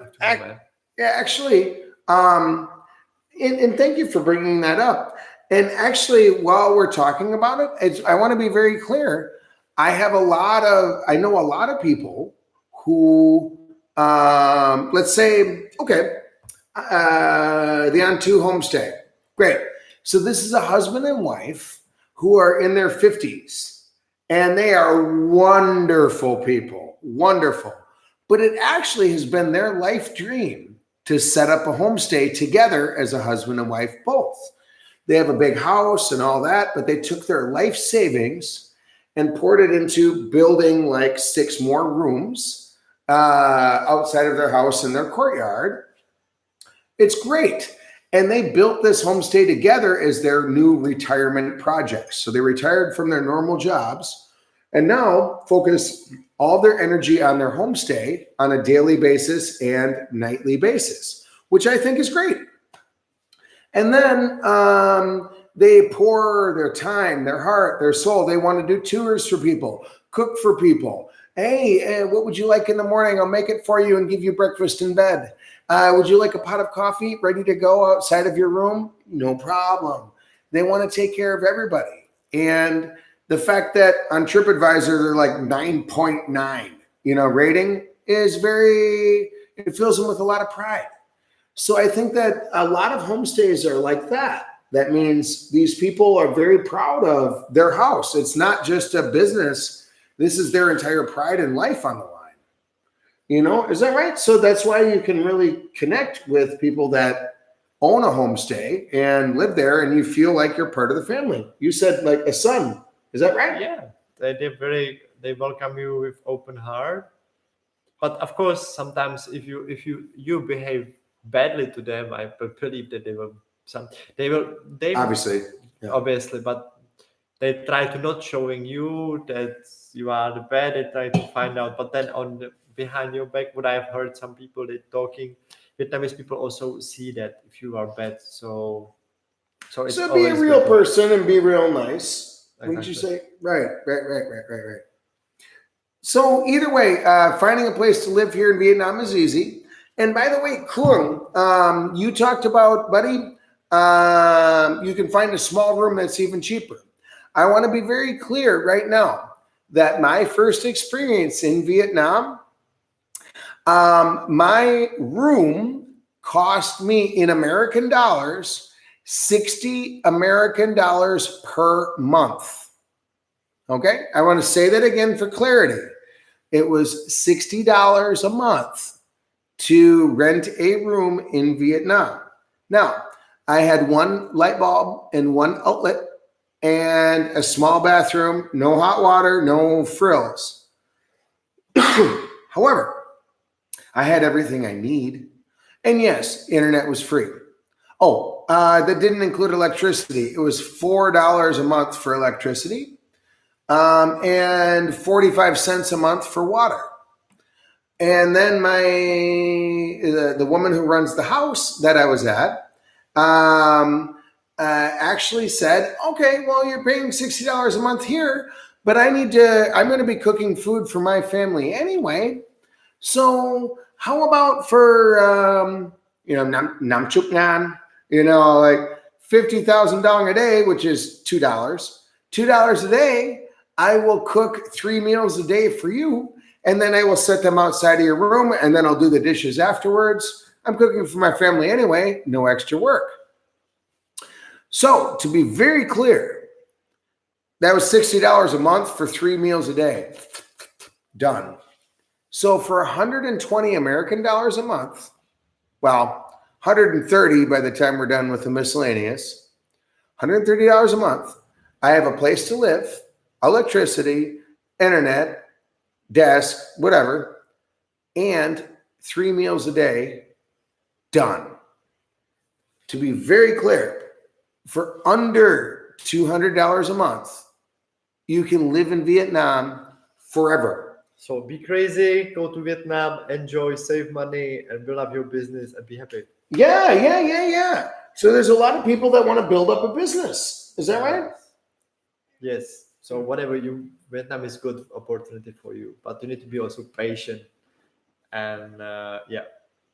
actually, and thank you for bringing that up. And actually, while we're talking about it, I want to be very clear. I know a lot of people who, let's say, okay, the On2 homestay. Great. So this is a husband and wife who are in their 50s, and they are wonderful people, wonderful. But it actually has been their life dream to set up a homestay together as a husband and wife both. They have a big house and all that, but they took their life savings and poured it into building like 6 more rooms outside of their house in their courtyard. It's great. And they built this homestay together as their new retirement project. So they retired from their normal jobs and now focus all their energy on their homestay on a daily basis and nightly basis, which I think is great. And then they pour their time, their heart, their soul. They want to do tours for people, cook for people. Hey, what would you like in the morning? I'll make it for you and give you breakfast in bed. Would you like a pot of coffee ready to go outside of your room? No problem. They want to take care of everybody. And the fact that on TripAdvisor, they're like 9.9, rating is it fills them with a lot of pride. So I think that a lot of homestays are like that. That means these people are very proud of their house. It's not just a business. This is their entire pride in life on the line. Is that right? So that's why you can really connect with people that own a homestay and live there, and you feel like you're part of the family. You said like a son. Is that right? Yeah, they welcome you with open heart. But of course, sometimes if you behave badly to them, I believe that they Obviously, yeah. Obviously, but they try to not showing you that you are the bad. They try to find out, but then behind your back, what I've heard some people they talking, Vietnamese people also see that if you are bad. So it's be a real person and be real nice. Exactly. Wouldn't you say? Right. So either way, finding a place to live here in Vietnam is easy. And by the way, Kuang, you talked about, buddy, you can find a small room that's even cheaper. I want to be very clear right now that my first experience in Vietnam, my room cost me in American dollars, 60 American dollars per month. Okay, I want to say that again for clarity. It was $60 a month to rent a room in Vietnam. Now, I had one light bulb and one outlet and a small bathroom, no hot water, no frills. However, I had everything I need. And yes, internet was free. Oh, that didn't include electricity. It was $4 a month for electricity and 45 cents a month for water. And then the woman who runs the house that I was at actually said, okay, well, you're paying $60 a month here, but I'm going to be cooking food for my family anyway. So how about for, nam chuk ngan, like $50,000 a day, which is $2 a day. I will cook 3 meals a day for you. And then I will set them outside of your room, and then I'll do the dishes afterwards. I'm cooking for my family anyway, no extra work. So to be very clear, that was $60 a month for 3 meals a day. Done. So for 120 American dollars a month, well, 130 by the time we're done with the miscellaneous, $130 a month, I have a place to live, electricity, internet, desk, whatever, and 3 meals a day, done. To be very clear, for under $200 a month, you can live in Vietnam forever. So be crazy, go to Vietnam, enjoy, save money, and build up your business and be happy. Yeah. So there's a lot of people that want to build up a business. Is that right? Yes. So whatever Vietnam is good opportunity for you, but you need to be also patient. And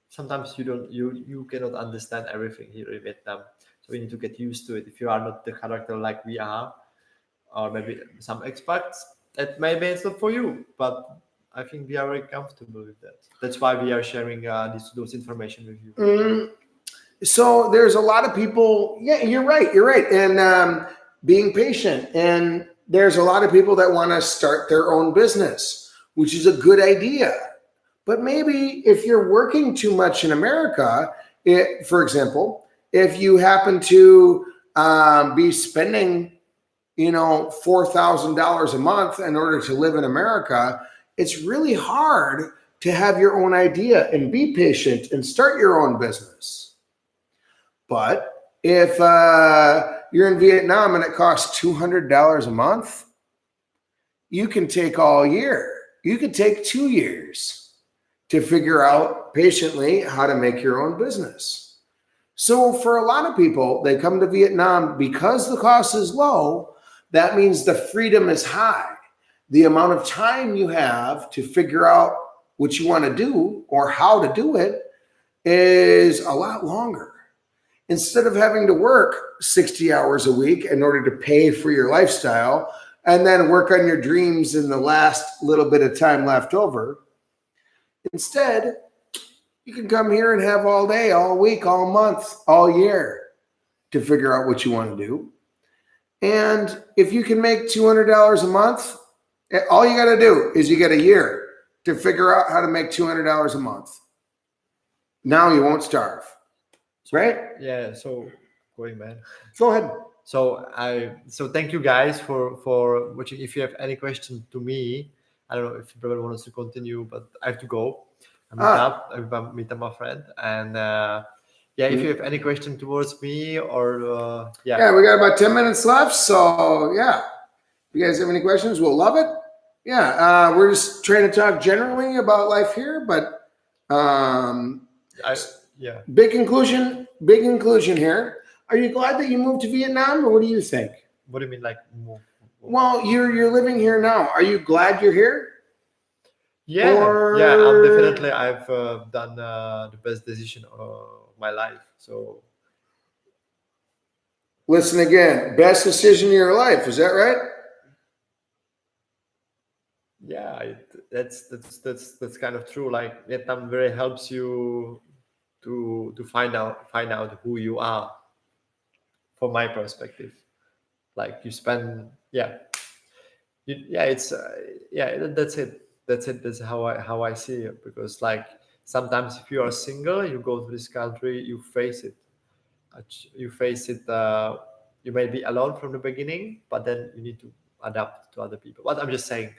sometimes you cannot understand everything here in Vietnam. So you need to get used to it. If you are not the character like we are, or maybe some expats, that maybe it's not for you. But I think we are very comfortable with that. That's why we are sharing those information with you. So there's a lot of people. Yeah, you're right. And being patient. And there's a lot of people that want to start their own business, which is a good idea. But maybe if you're working too much in America, for example, if you happen to be spending, $4,000 a month in order to live in America. It's really hard to have your own idea and be patient and start your own business. But if you're in Vietnam and it costs $200 a month, you can take all year. You could take 2 years to figure out patiently how to make your own business. So for a lot of people, they come to Vietnam because the cost is low. That means the freedom is high. The amount of time you have to figure out what you want to do or how to do it is a lot longer. Instead of having to work 60 hours a week in order to pay for your lifestyle and then work on your dreams in the last little bit of time left over, instead, you can come here and have all day, all week, all month, all year to figure out what you want to do. And if you can make $200 a month, all you got to do is you get a year to figure out how to make $200 a month. Now you won't starve, right? Yeah. So going, man. Go ahead. So thank you guys for watching. If you have any question to me, I don't know if everyone wants to continue, but I have to go. I meet up my friend, and if you have any question towards me or we got about 10 minutes left. So if you guys have any questions, we'll love it. We're just trying to talk generally about life here, but big conclusion here. Are you glad that you moved to Vietnam, or what do you think? What do you mean, like move? Well, you're living here now. Are you glad you're here? Yeah, definitely. I've done the best decision of my life. So, listen again. Best decision of your life. Is that right? Yeah, that's kind of true. Like Vietnam very helps you to find out who you are. From my perspective, like you spend, that's it. That's how I see it. Because like sometimes if you are single, you go to this country, you face it. You may be alone from the beginning, but then you need to adapt to other people. But I'm just saying.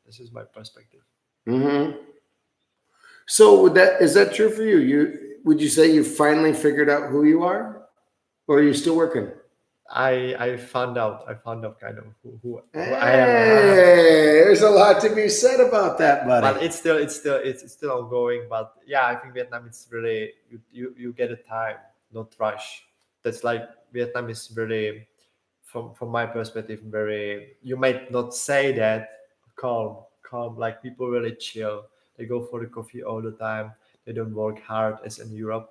This is my perspective. Mm-hmm. So is that true for you? Would you say you finally figured out who you are? Or are you still working? I found out kind of who I am. There's a lot to be said about that, buddy. But it's still ongoing. But I think Vietnam is really you get a time, not rush. That's like Vietnam is really, from my perspective, very. You might not say that calm. Like people really chill. They go for the coffee all the time. They don't work hard as in Europe.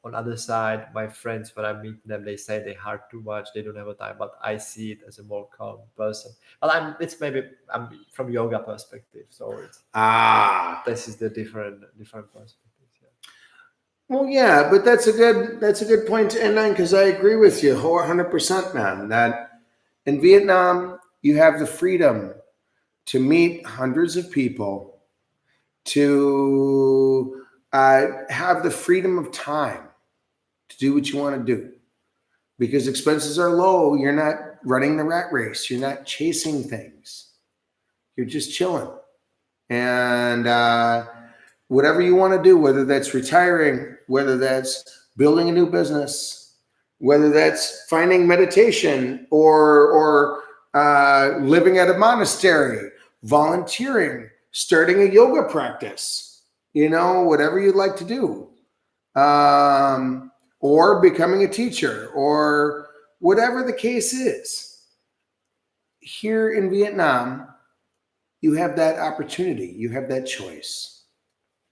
On other side, my friends, when I meet them, they say they hard too much. They don't have a time, but I see it as a more calm person. But I'm from yoga perspective, so it's this is the different perspectives. Well, but that's a good point to end on, because I agree with you 100%, man. That in Vietnam you have the freedom to meet hundreds of people, to have the freedom of time to do what you want to do, because expenses are low. You're not running the rat race. You're not chasing things. You're just chilling. And whatever you want to do, whether that's retiring, whether that's building a new business, whether that's finding meditation or living at a monastery, volunteering, starting a yoga practice, whatever you'd like to do. Or becoming a teacher, or whatever the case is. Here in Vietnam, you have that opportunity. You have that choice.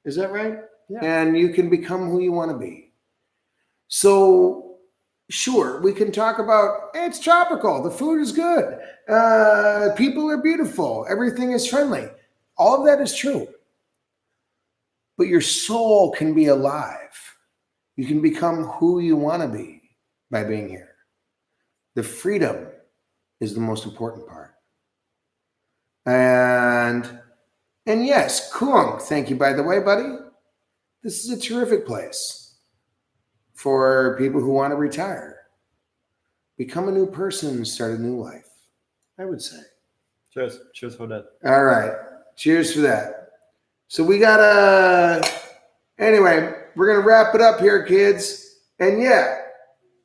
Is that right? Yeah. And you can become who you want to be. So, sure, we can talk about, it's tropical, the food is good, people are beautiful, everything is friendly. All of that is true. But your soul can be alive. You can become who you want to be by being here. The freedom is the most important part. And yes, Kuang, thank you, by the way, buddy. This is a terrific place for people who want to retire. become a new person and start a new life, I would say. Cheers. Cheers for that. All right. Cheers for that. So we got anyway, we're going to wrap it up here, kids. And yeah,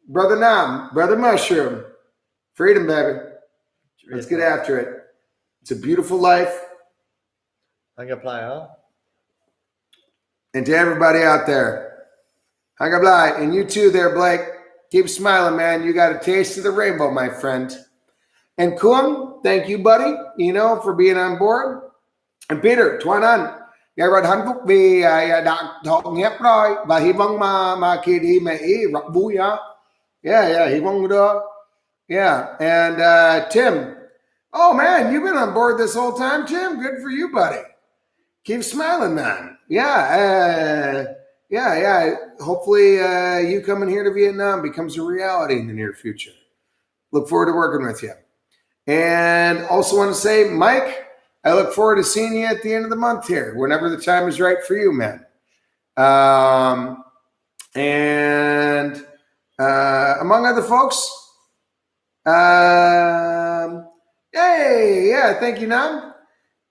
Brother Nam, Brother Mushroom, freedom, baby. Let's get after it. It's a beautiful life. Huh? And to everybody out there, Hangably, and you too there, Blake. Keep smiling, man. You got a taste of the rainbow, my friend. And Kung, thank you, buddy, for being on board. And Peter, Tuan Anh, ngày rồi hạnh phúc vì đã thọ nghiệp rồi và hy vọng mà kỳ đi mẹ ý rất vui á. Yeah, hy vọng đó. Yeah, and Tim, oh man, you've been on board this whole time, Tim. Good for you, buddy. Keep smiling, man. Yeah. Hopefully you coming here to Vietnam becomes a reality in the near future. Look forward to working with you. And also want to say, Mike, I look forward to seeing you at the end of the month here, whenever the time is right for you, man. And among other folks, thank you, Nam.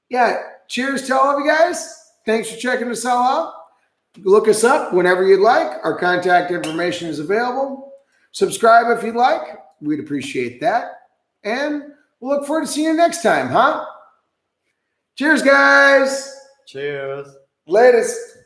Yeah, cheers to all of you guys. Thanks for checking us all out. Look us up whenever you'd like. Our contact information is available. Subscribe if you'd like. We'd appreciate that. And we'll look forward to seeing you next time, huh? Cheers, guys. Cheers. Latest.